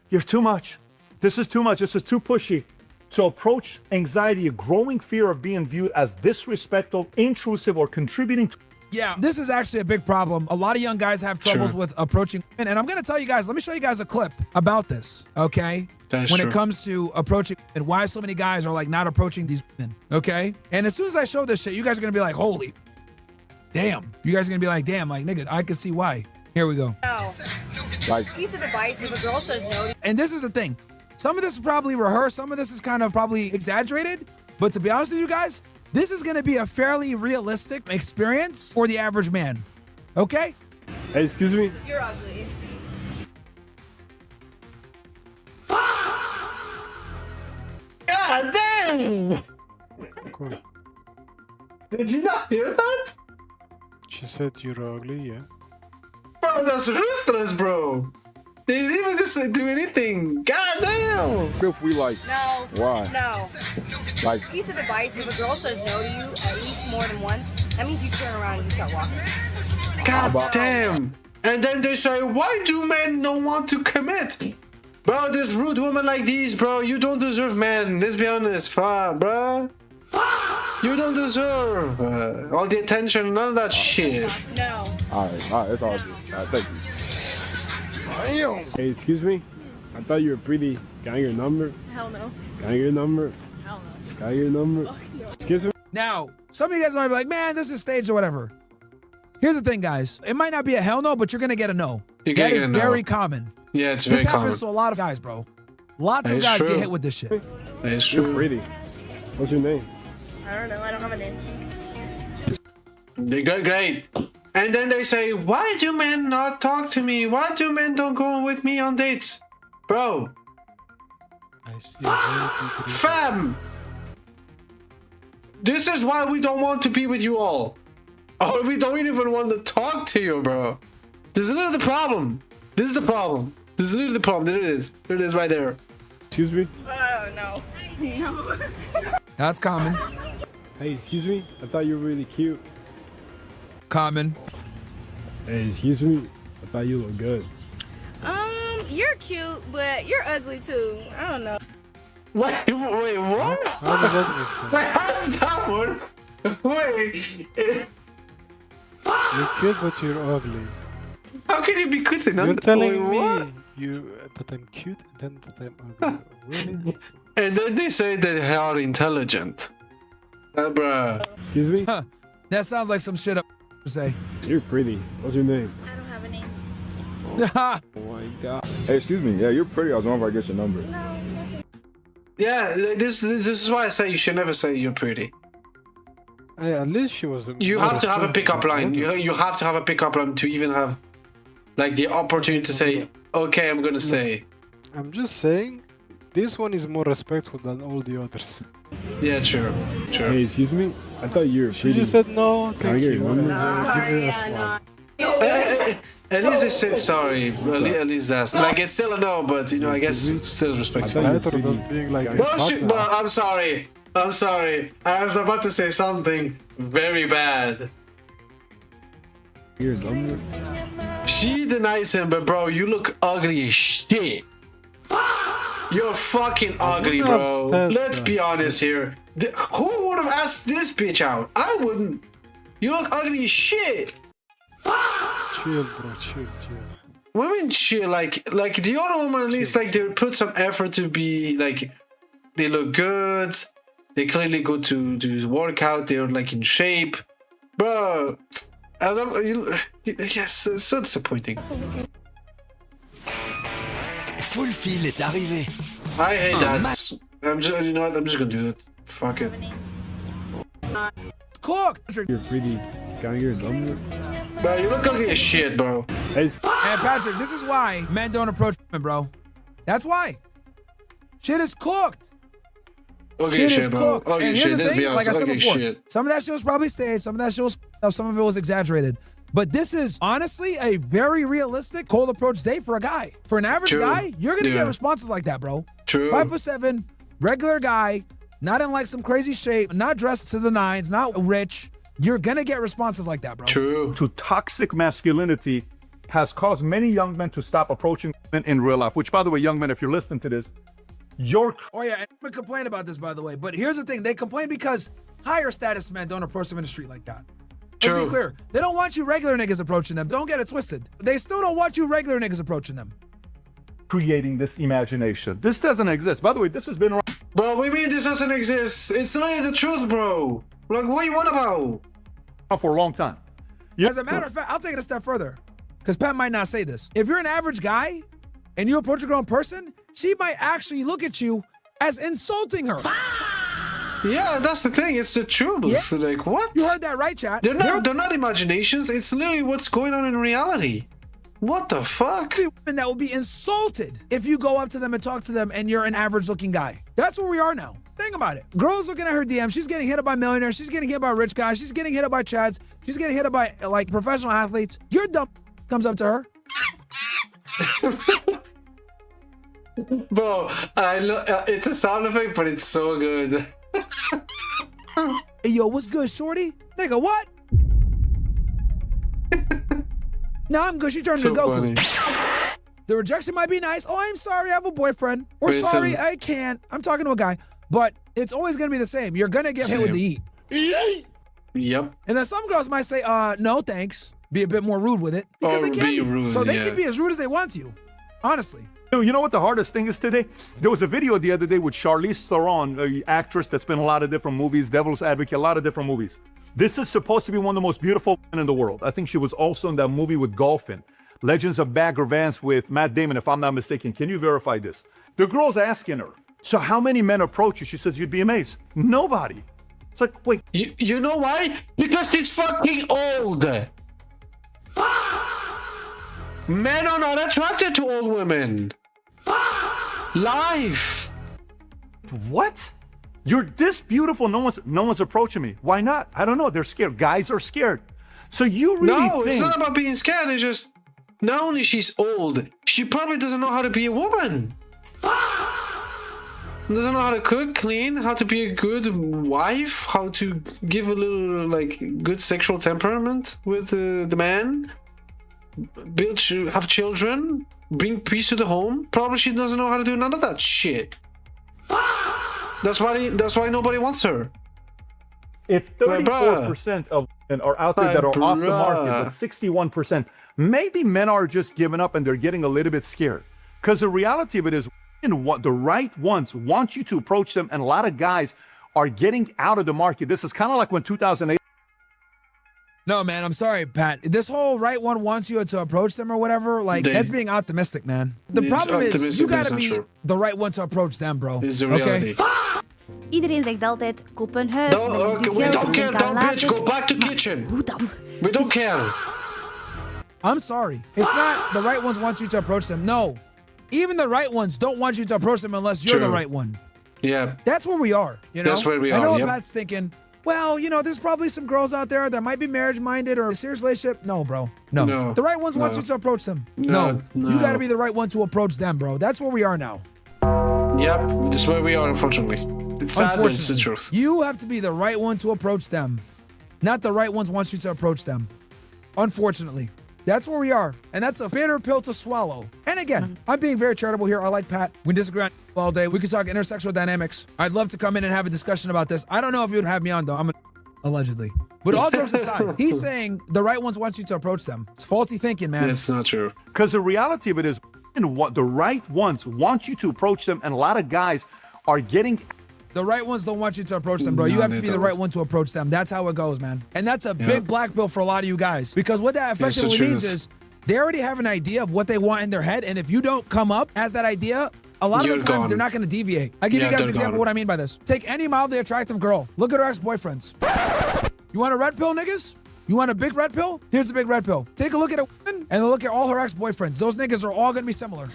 you're too much. This is too much. This is too pushy. To approach anxiety, a growing fear of being viewed as disrespectful, intrusive, or contributing to... Yeah, this is actually a big problem. A lot of young guys have troubles with approaching women. And I'm going to tell you guys, let me show you guys a clip about this, okay? When it comes to approaching and why so many guys are like not approaching these women, okay? And as soon as I show this shit, you guys are going to be like, holy damn. You guys are going to be like, damn, like, nigga, I can see why. Here we go. No. Like, Piece of advice, if a girl says no. And this is the thing. Some of this is probably rehearsed. Some of this is kind of probably exaggerated. But to be honest with you guys, this is going to be a fairly realistic experience for the average man. Okay? Hey, excuse me. You're ugly. God damn! Cool. Did you not hear that? She said you're ugly, yeah. Bro, that's ruthless, bro. They didn't even just do anything. God damn! If we like, No. why? No. Like, Piece of advice, if a girl says no to you at least more than once, that means you turn around and you start walking. God damn! And then they say, why do men don't want to commit? Bro, there's rude women like these, bro. You don't deserve men. Let's be honest, bro. You don't deserve all the attention, none of that shit. No. Alright, it's all good. Alright, thank you. Damn. Hey, excuse me. I thought you were pretty. Got your number? Hell no. Got your number? Hell no. Got your number? Excuse me. Now, some of you guys might be like, man, this is staged or whatever. Here's the thing, guys. It might not be a hell no, but you're going to get a no. That is very common. Yeah, it's very This common. happens to a lot of guys, bro. Lots of guys get hit with this shit. That is true. You're pretty. What's your name? I don't know. I don't have a name. They go great. And then they say, why do men not talk to me? Why do men don't go with me on dates? Bro. Fam! This is why we don't want to be with you all. Or we don't even want to talk to you, bro. This is literally the problem. This is the problem. This is literally the problem. There it is. There it is right there. Excuse me? Oh, no. No. That's common. Hey, excuse me. I thought you were really cute. Common. Hey, excuse me. I thought you looked good. You're cute, but you're ugly too. I don't know. Wait, what? How does that make sense? Wait, how does that work? Wait. You're cute, but you're ugly. How can you be cute and You're ugly? telling Wait, what? me that I'm cute and then that I'm ugly. Really? And then they say that they are intelligent. Bruh. Excuse me? That sounds like some shit up say. You're pretty. What's your name? I don't have a name. Oh my god. Hey, excuse me. Yeah, you're pretty. I was wondering if I get your number. Yeah, this is why I say you should never say you're pretty. Hey, at least she was. You have to have a pickup line. You have to have a pickup line to even have like the opportunity to say, okay, I'm gonna say. I'm just saying, this one is more respectful than all the others. Yeah, true. Hey, excuse me. I thought you were She pretty. just said no, Can I thank get you. your number? Sorry, yeah, no. At least they said sorry. At least that's like it's still a no, but you know, I guess it's still respectful. Better than being like. Well, I'm sorry. I'm sorry. I was about to say something very bad. Your number? She denies him, but bro, you look ugly as shit. You're fucking ugly, bro. Let's be honest here. Who would have asked this bitch out? I wouldn't. You look ugly as shit. Chill, bro. Chill. Women chill, like the other woman at least like they put some effort to be like they look good. They clearly go to work out. They're like in shape, bro. Yes, it's so disappointing. Full fil est arrivé. I hate that. I'm just, you know what? I'm just gonna do it. Fuck it. Cook. You're pretty. Can I get your number? Bro, you look ugly as shit, bro. Hey, And Patrick, this is why men don't approach women, bro. That's why. Shit is cooked. Okay, Shit is shit, bro. cooked. Okay, And here's shit. the Let's thing, be honest. like I said Okay, before, shit. some of that shit was probably staged, some of that shit was, some of it was exaggerated. But this is honestly a very realistic cold approach date for a guy. For an average True. guy, you're gonna Yeah. get responses like that, bro. True. 5'7", regular guy, not in like some crazy shape, not dressed to the nines, not rich. You're gonna get responses like that, bro. True. To toxic masculinity has caused many young men to stop approaching women in real life, which, by the way, young men, if you're listening to this, you're... Oh yeah, and women complain about this, by the way. But here's the thing: they complain because higher status men don't approach them in the street like that. Let's be clear. They don't want you regular niggas approaching them. Don't get it twisted. They still don't want you regular niggas approaching them. creating this imagination. This doesn't exist. By the way, this has been around. Bro, what do you mean this doesn't exist? It's literally the truth, bro. Like, what you want about? For a long time. As a matter of fact, I'll take it a step further. Because Pat might not say this. If you're an average guy and you approach a grown person, she might actually look at you as insulting her. Yeah, that's the thing. It's the truth. Yeah. Like, what? You heard that right, chat. They're not imaginations. It's literally what's going on in reality. What the fuck? Women that will be insulted if you go up to them and talk to them and you're an average-looking guy. That's where we are now. Think about it. Girls looking at her DM. She's getting hit up by millionaires. She's getting hit by rich guys. She's getting hit up by chads. She's getting hit up by, like, professional athletes. Your dumb comes up to her. Bro, I know it's a sound effect, but it's so good. Hey, yo, what's good, shorty? Nigga, what? No, I'm good. She turned So to Goku. funny. The rejection might be nice. Oh, I'm sorry, I have a boyfriend. Or But it's sorry, I can't. I'm talking to a guy. But it's always going to be the same. You're going to get hit with the eat. Yep. And then some girls might say, no, thanks. Be a bit more rude with it. Because Or they can be rude, So they yeah. can be as rude as they want to. Honestly. You know what the hardest thing is today? There was a video the other day with Charlize Theron, an actress that's been in a lot of different movies, Devil's Advocate, a lot of different movies. This is supposed to be one of the most beautiful women in the world. I think she was also in that movie with Golfin, Legends of Bagger Vance with Matt Damon, if I'm not mistaken. Can you verify this? The girl's asking her, so how many men approach you? She says, you'd be amazed. Nobody. It's like, wait. You know why? Because it's fucking old. Men are not attracted to old women. Life. What? You're this beautiful. No one's approaching me. Why not? I don't know. They're scared. Guys are scared. So you really No, think... it's not about being scared. It's just not only she's old, she probably doesn't know how to be a woman. Doesn't know how to cook, clean, how to be a good wife, how to give a little like good sexual temperament with the man, have children, bring peace to the home. Probably she doesn't know how to do none of that shit. That's why nobody wants her. If 34% of women are out there that are off the market, but 61%, maybe men are just giving up and they're getting a little bit scared. Because the reality of it is, the right ones want you to approach them, and a lot of guys are getting out of the market. This is kind of like when 2008. No, man, I'm sorry, Pat. This whole right one wants you to approach them or whatever, like, that's being optimistic, man. The problem is, you gotta be the right one to approach them, bro. It's the reality. Iedereen zegt altijd, koop een huis. We don't care, don't bitch, go back to kitchen. Hoe dan? We don't care. I'm sorry. It's not the right ones want you to approach them. No. Even the right ones don't want you to approach them unless you're the right one. Yeah. That's where we are, you know? That's where we are, I know Pat's thinking, well, you know, there's probably some girls out there that might be marriage-minded or a serious relationship. No, bro. No. The right ones want you to approach them. No. You got to be the right one to approach them, bro. That's where we are now. Yep. That's where we are, unfortunately. It's sad, but it's the truth. You have to be the right one to approach them. Not the right ones want you to approach them. Unfortunately. That's where we are. And that's a bitter pill to swallow. And again, I'm being very charitable here. I like Pat. We disagree on all day. We could talk intersexual dynamics. I'd love to come in and have a discussion about this. I don't know if you would have me on, though. Allegedly. But all jokes aside, he's saying the right ones want you to approach them. It's faulty thinking, man. It's not true. Because the reality of it is, the right ones want you to approach them, and a lot of guys are getting... The right ones don't want you to approach them, bro. You have to be the right one to approach them. That's how it goes, man. And that's a big black pill for a lot of you guys. Because what that effectively means is they already have an idea of what they want in their head. And if you don't come up as that idea, a lot of the times they're not going to deviate. I give you guys an example of what I mean by this. Take any mildly attractive girl. Look at her ex-boyfriends. You want a red pill, niggas? You want a big red pill? Here's a big red pill. Take a look at a woman and look at all her ex-boyfriends. Those niggas are all going to be similar.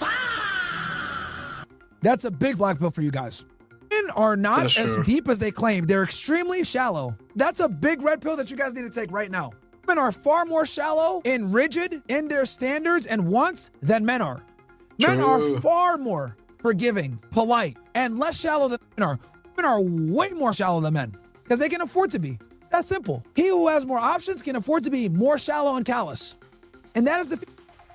That's a big black pill for you guys. Men are not as deep as they claim. They're extremely shallow. That's a big red pill that you guys need to take right now. Women are far more shallow and rigid in their standards and wants than men are. Men are far more forgiving, polite, and less shallow than men are. Women are way more shallow than men because they can afford to be. It's that simple. He who has more options can afford to be more shallow and callous. And that is the...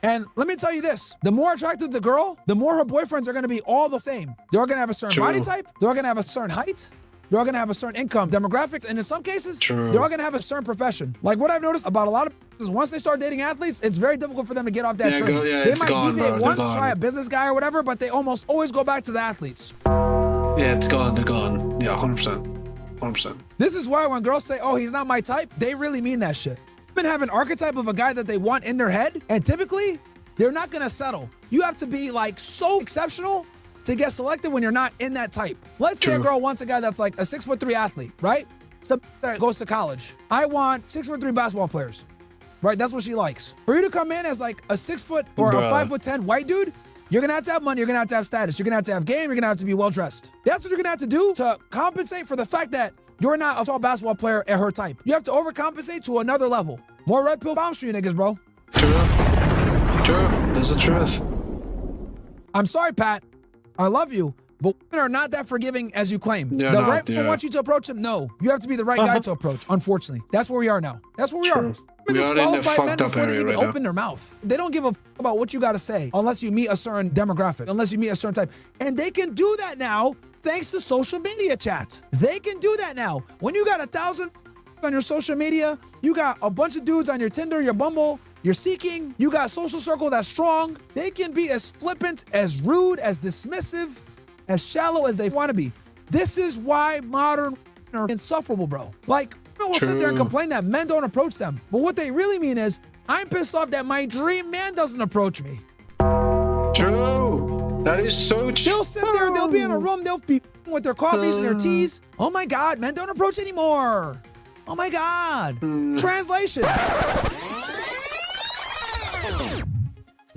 And let me tell you this, the more attractive the girl, the more her boyfriends are going to be all the same. They're all going to have a certain body type. They're all going to have a certain height. They're all going to have a certain income demographics. And in some cases, they're all going to have a certain profession. Like what I've noticed about a lot of is once they start dating athletes, it's very difficult for them to get off that train. They might deviate once, try a business guy or whatever, but they almost always go back to the athletes. Yeah, it's gone. They're gone. Yeah, 100%. 100%. This is why when girls say, oh, he's not my type, they really mean that shit. Women have an archetype of a guy that they want in their head, and typically, they're not gonna settle. You have to be like so exceptional to get selected when you're not in that type. Let's say a girl wants a guy that's like a 6'3" athlete, right? Some that goes to college. I want 6'3" basketball players, right? That's what she likes. For you to come in as like a 6 foot or a 5'10" white dude, you're gonna have to have money, you're gonna have to have status, you're gonna have to have game, you're gonna have to be well dressed. That's what you're gonna have to do to compensate for the fact that you're not a tall basketball player at her type. You have to overcompensate to another level. More red pill bombs for you niggas, bro. True, that's the truth. I'm sorry, Pat. I love you, but women are not that forgiving as you claim. The right people want you to approach them? No. You have to be the right guy to approach, unfortunately. That's where we are now. That's where we are. We are in the fucked up before they area even right open their mouth. They don't give a fuck about what you got to say unless you meet a certain demographic, unless you meet a certain type. And they can do that now thanks to social media chats. They can do that now. When you got 1,000 on your social media, you got a bunch of dudes on your Tinder, your Bumble, you're seeking, you got a social circle that's strong. They can be as flippant, as rude, as dismissive, as shallow as they want to be. This is why modern are insufferable, bro. Like, people will sit there and complain that men don't approach them. But what they really mean is, I'm pissed off that my dream man doesn't approach me. True. That is so true. They'll sit there, they'll be in a room, they'll be with their coffees and their teas. Oh my God, men don't approach anymore. Oh my God. Translation.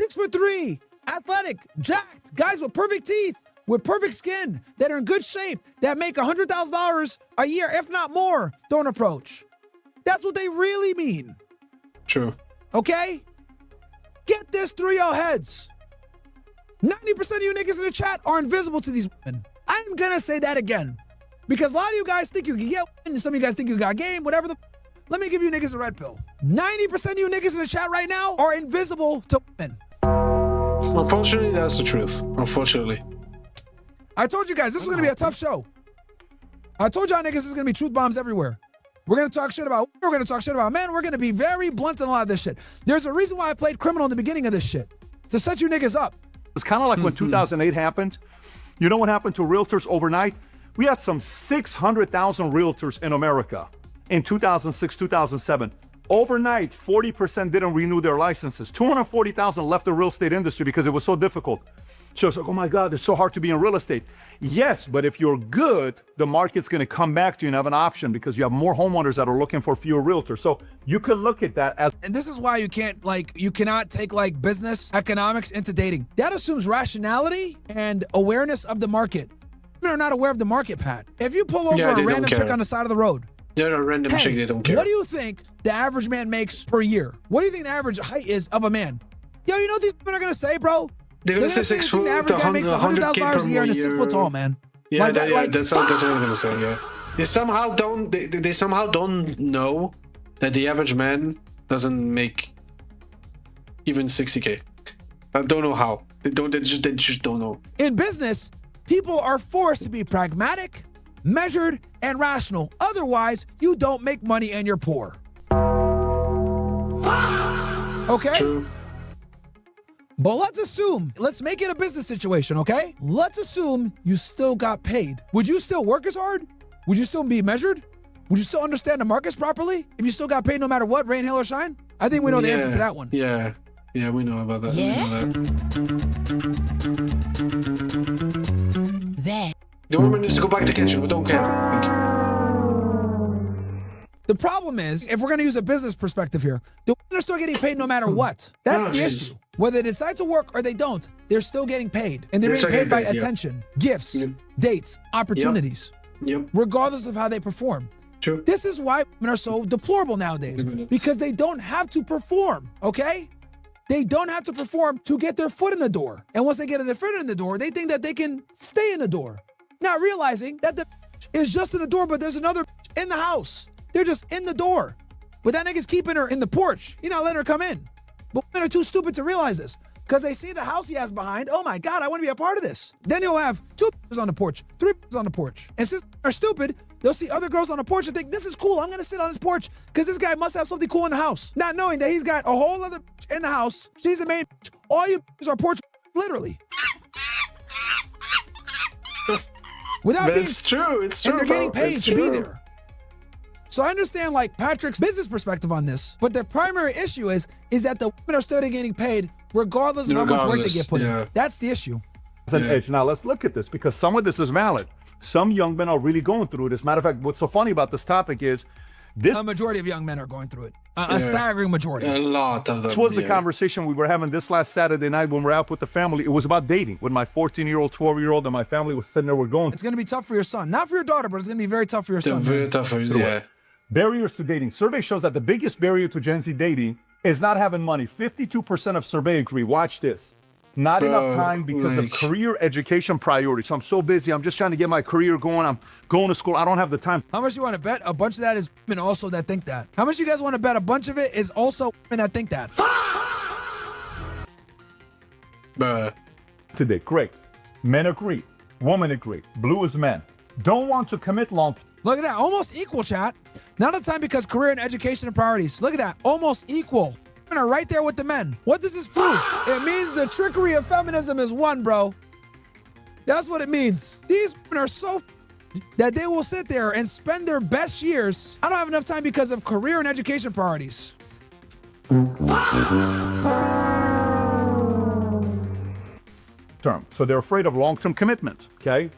6'3", athletic, jacked, guys with perfect teeth, with perfect skin, that are in good shape, that make $100,000 a year, if not more, don't approach. That's what they really mean. True. Okay? Get this through your heads. 90% of you niggas in the chat are invisible to these women. I'm gonna say that again. Because a lot of you guys think you can get women, some of you guys think you got game, whatever the let me give you niggas a red pill. 90% of you niggas in the chat right now are invisible to women. Unfortunately, that's the truth. Unfortunately. I told you guys, this was going to be a tough show. I told y'all niggas there's gonna be truth bombs everywhere. We're gonna talk shit about men, we're gonna be very blunt in a lot of this shit. There's a reason why I played criminal in the beginning of this shit. To set you niggas up. It's kind of like when 2008 happened. You know what happened to realtors overnight? We had some 600,000 realtors in America in 2006, 2007. Overnight, 40% didn't renew their licenses. 240,000 left the real estate industry because it was so difficult. So it's like, oh my God, it's so hard to be in real estate. Yes, but if you're good, the market's going to come back to you and have an option because you have more homeowners that are looking for fewer realtors. So you can look at that as. And this is why you cannot take like business economics into dating. That assumes rationality and awareness of the market. Women are not aware of the market, Pat. If you pull over a random chick on the side of the road. Yeah, a random chick, they don't care. What do you think the average man makes per year? What do you think the average height is of a man? Yo, you know what these women are going to say, bro? They're gonna say 6 foot, the average guy makes $100,000 a year and is 6 foot tall, man. Yeah, that's what I'm gonna say. Yeah, they somehow don't know that the average man doesn't make even 60K. I don't know how. They just don't know. In business, people are forced to be pragmatic, measured, and rational. Otherwise, you don't make money and you're poor. Okay? True. But let's make it a business situation, okay? Let's assume you still got paid. Would you still work as hard? Would you still be measured? Would you still understand the markets properly? If you still got paid no matter what, rain, hail, or shine? I think we know the answer to that one. Yeah, we know about that. Yeah? We know that. There. The woman needs to go back to the kitchen. We don't care. Thank you. The problem is, if we're going to use a business perspective here, the women are still getting paid no matter what. That's the issue. Whether they decide to work or they don't, they're still getting paid. And they're being paid by attention, gifts, dates, opportunities, regardless of how they perform. True. This is why women are so deplorable nowadays, because they don't have to perform, okay? They don't have to perform to get their foot in the door. And once they get their foot in the door, they think that they can stay in the door. Not realizing that the is just in the door, but there's another in the house. They're just in the door. But that nigga's keeping her in the porch. He's not letting her come in. But women are too stupid to realize this. Because they see the house he has behind. Oh my God, I want to be a part of this. Then he'll have 2 on the porch, 3 on the porch. And since they're stupid, they'll see other girls on the porch and think, this is cool. I'm going to sit on this porch because this guy must have something cool in the house. Not knowing that he's got a whole other in the house. She's the main. All you are porch, literally. Without but being, it's true. It's true. And they're getting paid to be there. So I understand like Patrick's business perspective on this, but the primary issue is that the women are still getting paid regardless of how much work they get put in. That's the issue. An edge. Now let's look at this because some of this is valid. Some young men are really going through it. As a matter of fact, what's so funny about this topic is this. A majority of young men are going through it. A staggering majority. A lot of them. This was the conversation we were having this last Saturday night when we were out with the family. It was about dating with my 14-year-old, 12-year-old, and my family was sitting there. We're going. It's going to be tough for your son. Not for your daughter, but it's going to be very tough for your son. Very tough for you, yeah. Barriers to dating. Survey shows that the biggest barrier to Gen Z dating is not having money. 52% of survey agree. Watch this. Not enough time because of career education priorities. So I'm so busy. I'm just trying to get my career going. I'm going to school. I don't have the time. How much you want to bet? A bunch of that is women also that think that. How much you guys want to bet? A bunch of it is also women that think that. Today, great. Men agree. Women agree. Blue is men. Don't want to commit long. Look at that. Almost equal, chat. Not a time because career and education and priorities. Look at that. Almost equal. Women are right there with the men. What does this prove? It means the trickery of feminism is won, bro. That's what it means. These women are so that they will sit there and spend their best years. I don't have enough time because of career and education priorities. Term. So they're afraid of long-term commitment. Okay.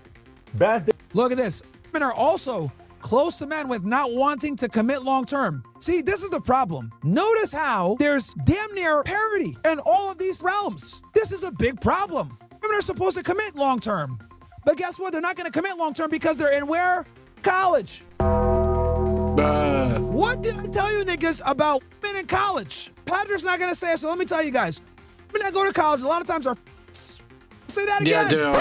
Bad. Look at this. Women are also close to men with not wanting to commit long-term. See, this is the problem. Notice how there's damn near parity in all of these realms. This is a big problem. Women are supposed to commit long-term. But guess what? They're not going to commit long-term because they're in where? College. What did I tell you niggas about women in college? Patrick's not going to say it, so let me tell you guys. Women that go to college a lot of times are say that again. Yeah,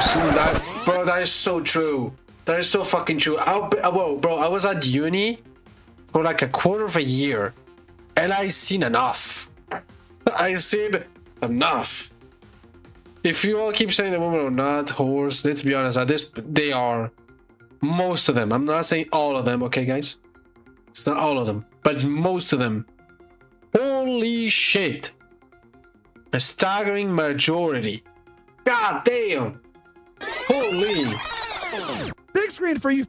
bro, that is so true. That is so fucking true. Bro, I was at uni for like a quarter of a year, and I seen enough. I seen enough. If you all keep saying that women are not whores, let's be honest. At this, they are. Most of them. I'm not saying all of them, okay, guys? It's not all of them, but most of them. Holy shit. A staggering majority. God damn. Holy. Big screen for you.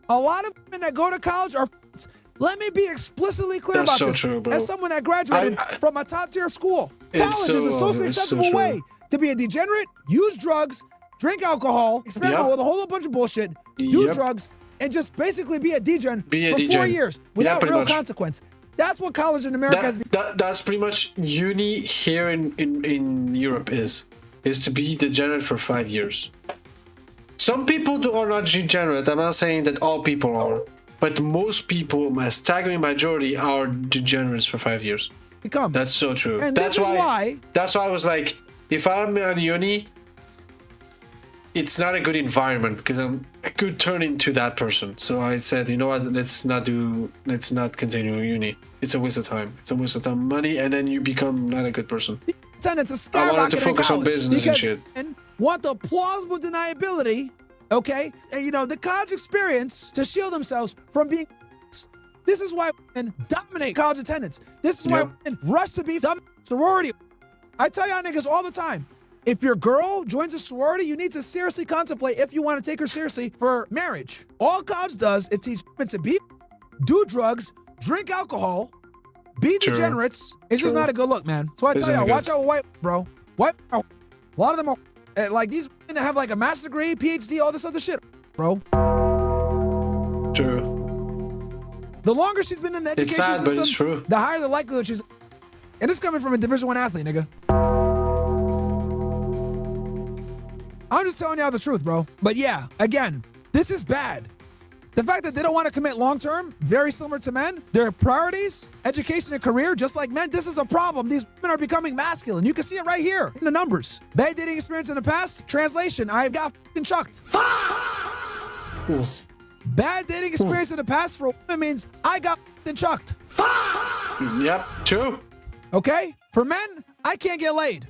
A lot of women that go to college are. Let me be explicitly clear That's about so this. true, bro. As someone that graduated from a top tier school, college is a socially acceptable way to be a degenerate, use drugs, drink alcohol, experiment with a whole bunch of bullshit, do drugs, and just basically be a degen for 4 years without real consequence. That's what college in America has been. That's pretty much uni here in Europe is to be degenerate for 5 years. Some people are not degenerate. I'm not saying that all people are. But most people, a staggering majority, are degenerates for 5 years. That's so true. And that's why. That's why I was like, if I'm at uni, it's not a good environment because I could turn into that person. So I said, you know what? Let's not continue uni. It's a waste of time. It's a waste of time, money, and then you become not a good person. I wanted to focus on business and shit. And want the plausible deniability. Okay, and you know, the college experience to shield themselves from being. This is why women dominate college attendance. This is why women rush to be sorority. I tell y'all niggas all the time, if your girl joins a sorority, you need to seriously contemplate if you want to take her seriously for marriage. All college does is teach women to be, do drugs, drink alcohol, be degenerates. It's just not a good look, man. So I tell y'all, watch out with white, bro. White, a lot of them are. Like these women that have like a master's degree, PhD, all this other shit, bro. True. The longer she's been in the education system, but it's true. The higher the likelihood she's. And it's coming from a Division I athlete, nigga. I'm just telling y'all the truth, bro. But yeah, again, this is bad. The fact that they don't want to commit long-term, very similar to men, their priorities, education and career, just like men, this is a problem. These women are becoming masculine. You can see it right here in the numbers. Bad dating experience in the past, translation, I got f***ing chucked. Bad dating experience in the past for a woman means I got f***ing chucked. Yep, true. Okay? For men, I can't get laid.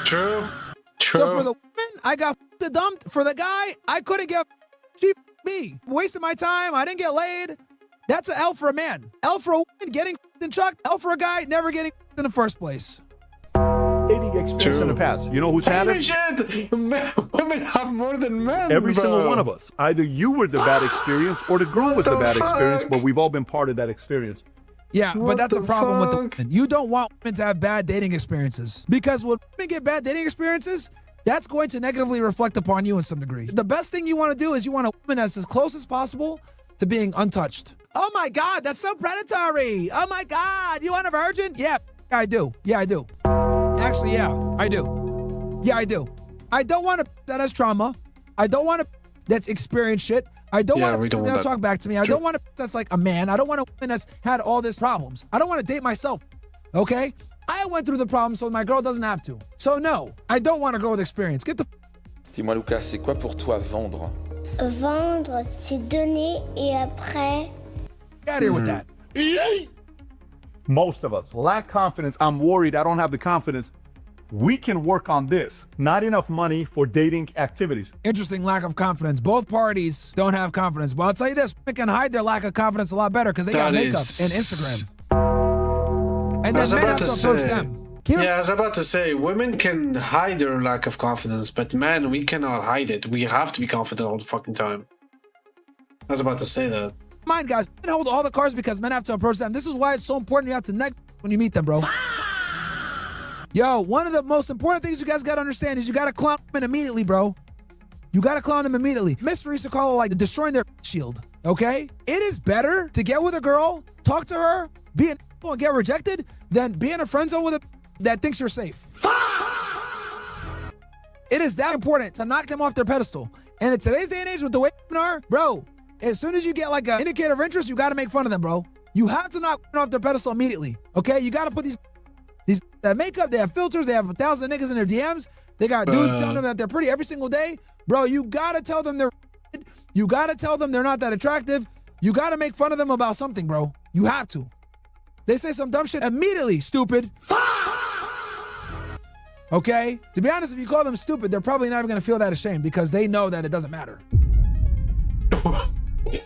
True. So for the woman, I got f***ing dumped. For the guy, I couldn't get she me. Wasting my time. I didn't get laid. That's an L for a man. L for a woman getting f***ing chucked. L for a guy never getting in the first place. Dating experience in the past. You know who's had it? Shit. Women have more than men. Every single one of us. Either you were the bad experience or the girl was the bad experience, but we've all been part of that experience. Yeah, but that's a problem with the women. You don't want women to have bad dating experiences. Because when women get bad dating experiences, that's going to negatively reflect upon you in some degree. The best thing you want to do is you want a woman that's as close as possible to being untouched. Oh my God, that's so predatory. Oh my God, you want a virgin? Yeah, I do. Yeah, I do. Actually, yeah, I do. Yeah, I do. I don't want a that has trauma. I don't want a that's experienced shit. I don't want a that's gonna talk back to me. I don't want a that's like a man. I don't want a woman that's had all these problems. I don't want to date myself. Okay? I went through the problem so my girl doesn't have to. So no, I don't want to go with experience. Get the Dis-moi Lucas, c'est quoi pour toi vendre? Vendre, c'est donner et après. Get out of here with that. Most of us lack confidence. I'm worried I don't have the confidence. We can work on this. Not enough money for dating activities. Interesting lack of confidence. Both parties don't have confidence. But I'll tell you this, women can hide their lack of confidence a lot better because they got makeup and Instagram. And then men have to approach them. Yeah, I was about to say, women can hide their lack of confidence, but men, we cannot hide it. We have to be confident all the fucking time. I was about to say that. Mind, guys, men hold all the cards because men have to approach them. This is why it's so important you have to neck when you meet them, bro. Yo, one of the most important things you guys got to understand is you got to clown women immediately, bro. You got to clown them immediately. Mystery used to call it like destroying their shield, okay? It is better to get with a girl, talk to her, be an and get rejected than be in a friend zone with a that thinks you're safe. It is that important to knock them off their pedestal. And in today's day and age with the way women are, bro, as soon as you get like an indicator of interest, you got to make fun of them, bro. You have to knock women off their pedestal immediately, okay? You got to put these that makeup, they have filters, they have 1,000 niggas in their DMs, they got dudes telling them that they're pretty every single day. Bro, you got to tell them you got to tell them they're not that attractive. You got to make fun of them about something, bro. You have to. They say some dumb shit immediately, stupid. Okay? To be honest, if you call them stupid, they're probably not even going to feel that ashamed because they know that it doesn't matter.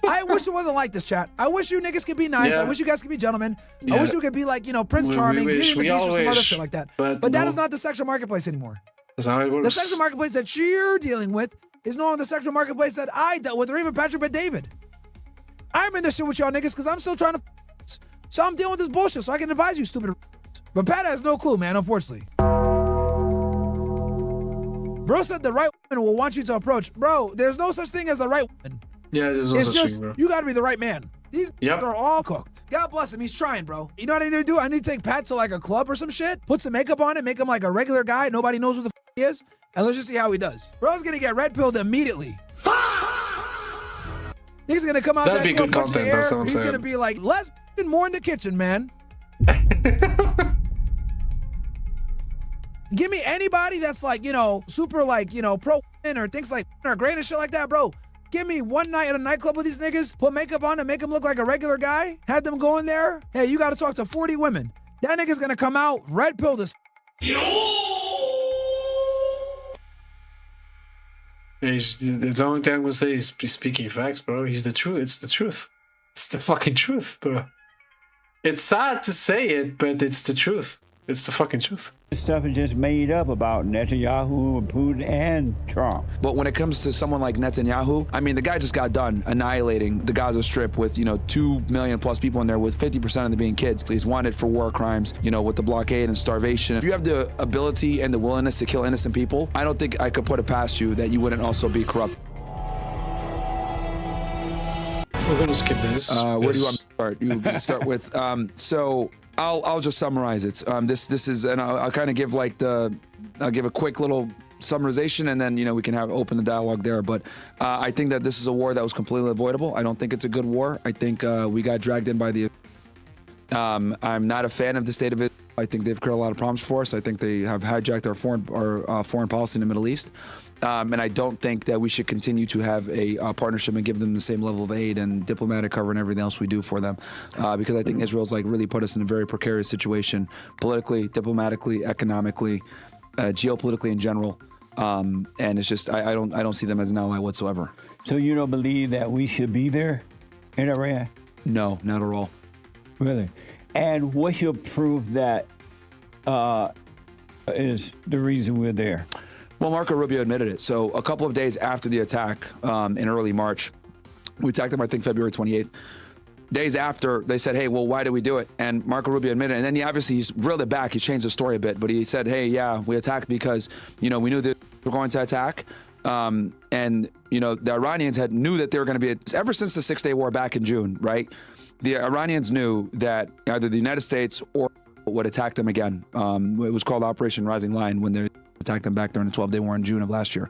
I wish it wasn't like this, chat. I wish you niggas could be nice. Yeah. I wish you guys could be gentlemen. Yeah. I wish you could be like, you know, Prince Charming, wish, Beauty and the we Beast, all or some other wish, shit like that. but that no. is not the sexual marketplace anymore. That's how it works. The sexual marketplace that you're dealing with is no longer the sexual marketplace that I dealt with, or even Patrick but David. I'm in this shit with y'all niggas because I'm still trying to. So I'm dealing with this bullshit, so I can advise you, stupid. But Pat has no clue, man, unfortunately. Bro said the right woman will want you to approach. Bro, there's no such thing as the right woman. Yeah, there's no It's such just, thing, bro. you gotta be the right man. These are all cooked. God bless him, he's trying, bro. You know what I need to do? I need to take Pat to like a club or some shit, put some makeup on it, make him like a regular guy, nobody knows who the he is, and let's just see how he does. Bro's gonna get red pilled immediately. He's gonna come out That'd there, be good content, that's what I'm he's saying. gonna be like, less and more in the kitchen, man. Give me anybody that's like, you know, super like, you know, pro women or thinks like are great and shit like that, bro. Give me one night at a nightclub with these niggas, put makeup on and make him look like a regular guy, have them go in there. Hey, you gotta talk to 40 women. That nigga's gonna come out red pilled as The only thing I'm gonna say is speaking facts, bro. He's the truth. It's the truth. It's the fucking truth, bro. It's sad to say it, but it's the truth. It's the fucking truth. This stuff is just made up about Netanyahu, Putin, and Trump. But when it comes to someone like Netanyahu, I mean, the guy just got done annihilating the Gaza Strip with, 2 million plus people in there, with 50% of them being kids. He's wanted for war crimes, with the blockade and starvation. If you have the ability and the willingness to kill innocent people, I don't think I could put it past you that you wouldn't also be corrupt. We're gonna skip this. Where do you want me to start? You can start with, so I'll just summarize it. This is, and I'll kind of give I'll give a quick little summarization, and then we can open the dialogue there. But I think that this is a war that was completely avoidable. I don't think it's a good war. I think we got dragged in by the. I'm not a fan of the state of Israel. I think they've created a lot of problems for us. I think they have hijacked our foreign policy in the Middle East. And I don't think that we should continue to have a partnership and give them the same level of aid and diplomatic cover and everything else we do for them. Because I think Israel's really put us in a very precarious situation, politically, diplomatically, economically, geopolitically in general. And it's just, I don't see them as an ally whatsoever. So you don't believe that we should be there in Iran? No, not at all. Really? And what's your proof that is the reason we're there? Well, Marco Rubio admitted it. So a couple of days after the attack in early March, we attacked them, I think, February 28th. Days after, they said, hey, well, why did we do it? And Marco Rubio admitted it. And then he's reeled it back. He changed the story a bit. But he said, hey, yeah, we attacked because, we knew that we were going to attack. And, the Iranians knew that they were going to be, ever since the Six-Day War back in June, right? The Iranians knew that either the United States or would attack them again. It was called Operation Rising Lion when they attacked them back during the 12-day war in June of last year.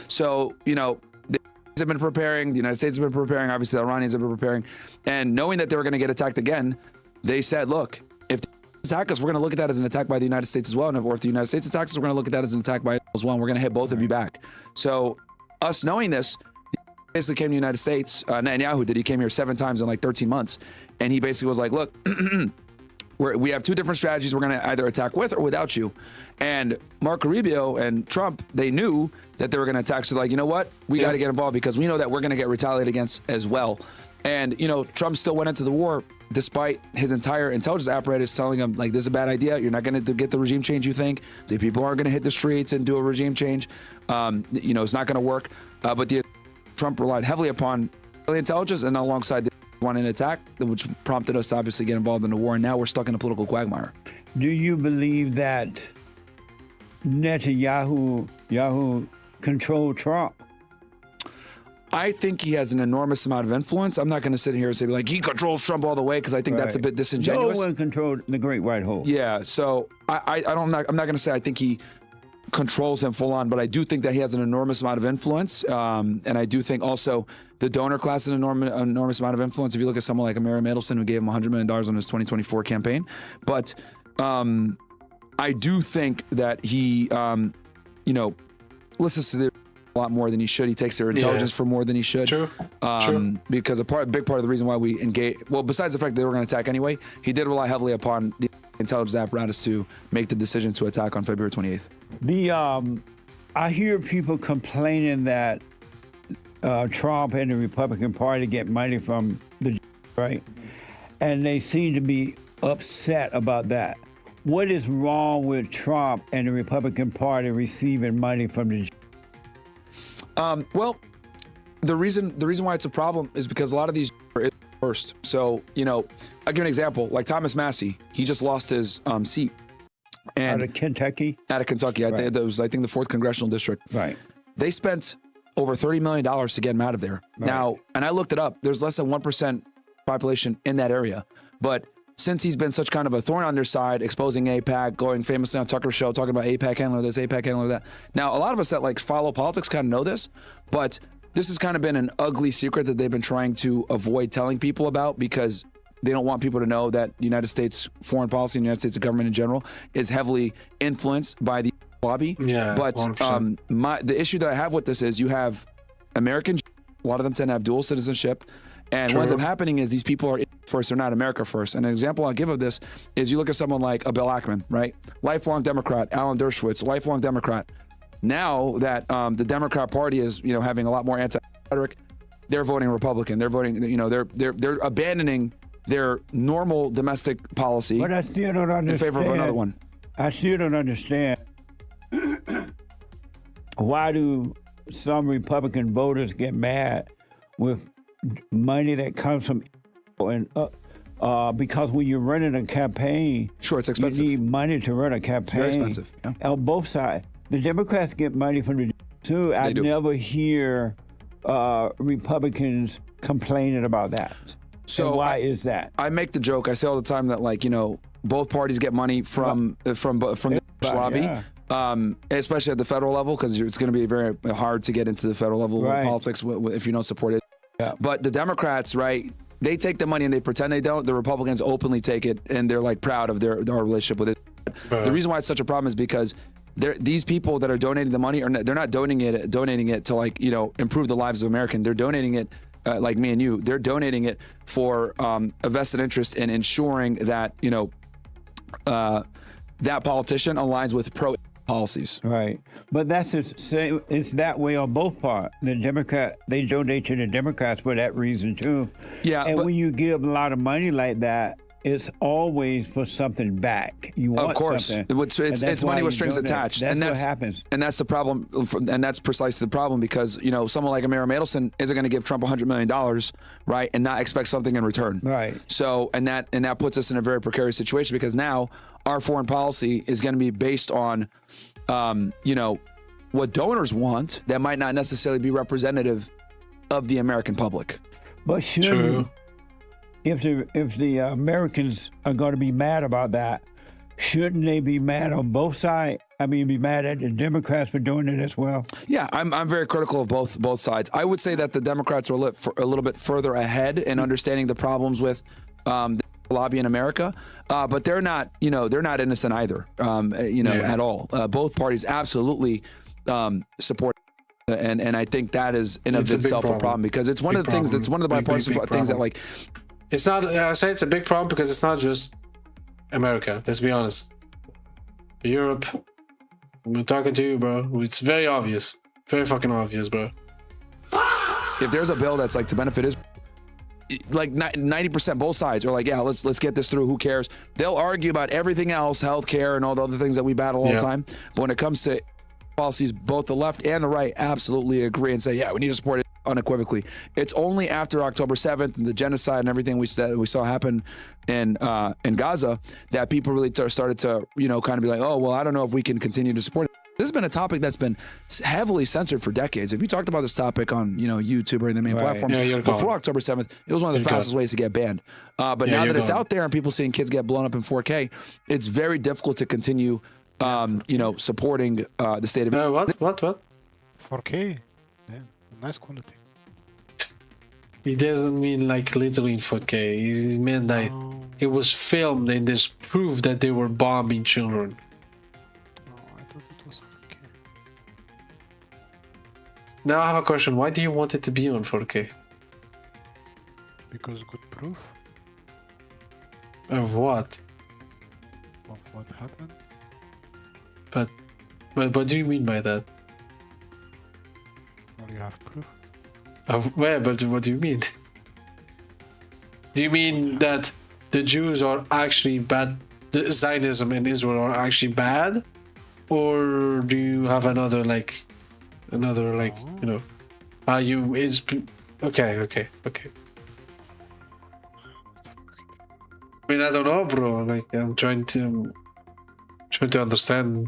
So, the Iranians have been preparing, the United States have been preparing, obviously the Iranians have been preparing, and knowing that they were going to get attacked again, they said, look, if they attack us, we're going to look at that as an attack by the United States as well, or if the United States attacks us, we're going to look at that as an attack by as well, and we're going to hit both of you back. So, us knowing this, basically came to the United States. Netanyahu did. He came here 7 times in 13 months. And he basically was like, look, we have 2 different strategies. We're going to either attack with or without you. And Marco Rubio and Trump, they knew that they were going to attack. So you know what? We got to get involved because we know that we're going to get retaliated against as well. And, Trump still went into the war despite his entire intelligence apparatus telling him, this is a bad idea. You're not going to get the regime change you think. The people aren't going to hit the streets and do a regime change. It's not going to work. But Trump relied heavily upon the intelligence and alongside the one in attack, which prompted us to obviously get involved in the war. And now we're stuck in a political quagmire. Do you believe that Netanyahu controlled Trump? I think he has an enormous amount of influence. I'm not going to sit here and say he controls Trump all the way because I think that's a bit disingenuous. No one controlled the Great White Hope. Yeah, so I'm not going to say I think he controls him full on, but I do think that he has an enormous amount of influence. And I do think also the donor class has an enormous amount of influence. If you look at someone like Mary Mandelson, who gave him $100 million on his 2024 campaign. But I do think that he, listens to a lot more than he should. He takes their intelligence for more than he should. True. Because a big part of the reason why we engage, well, besides the fact that they were going to attack anyway, he did rely heavily upon the intelligence apparatus to make the decision to attack on February 28th. I hear people complaining that Trump and the Republican Party get money from the right, and they seem to be upset about that. What is wrong with Trump and the Republican Party receiving money from the? Well, the reason why it's a problem is because a lot of these are first. So I'll give an example. Like Thomas Massey, he just lost his seat. And Out of Kentucky. Right. That was, I think, the 4th congressional district. Right. They spent over $30 million to get him out of there. Right. Now, and I looked it up. There's less than 1% population in that area, but since he's been such kind of a thorn on their side, exposing AIPAC, going famously on Tucker's show, talking about AIPAC handler this, AIPAC handler that. Now, a lot of us that like follow politics kind of know this, but this has kind of been an ugly secret that they've been trying to avoid telling people about because they don't want people to know that the United States foreign policy and the United States government in general is heavily influenced by the lobby. Yeah, but 100%. The issue that I have with this is you have American, a lot of them tend to have dual citizenship. And what ends up happening is these people are first, they're not America first. And an example I'll give of this is you look at someone like a Bill Ackman, right? Lifelong Democrat, Alan Dershowitz, lifelong Democrat. Now that the Democrat Party is, having a lot more anti-rhetoric, they're voting Republican. They're voting, they're abandoning their normal domestic policy But I still don't understand. in favor of another one. I still don't understand why do some Republican voters get mad with money that comes from and because when you're running a campaign, sure, it's expensive. You need money to run a campaign. It's very expensive. Yeah. On both sides, the Democrats get money from the too. I never hear Republicans complaining about that. So and why is that? I make the joke. I say all the time that both parties get money from the lobby, especially at the federal level, because it's going to be very hard to get into the federal level of politics if you don't support it. Yeah. But the Democrats, right? They take the money and they pretend they don't. The Republicans openly take it and they're like proud of our relationship with it. The reason why it's such a problem is because these people that are donating the money they're not donating it to improve the lives of Americans. They're donating it. Like me and you, they're donating it for a vested interest in ensuring that that politician aligns with pro policies. Right, but that's the same. It's that way on both parts. The Democrat, they donate to the Democrats for that reason too. Yeah, and when you give a lot of money like that, it's always for something back. You want of course, something. It's money with strings attached, and that's what happens. And that's the problem, and that's precisely the problem because someone like Amira Madelson isn't going to give Trump $100 million, right, and not expect something in return. Right. So, and that puts us in a very precarious situation because now our foreign policy is going to be based on, what donors want that might not necessarily be representative of the American public. But True. If the Americans are going to be mad about that, shouldn't they be mad on both sides? I mean, be mad at the Democrats for doing it as well? Yeah, I'm very critical of both sides. I would say that the Democrats are a little bit further ahead in understanding the problems with the lobby in America, but they're not innocent either, at all. Both parties absolutely support. And I think that is in of itself a problem because it's one of the things. It's one of the bipartisan things that It's not. I say it's a big problem because it's not just America. Let's be honest. Europe. I'm talking to you, bro. It's very obvious. Very fucking obvious, bro. If there's a bill that's to benefit Israel, 90% both sides are like, yeah, let's get this through. Who cares? They'll argue about everything else, healthcare and all the other things that we battle all the time. But when it comes to policies, both the left and the right absolutely agree and say, yeah, we need to support it unequivocally. It's only after October 7th and the genocide and everything we saw happen in Gaza that people really started to, kind of be like, oh, well, I don't know if we can continue to support it. This has been a topic that's been heavily censored for decades. If you talked about this topic on, YouTube or the main platforms before October 7th, it was one of the fastest ways to get banned. But now that it's out there and people seeing kids get blown up in 4K, it's very difficult to continue supporting the state of What? 4K? Yeah, nice quality. He doesn't mean literally in 4K. He meant that it was filmed and there's proof that they were bombing children. Oh, I thought it was 4K. Now I have a question. Why do you want it to be on 4K? Because good proof. Of what? Of what happened? But what do you mean by that? Well, you have proof. Well, but what do you mean? Do you mean that the Jews are actually bad? The Zionism in Israel are actually bad, or do you have another you know? You is okay. I mean, I don't know, bro. Like, I'm trying to understand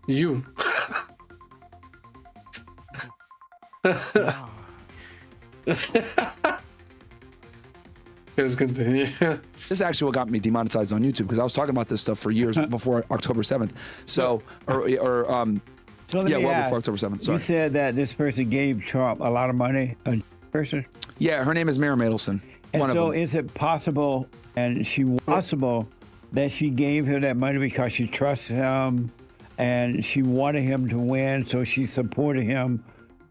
you. Let's continue. This is actually what got me demonetized on YouTube, because I was talking about this stuff for years before October 7th. So, So let yeah, me well ask, before October 7th. Sorry. You said that this person gave Trump a lot of money, a person? Yeah, her name is Miriam Adelson. And One so of them. is it possible, and possible, that she gave him that money because she trusts him and she wanted him to win, so she supported him?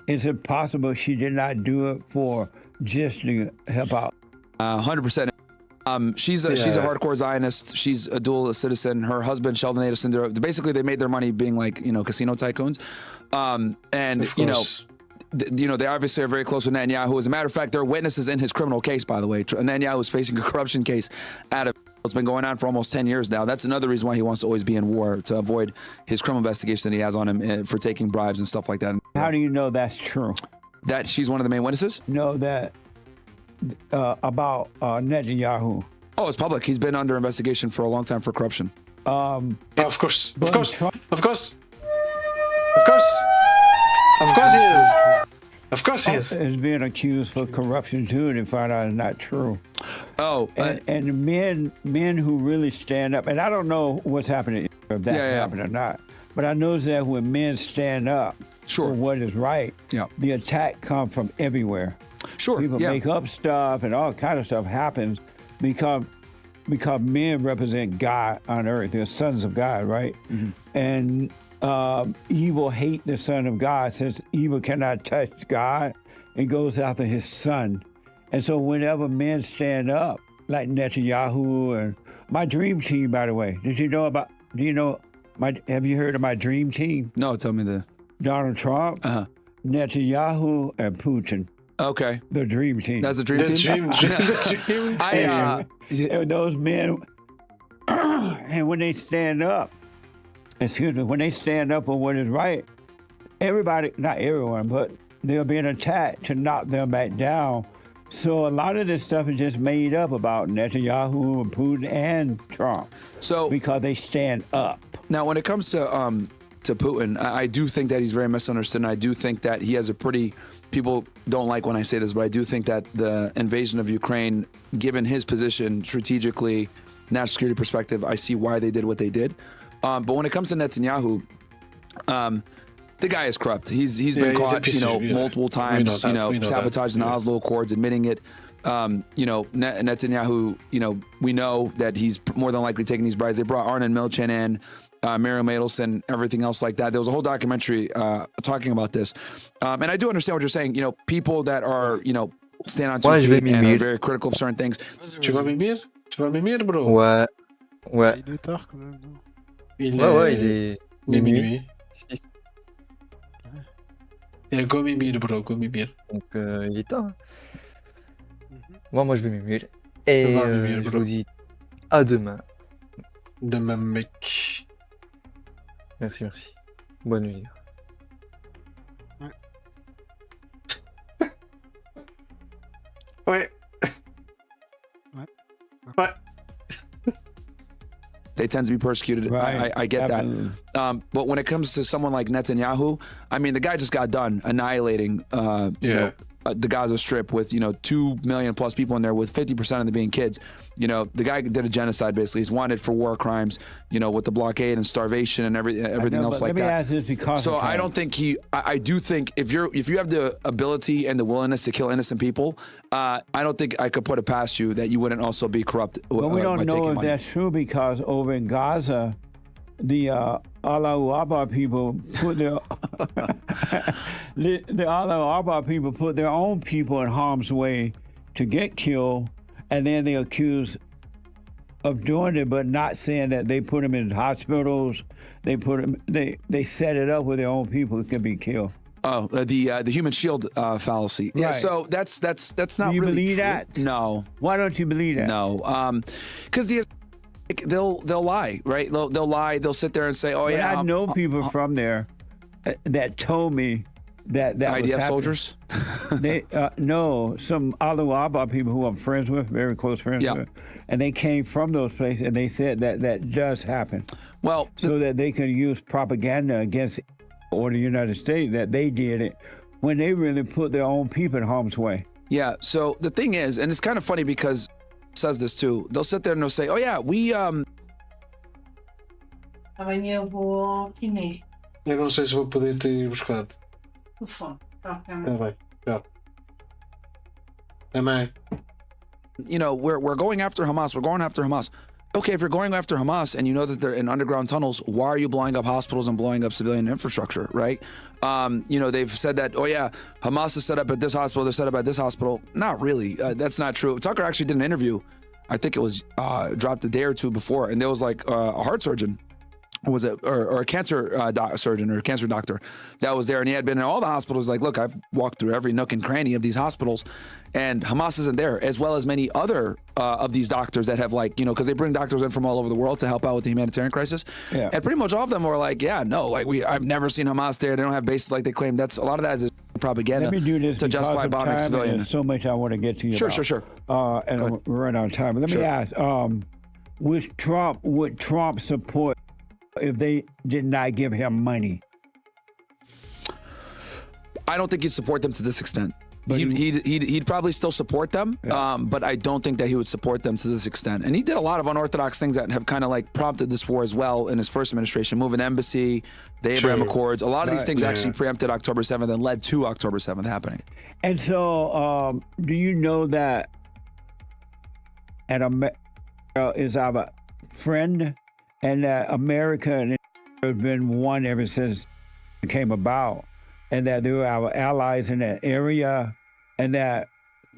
Is it possible she did not do it for just to help out? 100%. She's a hardcore Zionist. She's a dual citizen. Her husband, Sheldon Adelson, basically they made their money being like, casino tycoons. And, they obviously are very close with Netanyahu. As a matter of fact, there are witnesses in his criminal case, by the way. Netanyahu is facing a corruption case it's been going on for almost 10 years now. That's another reason why he wants to always be in war, to avoid his criminal investigation that he has on him for taking bribes and stuff like that. How do you know that's true? That she's one of the main witnesses? No, that about Netanyahu. Oh, it's public. He's been under investigation for a long time for corruption. Of course he is. Of course he is. Is being accused for corruption too, and find out it's not true. Oh, and the men who really stand up, and I don't know what's happening, if that happened or not, but I know that when men stand up for what is right, the attack comes from everywhere. Sure, people make up stuff, and all kind of stuff happens because men represent God on earth. They're sons of God, right? Mm-hmm. And evil hate the Son of God, since evil cannot touch God. It goes after his son. And so whenever men stand up, like Netanyahu and my dream team, by the way, have you heard of my dream team? No, tell me Donald Trump, Netanyahu, and Putin. Okay. The dream team. That's the dream team? The dream team. And those men, and when they stand up, when they stand up for what is right, everybody, not everyone, but they're being attacked to knock them back down. So a lot of this stuff is just made up about Netanyahu and Putin and Trump. Because they stand up. Now, when it comes to Putin, I do think that he's very misunderstood, and I do think that he has people don't like when I say this, but I do think that the invasion of Ukraine, given his position strategically, national security perspective, I see why they did what they did. But when it comes to Netanyahu, the guy is corrupt. He's been caught, multiple times, sabotaging the Oslo Accords, admitting it. Netanyahu, we know that he's more than likely taking these bribes. They brought Arnon Milchan in, Miriam Adelson, everything else like that. There was a whole documentary talking about this. And I do understand what you're saying. People that are, stand on two feet and are very critical of certain things. Tu vas m'émir? Tu vas m'émir, bro? Ouais. Il est tard quand même, non? Il est minuit. Yeah, go mimir, bro, go mimir. Donc il est temps. Moi je vais mimir. Et je vous dis à demain. Demain, mec. Merci. Bonne nuit. Ouais. They tend to be persecuted. Right. I get that. But when it comes to someone like Netanyahu, I mean, the guy just got done annihilating, the Gaza Strip with 2 million plus people in there, with 50% of them being kids. The guy did a genocide. Basically, he's wanted for war crimes. With the blockade and starvation and everything else like that. Let me ask this because so I don't think I do think if you have the ability and the willingness to kill innocent people, I don't think I could put it past you that you wouldn't also be corrupt. But we don't know if that's true, because over in Gaza, the Allahu Akbar people put their the Allahu Akbar people put their own people in harm's way to get killed, and then they accuse of doing it, but not saying that they put them in hospitals. They set it up where their own people could be killed. Oh, the human shield fallacy. Yeah, Right. so that's not Do you really believe true. that? No. Why don't you believe that? No. Because they'll lie, right? They'll lie. They'll sit there and say, "Oh But yeah." I know people from there that told me that was IDF happening. soldiers. They no, some Alawaba people who I'm friends with, very close friends Yeah. with, and they came from those places, and they said that does happen. Well, so that they can use propaganda against or the United States that they did it when they really put their own people in harm's way. Yeah. So the thing is, and it's kind of funny because it says this too. They'll sit there and they'll say, "Oh yeah, we Também eu vou aqui, né? Eu não sei se vou poder te ir buscar. Telefone. Tá, tá. Tá bem. Tchau. Também. you know, we're going after Hamas. We're going after Hamas." Okay, if you're going after Hamas and you know that they're in underground tunnels, why are you blowing up hospitals and blowing up civilian infrastructure, right? You know, they've said that, oh yeah, Hamas is set up at this hospital, they're set up at this hospital. Not really. That's not true. Tucker actually did an interview, I think it was dropped a day or two before, and there was like a heart surgeon, was it, or a cancer surgeon or a cancer doctor that was there, and he had been in all the hospitals. Like, look, I've walked through every nook and cranny of these hospitals, and Hamas isn't there, as well as many other of these doctors that have, like, you know, because they bring doctors in from all over the world to help out with the humanitarian crisis. Yeah. And pretty much all of them were like, yeah, no, like I've never seen Hamas there. They don't have bases like they claim. That's a lot of that is propaganda. Let me do this to justify because of bombing time, and civilians. there's so much I want to get to you Sure, about. sure. And we're running out of time. But let me ask, would Trump support if they did not give him money? I don't think he'd support them to this extent. But He'd probably still support them, but I don't think that he would support them to this extent. And he did a lot of unorthodox things that have kind of like prompted this war as well in his first administration, moving embassy, the Abraham Accords. A lot of these things actually preempted October 7th and led to October 7th happening. And so, do you know that America is our friend, and that America has been one ever since it came about, and that they were our allies in that area, and that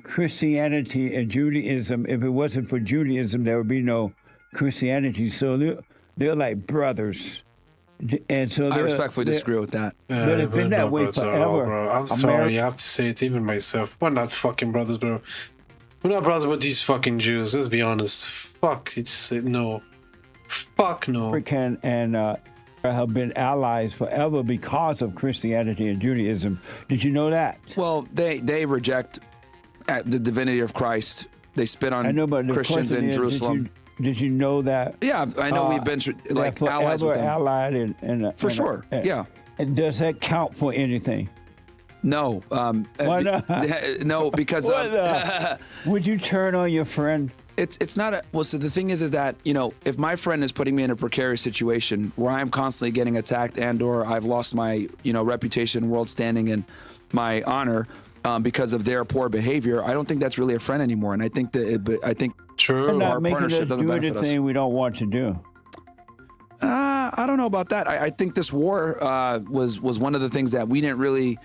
Christianity and Judaism, if it wasn't for Judaism, there would be no Christianity. So they're like brothers. And so I respectfully disagree with that. But it's been that way forever. Bro. I'm sorry, I have to say it, even myself. We're not fucking brothers, bro. We're not brothers with these fucking Jews, let's be honest. Fuck, it's no. Fuck no. African and have been allies forever because of Christianity and Judaism. Did you know that? Well, they reject the divinity of Christ. They spit on Christians in Jerusalem. Did you know that? Yeah, I know we've been like allies with them. Allied and for sure. Yeah. And does that count for anything? No. Why not? No, because would you turn on your friend? It's not a well. So the thing is that, you know, if my friend is putting me in a precarious situation where I'm constantly getting attacked and/or I've lost my, you know, reputation, world standing, and my honor because of their poor behavior, I don't think that's really a friend anymore. And I think that True. Our partnership doesn't benefit us. Thing we don't want to do. I don't know about that. I think this war was one of the things that we didn't really,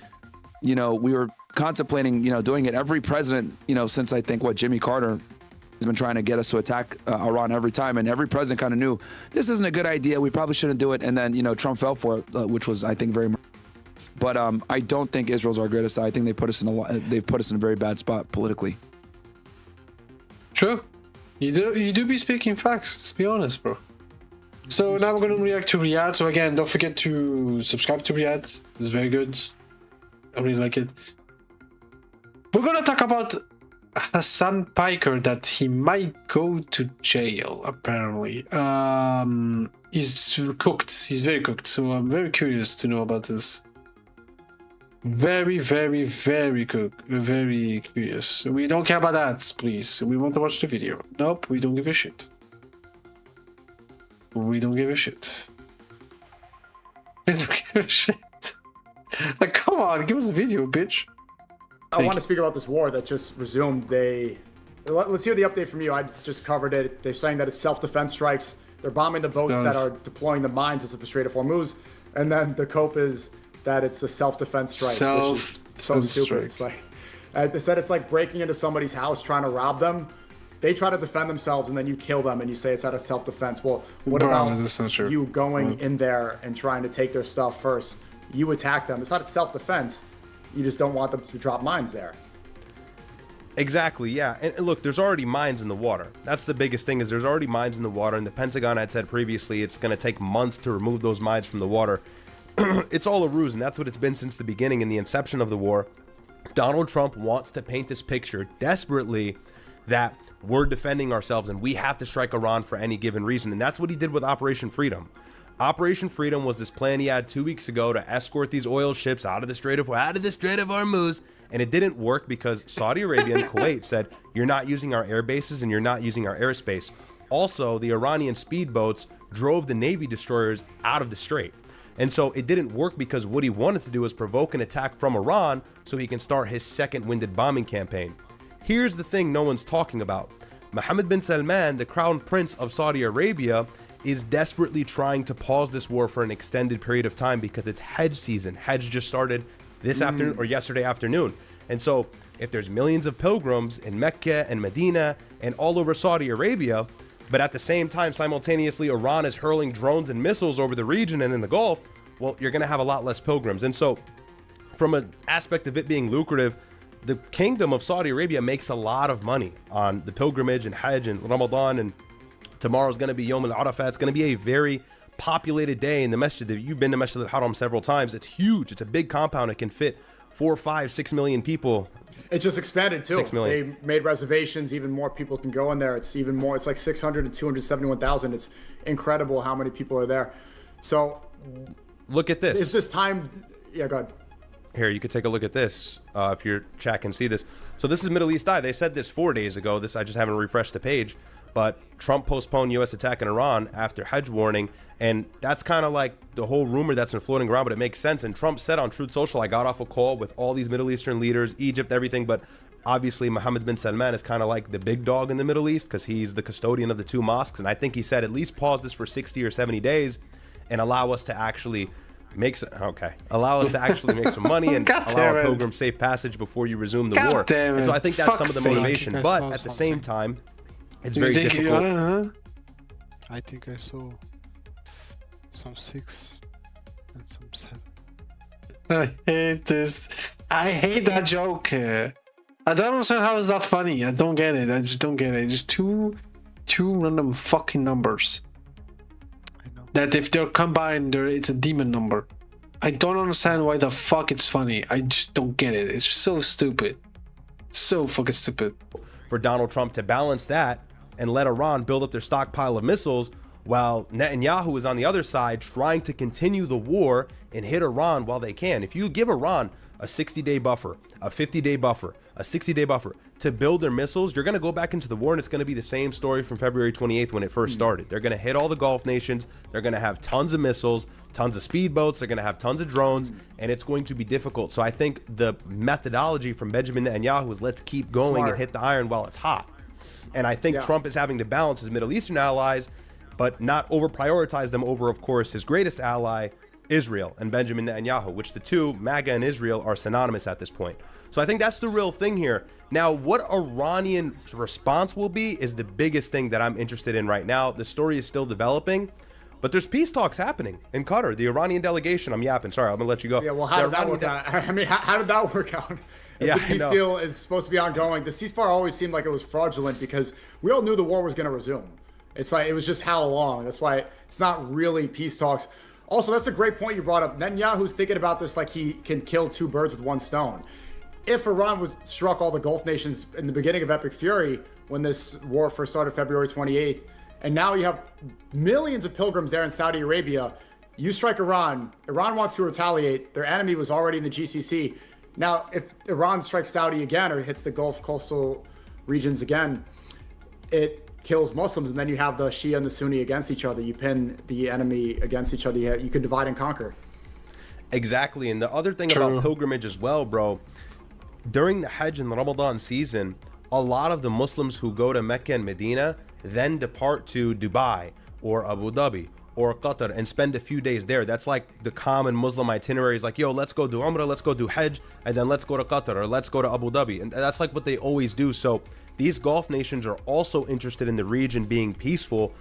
you know, we were contemplating, you know, doing it. Every president, you know, since I think Jimmy Carter has been trying to get us to attack Iran every time, and every president kind of knew this isn't a good idea. We probably shouldn't do it. And then, you know, Trump fell for it, which was, I think, very. But I don't think Israel's our greatest. I think they've put us in a very bad spot politically. True. You do be speaking facts, let's be honest, bro. So now we're going to react to Riyadh. So again, don't forget to subscribe to Riyadh. It's very good. I really like it. We're going to talk about Hasan Piker, that he might go to jail, apparently. He's cooked. He's very cooked. So I'm very curious to know about this. Very, very, very very curious. We don't care about ads, please. We want to watch the video. Nope, we don't give a shit. We don't give a shit. We don't give a shit. Like, come on, give us a video, bitch. I want to speak about this war that just resumed. Let's hear the update from you. I just covered it. They're saying that it's self-defense strikes. They're bombing the boats that are deploying the mines into the Strait of Hormuz, and then the cope is that it's a self-defense strike, which is so stupid. It's like, they said it's like breaking into somebody's house trying to rob them. They try to defend themselves, and then you kill them, and you say it's out of self-defense. Well, what about you going in there and trying to take their stuff first? you attack them. It's not self-defense. You just don't want them to drop mines there. Exactly, yeah. And look, there's already mines in the water. That's the biggest thing, is there's already mines in the water, and the Pentagon had said previously it's going to take months to remove those mines from the water. It's all a ruse, and that's what it's been since the beginning and the inception of the war. Donald Trump wants to paint this picture desperately that we're defending ourselves and we have to strike Iran for any given reason, and that's what he did with Operation Freedom. Operation Freedom was this plan he had 2 weeks ago to escort these oil ships out of the Strait of Hormuz. And it didn't work because Saudi Arabia and Kuwait said, you're not using our air bases and you're not using our airspace. Also, the Iranian speedboats drove the Navy destroyers out of the strait. And so it didn't work because what he wanted to do was provoke an attack from Iran so he can start his second winded bombing campaign. Here's the thing no one's talking about. Mohammed bin Salman, the crown prince of Saudi Arabia, is desperately trying to pause this war for an extended period of time because it's Hajj season. Hajj just started this afternoon or yesterday afternoon. And so if there's millions of pilgrims in Mecca and Medina and all over Saudi Arabia, but at the same time, simultaneously, Iran is hurling drones and missiles over the region and in the Gulf, well, you're going to have a lot less pilgrims. And so from an aspect of it being lucrative, the kingdom of Saudi Arabia makes a lot of money on the pilgrimage and Hajj and Ramadan. And tomorrow's going to be Yom al-Arafat. It's going to be a very populated day in the masjid. You've been to Masjid al-Haram several times. It's huge. It's a big compound. It can fit 4, 5, 6 million people. It just expanded too. 6 million. They made reservations. Even more people can go in there. It's even more. It's like 600 to 271,000. It's incredible how many people are there. So look at this. Is this time? Yeah, go ahead. Here, you could take a look at this if your chat can see this. So this is Middle East Eye. They said this 4 days ago. I just haven't refreshed the page. But Trump postponed U.S. attack in Iran after Hajj warning. And that's kind of like the whole rumor that's been floating around, but it makes sense. And Trump said on Truth Social, I got off a call with all these Middle Eastern leaders, Egypt, everything. But obviously, Mohammed bin Salman is kind of like the big dog in the Middle East because he's the custodian of the 2 mosques. And I think he said at least pause this for 60 or 70 days and allow us to actually make some money and allow our pilgrims safe passage before you resume the war. And so I think that's some of the motivation. But at the same time, it's very difficult. I think I saw some 6 and some 7. I hate this. I hate that joke. I don't understand how is that funny. I don't get it. I just don't get it. Just two random fucking numbers. I know. That if they're combined, it's a demon number. I don't understand why the fuck it's funny. I just don't get it. It's so stupid. So fucking stupid. For Donald Trump to balance that and let Iran build up their stockpile of missiles while Netanyahu is on the other side trying to continue the war and hit Iran while they can. If you give Iran a 60-day buffer, a 50-day buffer, a 60-day buffer to build their missiles, you're going to go back into the war and it's going to be the same story from February 28th when it first started. They're going to hit all the Gulf nations. They're going to have tons of missiles, tons of speedboats. They're going to have tons of drones, and it's going to be difficult. So I think the methodology from Benjamin Netanyahu is let's keep going and hit the iron while it's hot. And I think Trump is having to balance his Middle Eastern allies, but not over prioritize them over, of course, his greatest ally, Israel and Benjamin Netanyahu, which the two, MAGA and Israel, are synonymous at this point. So I think that's the real thing here. Now, what Iranian response will be is the biggest thing that I'm interested in right now. The story is still developing, but there's peace talks happening in Qatar. The Iranian delegation, I'm yapping, sorry, I'm gonna let you go. Yeah, well, how did that work out? I mean, how did that work out? If the peace deal is supposed to be ongoing, the ceasefire always seemed like it was fraudulent because we all knew the war was going to resume. It's like, it was just how long. That's why it's not really peace talks. Also, that's a great point you brought up. Netanyahu's thinking about this like he can kill 2 birds with 1 stone. If Iran was struck all the Gulf nations in the beginning of Epic Fury, when this war first started February 28th, and now you have millions of pilgrims there in Saudi Arabia, you strike Iran, Iran wants to retaliate, their enemy was already in the GCC. Now, if Iran strikes Saudi again or hits the Gulf coastal regions again, it kills Muslims, and then you have the Shia and the Sunni against each other. You pin the enemy against each other. You can divide and conquer. Exactly. And the other thing about pilgrimage as well, bro, during the Hajj and Ramadan season, a lot of the Muslims who go to Mecca and Medina then depart to Dubai or Abu Dhabi or Qatar and spend a few days there. That's like the common Muslim itinerary is like, yo, let's go do Umrah, let's go do Hajj, and then let's go to Qatar or let's go to Abu Dhabi. And that's like what they always do. So these Gulf nations are also interested in the region being peaceful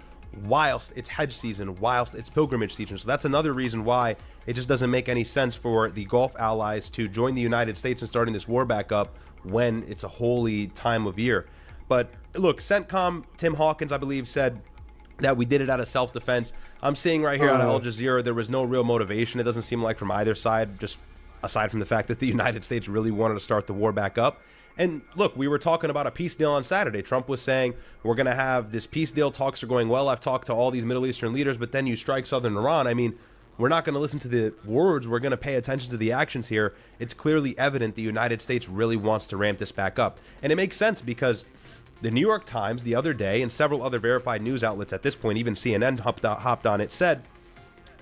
whilst it's Hajj season, whilst it's pilgrimage season. So that's another reason why It just doesn't make any sense for the Gulf allies to join the United States in starting this war back up when it's a holy time of year. But look, CENTCOM, Tim Hawkins, I believe, said that we did it out of self-defense. I'm seeing right here on Al Jazeera, there was no real motivation. It doesn't seem like from either side, just aside from the fact that the United States really wanted to start the war back up. And look, we were talking about a peace deal on Saturday. Trump was saying, we're going to have this peace deal. Talks are going well. I've talked to all these Middle Eastern leaders, but then you strike southern Iran. I mean, we're not going to listen to the words. We're going to pay attention to the actions here. It's clearly evident the United States really wants to ramp this back up. And it makes sense because the New York Times the other day and several other verified news outlets at this point, even CNN hopped on it, said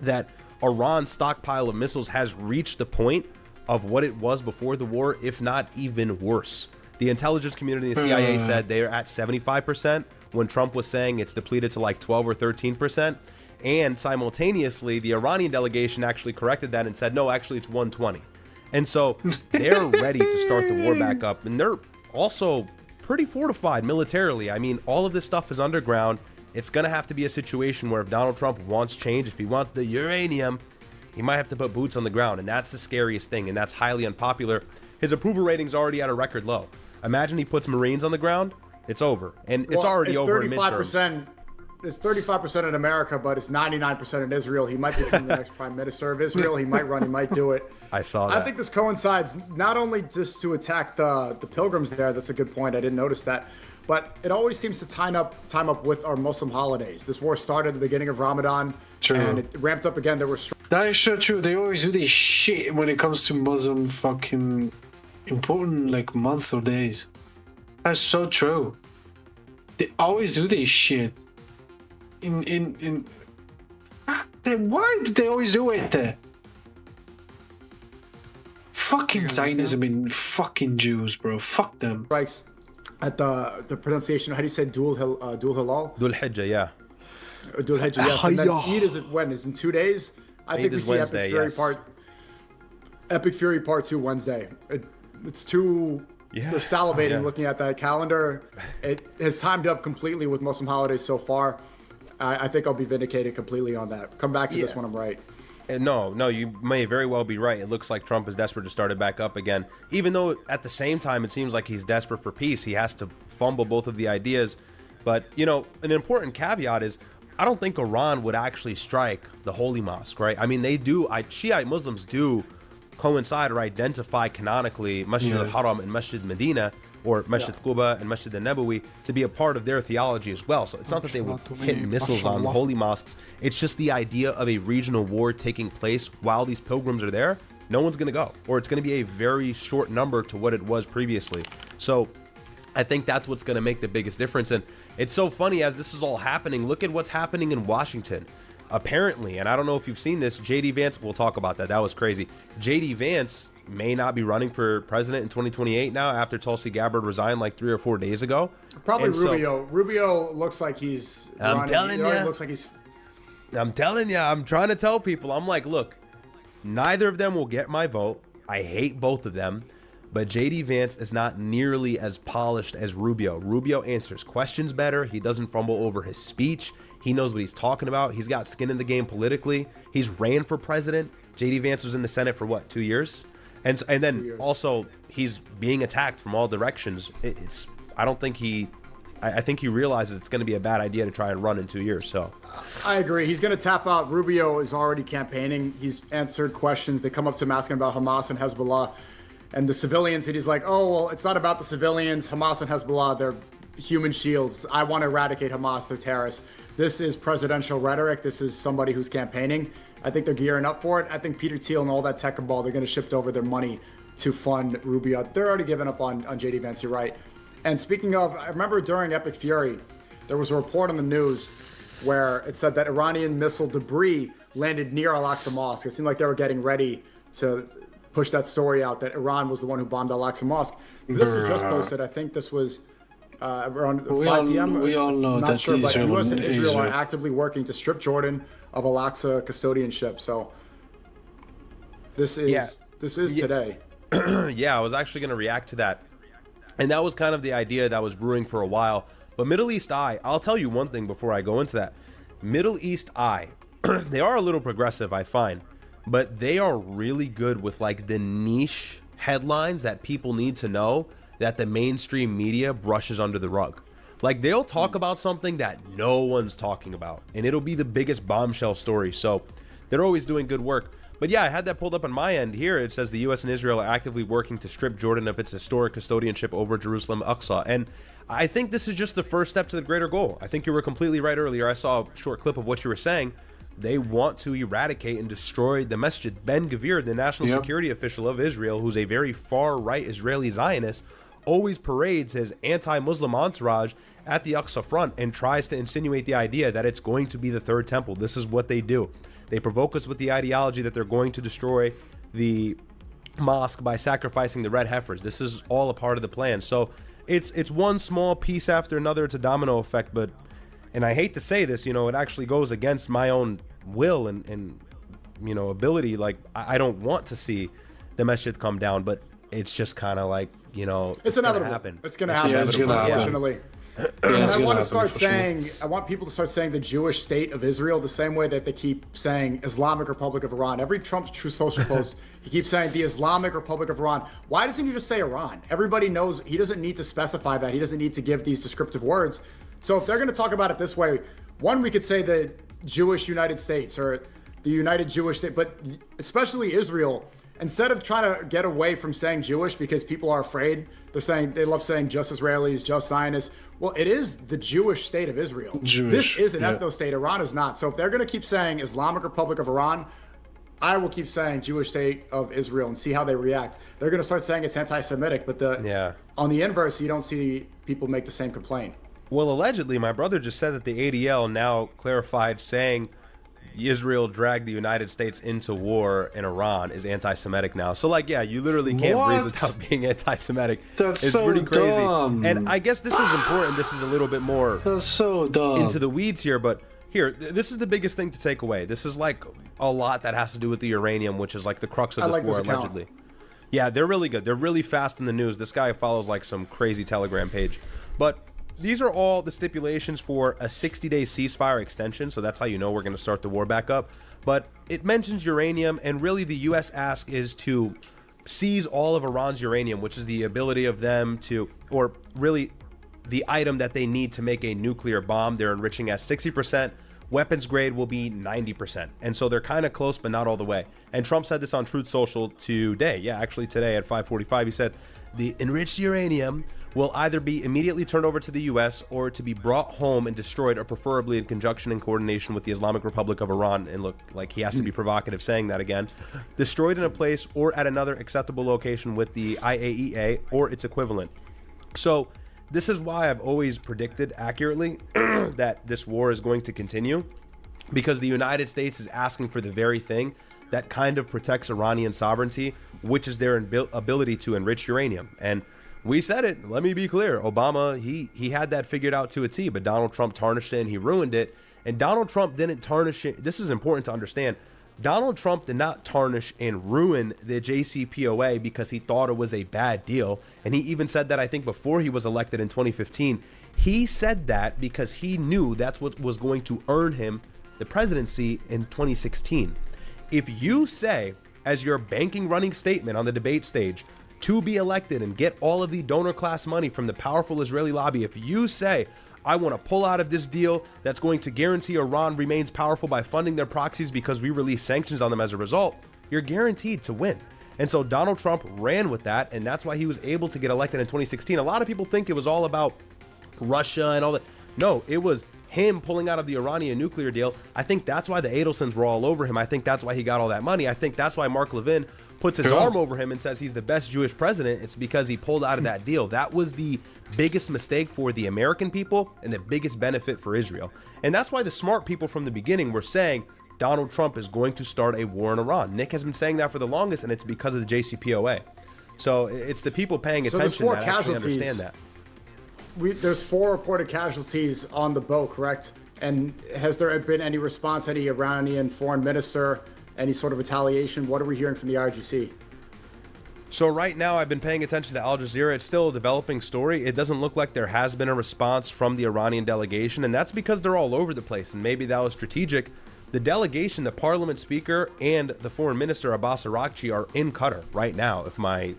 that Iran's stockpile of missiles has reached the point of what it was before the war, if not even worse. The intelligence community and the CIA said they are at 75% when Trump was saying it's depleted to like 12 or 13%. And simultaneously, the Iranian delegation actually corrected that and said, no, actually it's 120. And so they're ready to start the war back up. And they're also pretty fortified militarily. I mean, all of this stuff is underground. It's going to have to be a situation where if Donald Trump wants change, if he wants the uranium, he might have to put boots on the ground, and that's the scariest thing, and that's highly unpopular. His approval rating's already at a record low. Imagine he puts Marines on the ground, it's over. And it's already over in midterms. It's 35% in America, but it's 99% in Israel. He might become the next prime minister of Israel. He might run, he might do it. I saw that. I think this coincides not only just to attack the pilgrims there, that's a good point, I didn't notice that, but it always seems to time up with our Muslim holidays. This war started at the beginning of Ramadan, and it ramped up again. There were that is so true. They always do this shit when it comes to Muslim fucking important like months or days. That's so true. They always do this shit. Why do they always do it? Fucking Zionism and fucking Jews, bro. Fuck them. Strikes at the pronunciation. How do you say Dul Hilal? Dul Hijjah, yeah. Dul Hijjah, yes. And then Eid is when? Is in 2 days? I think we see Wednesday, Epic Fury Part 2 Wednesday. It's too... Yeah. They're salivating looking at that calendar. It has timed up completely with Muslim holidays so far. I think I'll be vindicated completely on that. Come back to this when I'm right. No, you may very well be right. It looks like Trump is desperate to start it back up again. Even though at the same time it seems like he's desperate for peace. He has to fumble both of the ideas. But, you know, an important caveat is I don't think Iran would actually strike the Holy Mosque, right? I mean, they do. Shiite Muslims do coincide or identify canonically Masjid al-Haram and Masjid Medina, or Masjid Quba and Masjid al-Nabawi, to be a part of their theology as well. So it's not that they would hit missiles on the holy mosques. It's just the idea of a regional war taking place while these pilgrims are there. No one's going to go, or it's going to be a very short number to what it was previously. So I think that's what's going to make the biggest difference. And it's so funny as this is all happening. Look at what's happening in Washington. Apparently, and I don't know if you've seen this, J.D. Vance, we'll talk about that. That was crazy. J.D. Vance may not be running for president in 2028 now after Tulsi Gabbard resigned like 3 or 4 days ago. Probably Rubio. Rubio looks like he's I'm telling you. Looks like he's... I'm telling you. I'm trying to tell people. I'm like, look, neither of them will get my vote. I hate both of them. But J.D. Vance is not nearly as polished as Rubio. Rubio answers questions better. He doesn't fumble over his speech. He knows what he's talking about. He's got skin in the game politically. He's ran for president. J.D. Vance was in the Senate for what, 2 years? And then also he's being attacked from all directions. I think he realizes it's going to be a bad idea to try and run in 2 years. So I agree. He's going to tap out. Rubio is already campaigning. He's answered questions. They come up to him asking about Hamas and Hezbollah and the civilians. And he's like, oh, well, it's not about the civilians. Hamas and Hezbollah, they're human shields. I want to eradicate Hamas. They're terrorists. This is presidential rhetoric. This is somebody who's campaigning. I think they're gearing up for it. I think Peter Thiel and all that tech cabal, they're going to shift over their money to fund Rubio. They're already giving up on J.D. Vance, you're right. And speaking of, I remember during Epic Fury, there was a report on the news where it said that Iranian missile debris landed near Al-Aqsa Mosque. It seemed like they were getting ready to push that story out that Iran was the one who bombed Al-Aqsa Mosque. This was just posted. I think this was around 5 p.m. We all know Not that sure, but Israel, US and Israel are actively working to strip Jordan of Al-Aqsa custodianship. So this is today. Yeah, I was actually going to react to that. And that was kind of the idea that was brewing for a while. But Middle East Eye, I'll tell you one thing before I go into that. Middle East Eye, they are a little progressive, I find. but they are really good with like the niche headlines that people need to know that the mainstream media brushes under the rug. Like they'll talk about something that no one's talking about, and it'll be the biggest bombshell story. So they're always doing good work. But yeah, I had that pulled up on my end here. It says the US and Israel are actively working to strip Jordan of its historic custodianship over Jerusalem Aqsa. And I think this is just the first step to the greater goal. I think you were completely right earlier. I saw a short clip of what you were saying. They want to eradicate and destroy the Masjid. Ben Gvir, the national security official of Israel, who's a very far-right Israeli Zionist, always parades his anti-Muslim entourage at the Aqsa front and tries to insinuate the idea that it's going to be the third temple. This is what they do. They provoke us with the ideology that they're going to destroy the mosque by sacrificing the red heifers. This is all a part of the plan. So it's one small piece after another. It's a domino effect, but, and I hate to say this, you know, it actually goes against my own will and you know, ability. Like I don't want to see the masjid come down, but it's just kind of like, you know, it's inevitable. Happen. It's going to happen. It's gonna happen. Unfortunately. And I want to start saying, I want people to start saying the Jewish state of Israel the same way that they keep saying Islamic Republic of Iran. Every Trump's True Social post, he keeps saying the Islamic Republic of Iran. Why doesn't he just say Iran? Everybody knows he doesn't need to specify that. He doesn't need to give these descriptive words. So if they're going to talk about it this way, one, we could say the Jewish United States or the United Jewish State, but especially Israel, instead of trying to get away from saying Jewish because people are afraid, they're saying, they love saying just Israelis, just Zionists. Well, it is the Jewish state of Israel. This is an ethno state. Iran is not. So if they're going to keep saying Islamic Republic of Iran, I will keep saying Jewish state of Israel and see how they react. They're going to start saying it's anti-Semitic, but on the inverse, you don't see people make the same complaint. Well, allegedly, my brother just said that the ADL now clarified saying Israel dragged the United States into war in Iran is anti-Semitic now. So like, yeah, you literally can't breathe without being anti-Semitic. That's it's so pretty crazy. dumb. And I guess this is important. This is a little bit more That's so dumb. into the weeds here, but here, this is the biggest thing to take away. This is like a lot that has to do with the uranium, which is like the crux of this war, allegedly. Yeah, they're really good. They're really fast in the news. This guy follows like some crazy Telegram page. But these are all the stipulations for a 60-day ceasefire extension, so that's how you know we're going to start the war back up. But it mentions uranium, and really the U.S. ask is to seize all of Iran's uranium, which is the ability of them to, or really the item that they need to make a nuclear bomb. They're enriching at 60%. Weapons grade will be 90%. And so they're kind of close, but not all the way. And Trump said this on Truth Social today. Yeah, actually today at 5:45, he said, the enriched uranium will either be immediately turned over to the U.S. or to be brought home and destroyed, or preferably in conjunction and coordination with the Islamic Republic of Iran. And look, like he has to be provocative saying that again. Destroyed in a place or at another acceptable location with the IAEA or its equivalent. So this is why I've always predicted accurately that this war is going to continue, because the United States is asking for the very thing that kind of protects Iranian sovereignty, which is their ability to enrich uranium. And we said it, let me be clear, Obama, he had that figured out to a T, but Donald Trump tarnished it and he ruined it. And Donald Trump didn't tarnish it. This is important to understand. Donald Trump did not tarnish and ruin the JCPOA because he thought it was a bad deal. And he even said that, I think, before he was elected in 2015. He said that because he knew that's what was going to earn him the presidency in 2016. If you say, as your banking running statement on the debate stage, to be elected and get all of the donor class money from the powerful Israeli lobby, if you say, I want to pull out of this deal that's going to guarantee Iran remains powerful by funding their proxies because we release sanctions on them as a result, you're guaranteed to win. And so Donald Trump ran with that, and that's why he was able to get elected in 2016. A lot of people think it was all about Russia and all that. No, it was him pulling out of the Iranian nuclear deal. I think that's why the Adelsons were all over him. I think that's why he got all that money. I think that's why Mark Levin puts his arm over him and says he's the best Jewish president. It's because he pulled out of that deal. That was the biggest mistake for the American people and the biggest benefit for Israel. And that's why the smart people from the beginning were saying Donald Trump is going to start a war in Iran. Nick has been saying that for the longest, and it's because of the JCPOA. So it's the people paying attention that actually understand that. There's 4 reported casualties on the boat, correct? And has there been any response, any Iranian foreign minister, any sort of retaliation? What are we hearing from the IRGC? So right now, I've been paying attention to Al Jazeera. It's still a developing story. It doesn't look like there has been a response from the Iranian delegation, and that's because they're all over the place, and maybe that was strategic. the delegation, the parliament speaker, and the foreign minister, Abbas Araghchi, are in Qatar right now, if my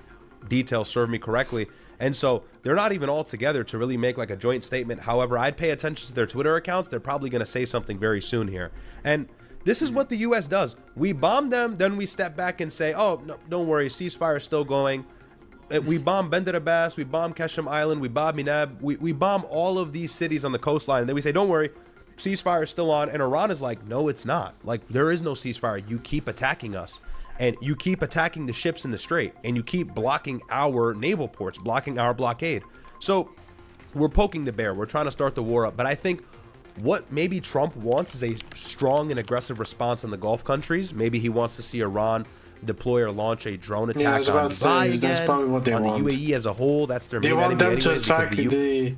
details serve me correctly. And so they're not even all together to really make like a joint statement. However, I'd pay attention to their Twitter accounts. They're probably going to say something very soon here. And this is what the U.S. does. We bomb them, then we step back and say, oh, no, don't worry, ceasefire is still going. We bomb Bandar Abbas, we bomb Qashm Island, we bomb Minab, we bomb all of these cities on the coastline. And then we say, don't worry, ceasefire is still on. And Iran is like, no, it's not. Like, there is no ceasefire. You keep attacking us. And you keep attacking the ships in the strait, and you keep blocking our naval ports, blocking our blockade. So we're poking the bear. We're trying to start the war up. But I think what maybe Trump wants is a strong and aggressive response in the Gulf countries. Maybe he wants to see Iran deploy or launch a drone attack on Dubai again, that's probably what they on want. the UAE as a whole. That's their They main want them enemy to anyways, attack because the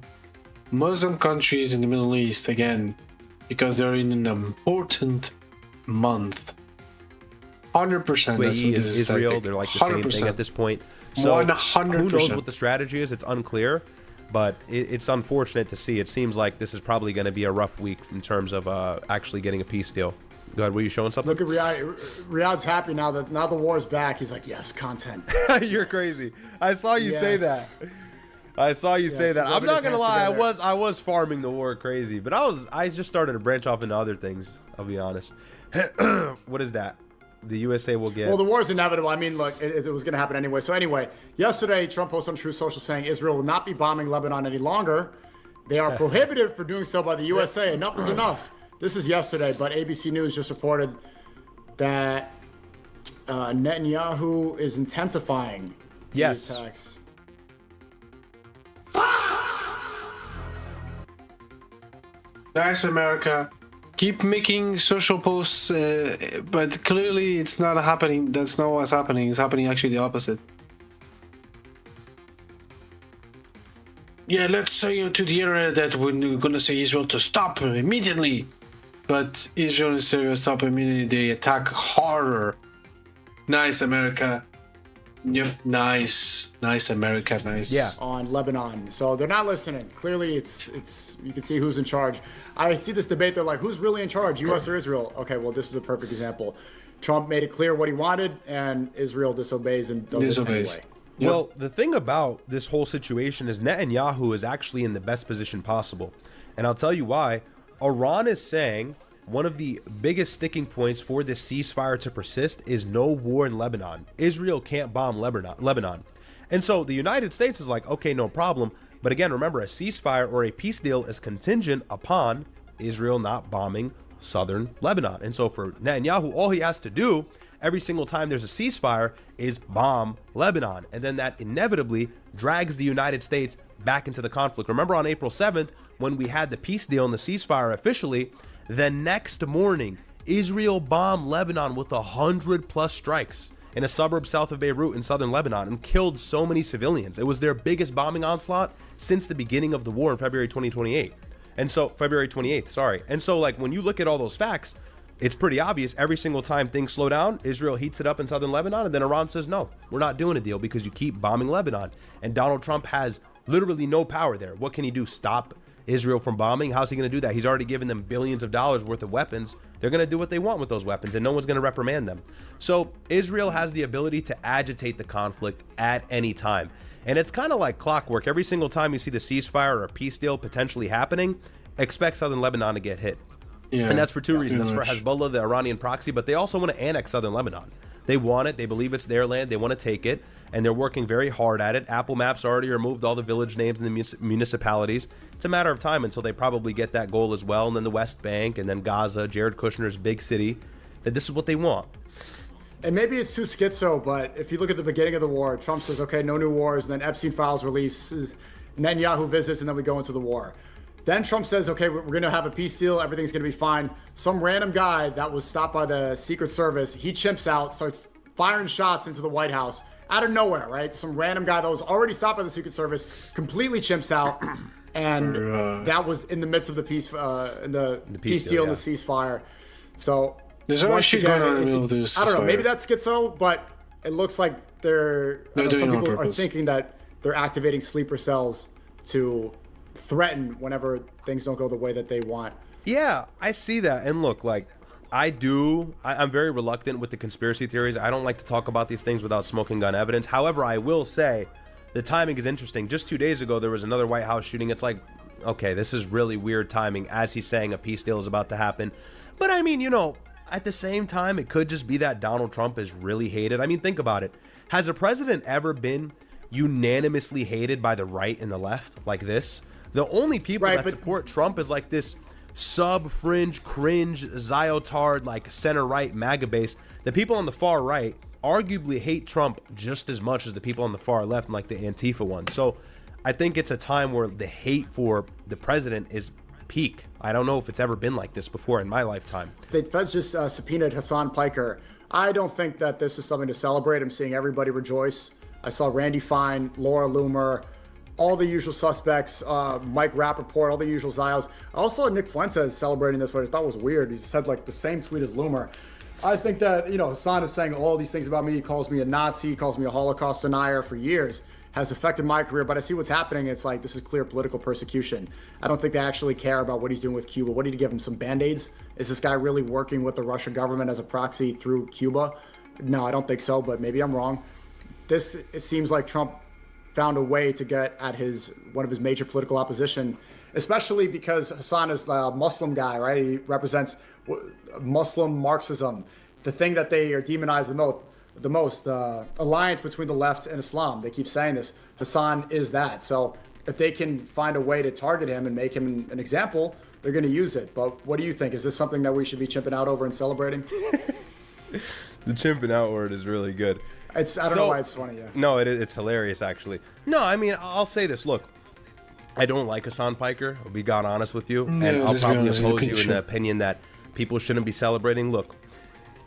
Muslim countries in the Middle East again, because they're in an important month. 100%. UAE is Israel. They're like the same thing at this point. So 100%. Who knows what the strategy is? It's unclear, but it's unfortunate to see. It seems like this is probably going to be a rough week in terms of actually getting a peace deal. Go ahead. Were you showing something? Look at Riyadh's happy now that the war's back. He's like, yes, content. You're crazy. I saw you say that. I saw you say that. I'm not gonna lie. I was farming the war crazy, but I just started to branch off into other things. I'll be honest. What is that? The USA will get. Well, the war is inevitable. I mean, look, it was going to happen anyway. So anyway, yesterday, Trump posted on Truth Social saying Israel will not be bombing Lebanon any longer. They are prohibited for doing so by the USA. Enough is enough. This is yesterday, but ABC News just reported that Netanyahu is intensifying the attacks. Nice, America. Keep making social posts, but clearly it's not happening. That's not what's happening. It's happening actually the opposite. Yeah, let's say to the internet that we're gonna say Israel to stop immediately. But Israel instead of stop immediately, they attack harder. Nice, America. Yep, nice America, nice. Yeah, on Lebanon. So they're not listening. Clearly, it's you can see who's in charge. I see this debate. They're like, who's really in charge, U.S. or Israel? Okay, well, this is a perfect example. Trump made it clear what he wanted, and Israel disobeys and does it anyway. Yep. Well, the thing about this whole situation is Netanyahu is actually in the best position possible, and I'll tell you why. Iran is saying one of the biggest sticking points for this ceasefire to persist is no war in Lebanon. Israel can't bomb Lebanon. And so the United States is like, okay, no problem. But again, remember, a ceasefire or a peace deal is contingent upon Israel not bombing southern Lebanon. And so for Netanyahu, all he has to do every single time there's a ceasefire is bomb Lebanon. And then that inevitably drags the United States back into the conflict. Remember on April 7th, when we had the peace deal and the ceasefire officially, the next morning, Israel bombed Lebanon with 100+ strikes in a suburb south of Beirut in southern Lebanon and killed so many civilians. It was their biggest bombing onslaught since the beginning of the war in February 28th. And so like when you look at all those facts, it's pretty obvious every single time things slow down, Israel heats it up in southern Lebanon, and then Iran says, no, we're not doing a deal because you keep bombing Lebanon. And Donald Trump has literally no power there. What can he do? Stop Israel from bombing? How's he going to do that? He's already given them billions of dollars worth of weapons. They're going to do what they want with those weapons, and no one's going to reprimand them. So Israel has the ability to agitate the conflict at any time. And it's kind of like clockwork. Every single time you see the ceasefire or a peace deal potentially happening, expect southern Lebanon to get hit. Yeah, and that's for two reasons. That's for Hezbollah, the Iranian proxy, but they also want to annex southern Lebanon. They want it. They believe it's their land. They want to take it, and they're working very hard at it. Apple Maps already removed all the village names in the municipalities. It's a matter of time until they probably get that goal as well. And then the West Bank, and then Gaza, Jared Kushner's big city, that this is what they want. And maybe it's too schizo, but if you look at the beginning of the war, Trump says, okay, no new wars, and then Epstein files releases, Netanyahu visits, and then we go into the war. Then Trump says, okay, we're going to have a peace deal. Everything's going to be fine. Some random guy that was stopped by the Secret Service, he chimps out, starts firing shots into the White House out of nowhere, right? Some random guy that was already stopped by the Secret Service completely chimps out. And that was in the midst of the peace, the peace deal and the ceasefire. So there's always shit going on in the middle of this. I don't know. Maybe that's schizo, but it looks like some people are thinking that they're activating sleeper cells to threaten whenever things don't go the way that they want. Yeah, I see that. And look, like, I'm very reluctant with the conspiracy theories. I don't like to talk about these things without smoking gun evidence. However, I will say the timing is interesting. Just 2 days ago, there was another White House shooting. It's like, okay, this is really weird timing as he's saying a peace deal is about to happen. But I mean, you know, at the same time, it could just be that Donald Trump is really hated. I mean, think about it. Has a president ever been unanimously hated by the right and the left like this? The only people that support Trump is like this sub-fringe, cringe, Zyotard, like center-right MAGA base. The people on the far right arguably hate Trump just as much as the people on the far left, like the Antifa one. So I think it's a time where the hate for the president is peak. I don't know if it's ever been like this before in my lifetime. The feds just subpoenaed Hasan Piker. I don't think that this is something to celebrate. I'm seeing everybody rejoice. I saw Randy Fine, Laura Loomer, all the usual suspects, Mike Rappaport, all the usual Zios. I also saw Nick Fuentes celebrating this, which I thought was weird. He said like the same tweet as Loomer. I think that, you know, Hasan is saying all these things about me. He calls me a Nazi, he calls me a Holocaust denier for years. Has affected my career, but I see what's happening. It's like, this is clear political persecution. I don't think they actually care about what he's doing with Cuba. What did he give him, some band-aids? Is this guy really working with the Russian government as a proxy through Cuba? No, I don't think so, but maybe I'm wrong. It seems like Trump found a way to get at one of his major political opposition, especially because Hasan is a Muslim guy, right? He represents Muslim Marxism, the thing that they are demonized the most, alliance between the left and Islam. They keep saying this. Hasan is that. So if they can find a way to target him and make him an example, they're going to use it. But what do you think? Is this something that we should be chimping out over and celebrating? The chimping out word is really good. I don't know why it's funny, yeah. No, it's hilarious, actually. No, I mean, I'll say this. Look, I don't like Hasan Piker. I'll be God honest with you. Yeah, and I'll probably honest, oppose you in the opinion that people shouldn't be celebrating. Look,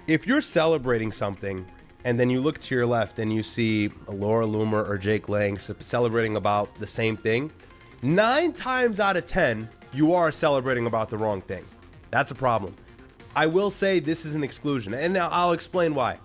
if you're celebrating something and then you look to your left and you see Laura Loomer or Jake Lang celebrating about the same thing, 9 times out of 10, you are celebrating about the wrong thing. That's a problem. I will say this is an exclusion, and now I'll explain why.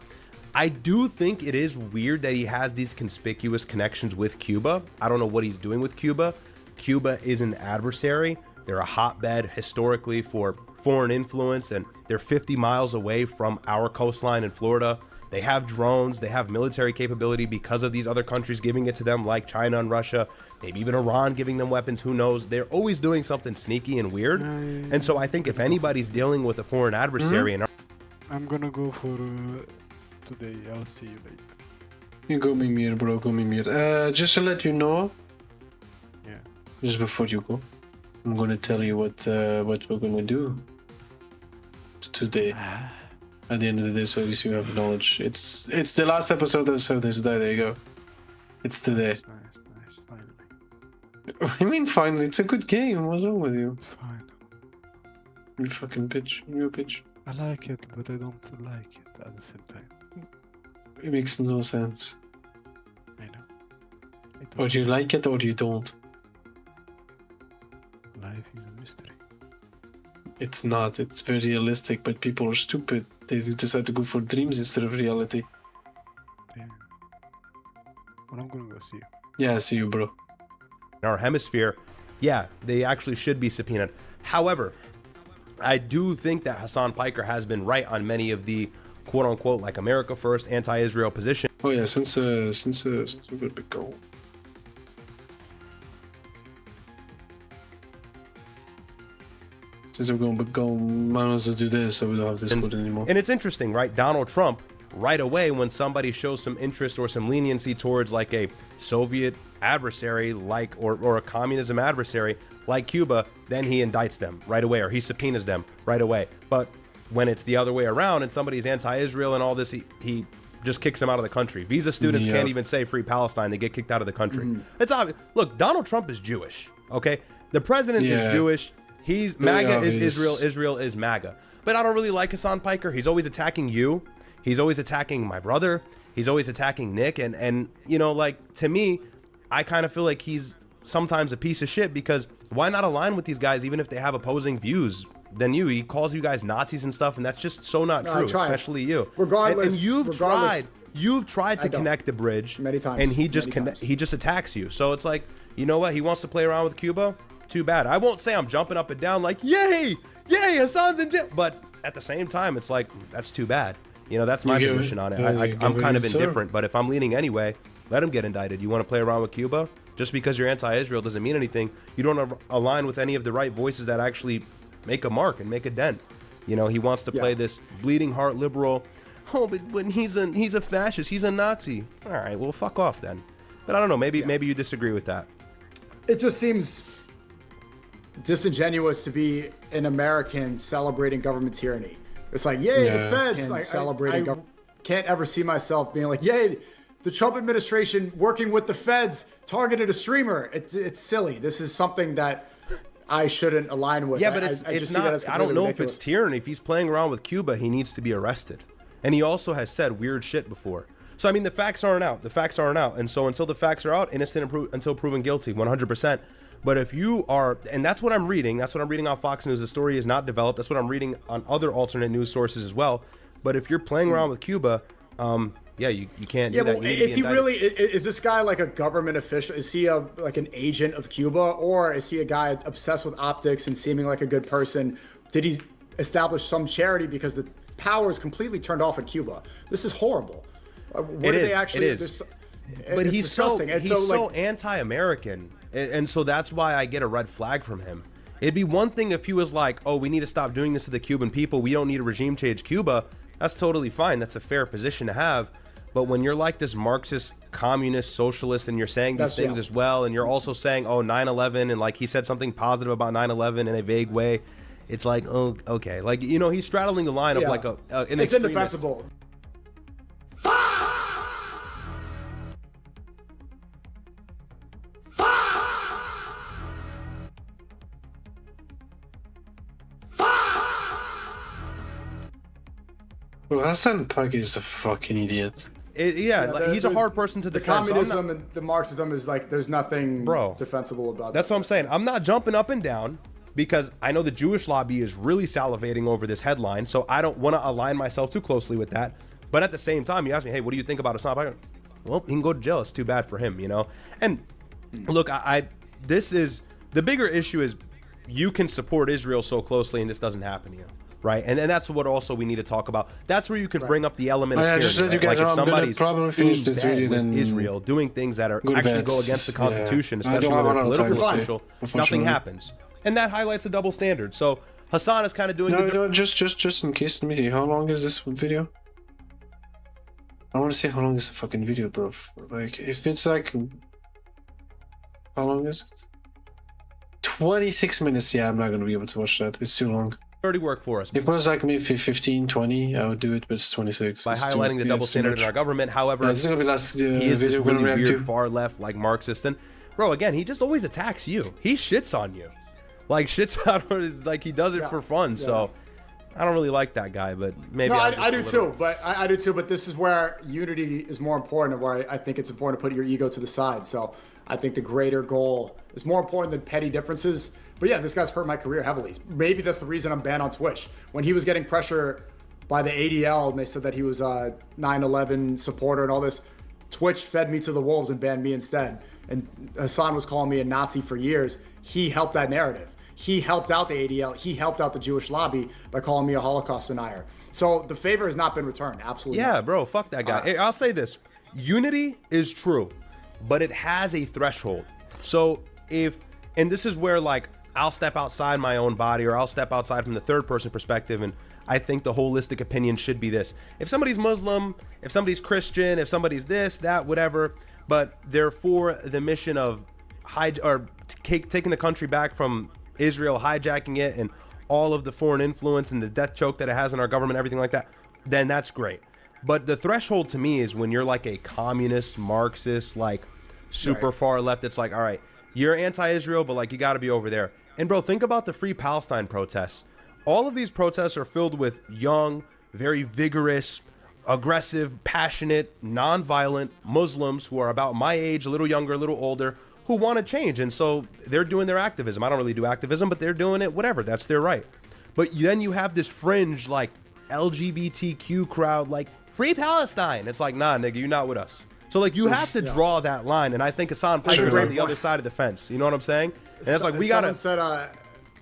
I do think it is weird that he has these conspicuous connections with Cuba. I don't know what he's doing with Cuba. Cuba is an adversary. They're a hotbed historically for foreign influence, and they're 50 miles away from our coastline in Florida. They have drones. They have military capability because of these other countries giving it to them, like China and Russia. Maybe even Iran giving them weapons. Who knows? They're always doing something sneaky and weird. And so I think if anybody's dealing with a foreign adversary, I'm gonna go for today. I'll see you later. You go Mimir, bro, go Mimir. Just to let you know, yeah, just before you go, I'm gonna tell you what we're gonna do today. At the end of the day, so at least you have knowledge. It's the last episode of 7 Days to Die. There you go. It's today. Nice, finally. I mean, finally, it's a good game. What's wrong with you? Fine. You fucking bitch. You a bitch. I like it, but I don't like it at the same time. It makes no sense. I know. Or do you like it or you don't? Life is a mystery. It's not. It's very realistic, but people are stupid. They decide to go for dreams instead of reality. Yeah. Well, I'm gonna go see you. Yeah, see you, bro. in our hemisphere, yeah, they actually should be subpoenaed. However, I do think that Hasan Piker has been right on many of the quote-unquote like America First, anti-Israel position. Oh yeah, since we're big goal. Since we're going big goal, might as well do this so we don't have this code anymore. And it's interesting, right? Donald Trump, right away when somebody shows some interest or some leniency towards like a Soviet adversary like or a communism adversary like Cuba, then he indicts them right away or he subpoenas them right away. But when it's the other way around and somebody's anti-Israel and all this, he just kicks them out of the country. Visa students can't even say free Palestine. They get kicked out of the country. It's obvious. Look, Donald Trump is Jewish, okay? The president is Jewish. He's MAGA is Israel. Israel is MAGA. But I don't really like Hasan Piker. He's always attacking you. He's always attacking my brother. He's always attacking Nick. And you know, like, to me, I kind of feel like he's sometimes a piece of shit because why not align with these guys even if they have opposing views than you? He calls you guys Nazis and stuff, and that's just so not true, especially you. Regardless, and you've tried to connect the bridge many times, and he just attacks you. So it's like, you know what? He wants to play around with Cuba. Too bad. I won't say I'm jumping up and down like, yay, Hasan's in jail. But at the same time, it's like, that's too bad. You know, that's my position on it. I'm kind of indifferent, but if I'm leaning anyway, let him get indicted. You want to play around with Cuba? Just because you're anti-Israel doesn't mean anything. You don't align with any of the right voices that actually make a mark and make a dent. You know, he wants to play this bleeding heart liberal. Oh, but when he's a fascist, he's a Nazi. All right, well, fuck off then. But I don't know. Maybe you disagree with that. It just seems disingenuous to be an American celebrating government tyranny. It's like, yay, the feds, like celebrating government. Can't ever see myself being like, yay, the Trump administration working with the feds targeted a streamer. It's silly. This is something that I shouldn't align with. Yeah, but it's not. I don't know if it's tyranny. If he's playing around with Cuba, he needs to be arrested. And he also has said weird shit before. So I mean, the facts aren't out. The facts aren't out. And so until the facts are out, innocent until proven guilty, 100%. But if you are, and that's what I'm reading. That's what I'm reading on Fox News. The story is not developed. That's what I'm reading on other alternate news sources as well. But if you're playing around with Cuba, yeah, you can't do that. Well, is he really? Is this guy like a government official? Is he like an agent of Cuba, or is he a guy obsessed with optics and seeming like a good person? Did he establish some charity because the power is completely turned off in Cuba? This is horrible. What it is. But he's so anti-American, and so that's why I get a red flag from him. It'd be one thing if he was like, oh, we need to stop doing this to the Cuban people. We don't need a regime change Cuba. That's totally fine. That's a fair position to have. But when you're like this Marxist, communist, socialist, and you're saying these things as well, and you're also saying, oh, 9/11, and like he said something positive about 9/11 in a vague way, it's like, oh, okay. Like, you know, he's straddling the line of like an extremist. It's indefensible. Well, Hasan Piker is a fucking idiot. He's a hard person to defend. The communism and the Marxism is like, there's nothing defensible about that. That's what I'm saying. I'm not jumping up and down because I know the Jewish lobby is really salivating over this headline, so I don't want to align myself too closely with that. But at the same time, you ask me, hey, what do you think about Hasan Piker? Well, he can go to jail. It's too bad for him, you know? And look, this is, the bigger issue is you can support Israel so closely and this doesn't happen to you. Right, and that's what also we need to talk about. That's where you can bring up the element of tyranny. Right? Like if somebody's with Israel doing things that are actually go against the Constitution, especially when they're political official, nothing happens, and that highlights a double standard. So Hasan is kind of doing. No, just in case, Midi, how long is this video? I want to see how long is the fucking video, bro. Like, if it's like, how long is it? 26 minutes. Yeah, I'm not gonna be able to watch that. It's too long. Already work for us. If it was like maybe 15, 20, I would do it, but it's 26. By highlighting the double standard in our government. However, it's gonna be last he is this really weird far left, like Marxist, and bro, again, he just always attacks you. He shits on you, like shits on, like he does it for fun. So I don't really like that guy, but maybe no, I do too. But I do too. But this is where unity is more important, where I think it's important to put your ego to the side. So I think the greater goal is more important than petty differences. But yeah, this guy's hurt my career heavily. Maybe that's the reason I'm banned on Twitch. When he was getting pressure by the ADL and they said that he was a 9/11 supporter and all this, Twitch fed me to the wolves and banned me instead. And Hasan was calling me a Nazi for years. He helped that narrative. He helped out the ADL. He helped out the Jewish lobby by calling me a Holocaust denier. So the favor has not been returned. Absolutely not. Bro, fuck that guy. Hey, I'll say this. Unity is true, but it has a threshold. So and this is where like, I'll step outside my own body, or I'll step outside from the third person perspective, and I think the holistic opinion should be this. If somebody's Muslim, if somebody's Christian, if somebody's this, that, whatever, but they're for the mission of taking the country back from Israel, hijacking it, and all of the foreign influence and the death choke that it has in our government, everything like that, then that's great. But the threshold to me is when you're like a communist, Marxist, like super far left, it's like, all right, you're anti-Israel, but like you got to be over there. And bro, think about the Free Palestine protests. All of these protests are filled with young, very vigorous, aggressive, passionate, non-violent Muslims who are about my age, a little younger, a little older, who want to change. And so they're doing their activism. I don't really do activism, but they're doing it, whatever. That's their right. But then you have this fringe, like LGBTQ crowd, like Free Palestine. It's like, nah, nigga, you're not with us. So like you have to draw that line. And I think Hasan Piker is on the other side of the fence. You know what I'm saying? And it's like, we gotta.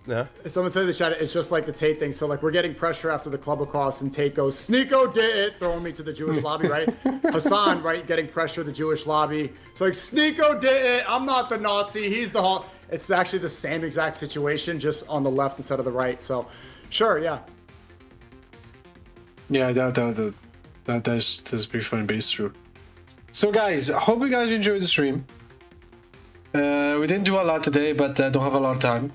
Yeah. Someone said in the chat, it's just like the Tate thing. So, like, we're getting pressure after the club across, and Tate goes, Sneeko did it, throwing me to the Jewish lobby, right? Hasan, right, getting pressure, the Jewish lobby. So, like, Sneeko did it, I'm not the Nazi, he's the Hulk. It's actually the same exact situation, just on the left instead of the right. So, sure, yeah. Yeah, that's pretty funny, but it's true. So, guys, I hope you guys enjoyed the stream. We didn't do a lot today, but don't have a lot of time.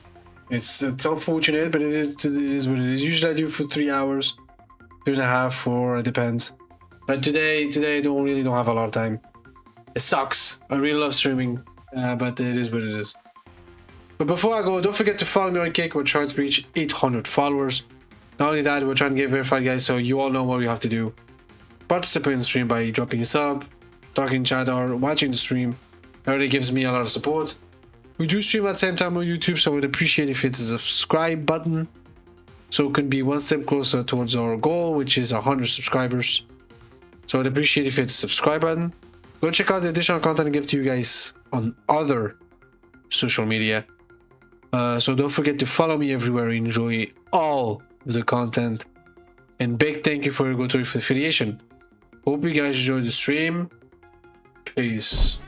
It's unfortunate, but it is what it is. Usually I do for 3 hours, 2.5, 4, it depends. But today I don't have a lot of time. It sucks. I really love streaming, but it is what it is. But before I go, don't forget to follow me on Kick. We're trying to reach 800 followers. Not only that, we're trying to get verified, guys, so you all know what we have to do. Participate in the stream by dropping a sub, talking chat, or watching the stream. That really gives me a lot of support. We do stream at the same time on YouTube, so I would appreciate if you hit the subscribe button, so it can be one step closer towards our goal, which is 100 subscribers. So I'd appreciate if you hit the subscribe button. Go check out the additional content I give to you guys on other social media. So don't forget to follow me everywhere. Enjoy all the content. And big thank you for your GoTo for affiliation. Hope you guys enjoyed the stream. Peace.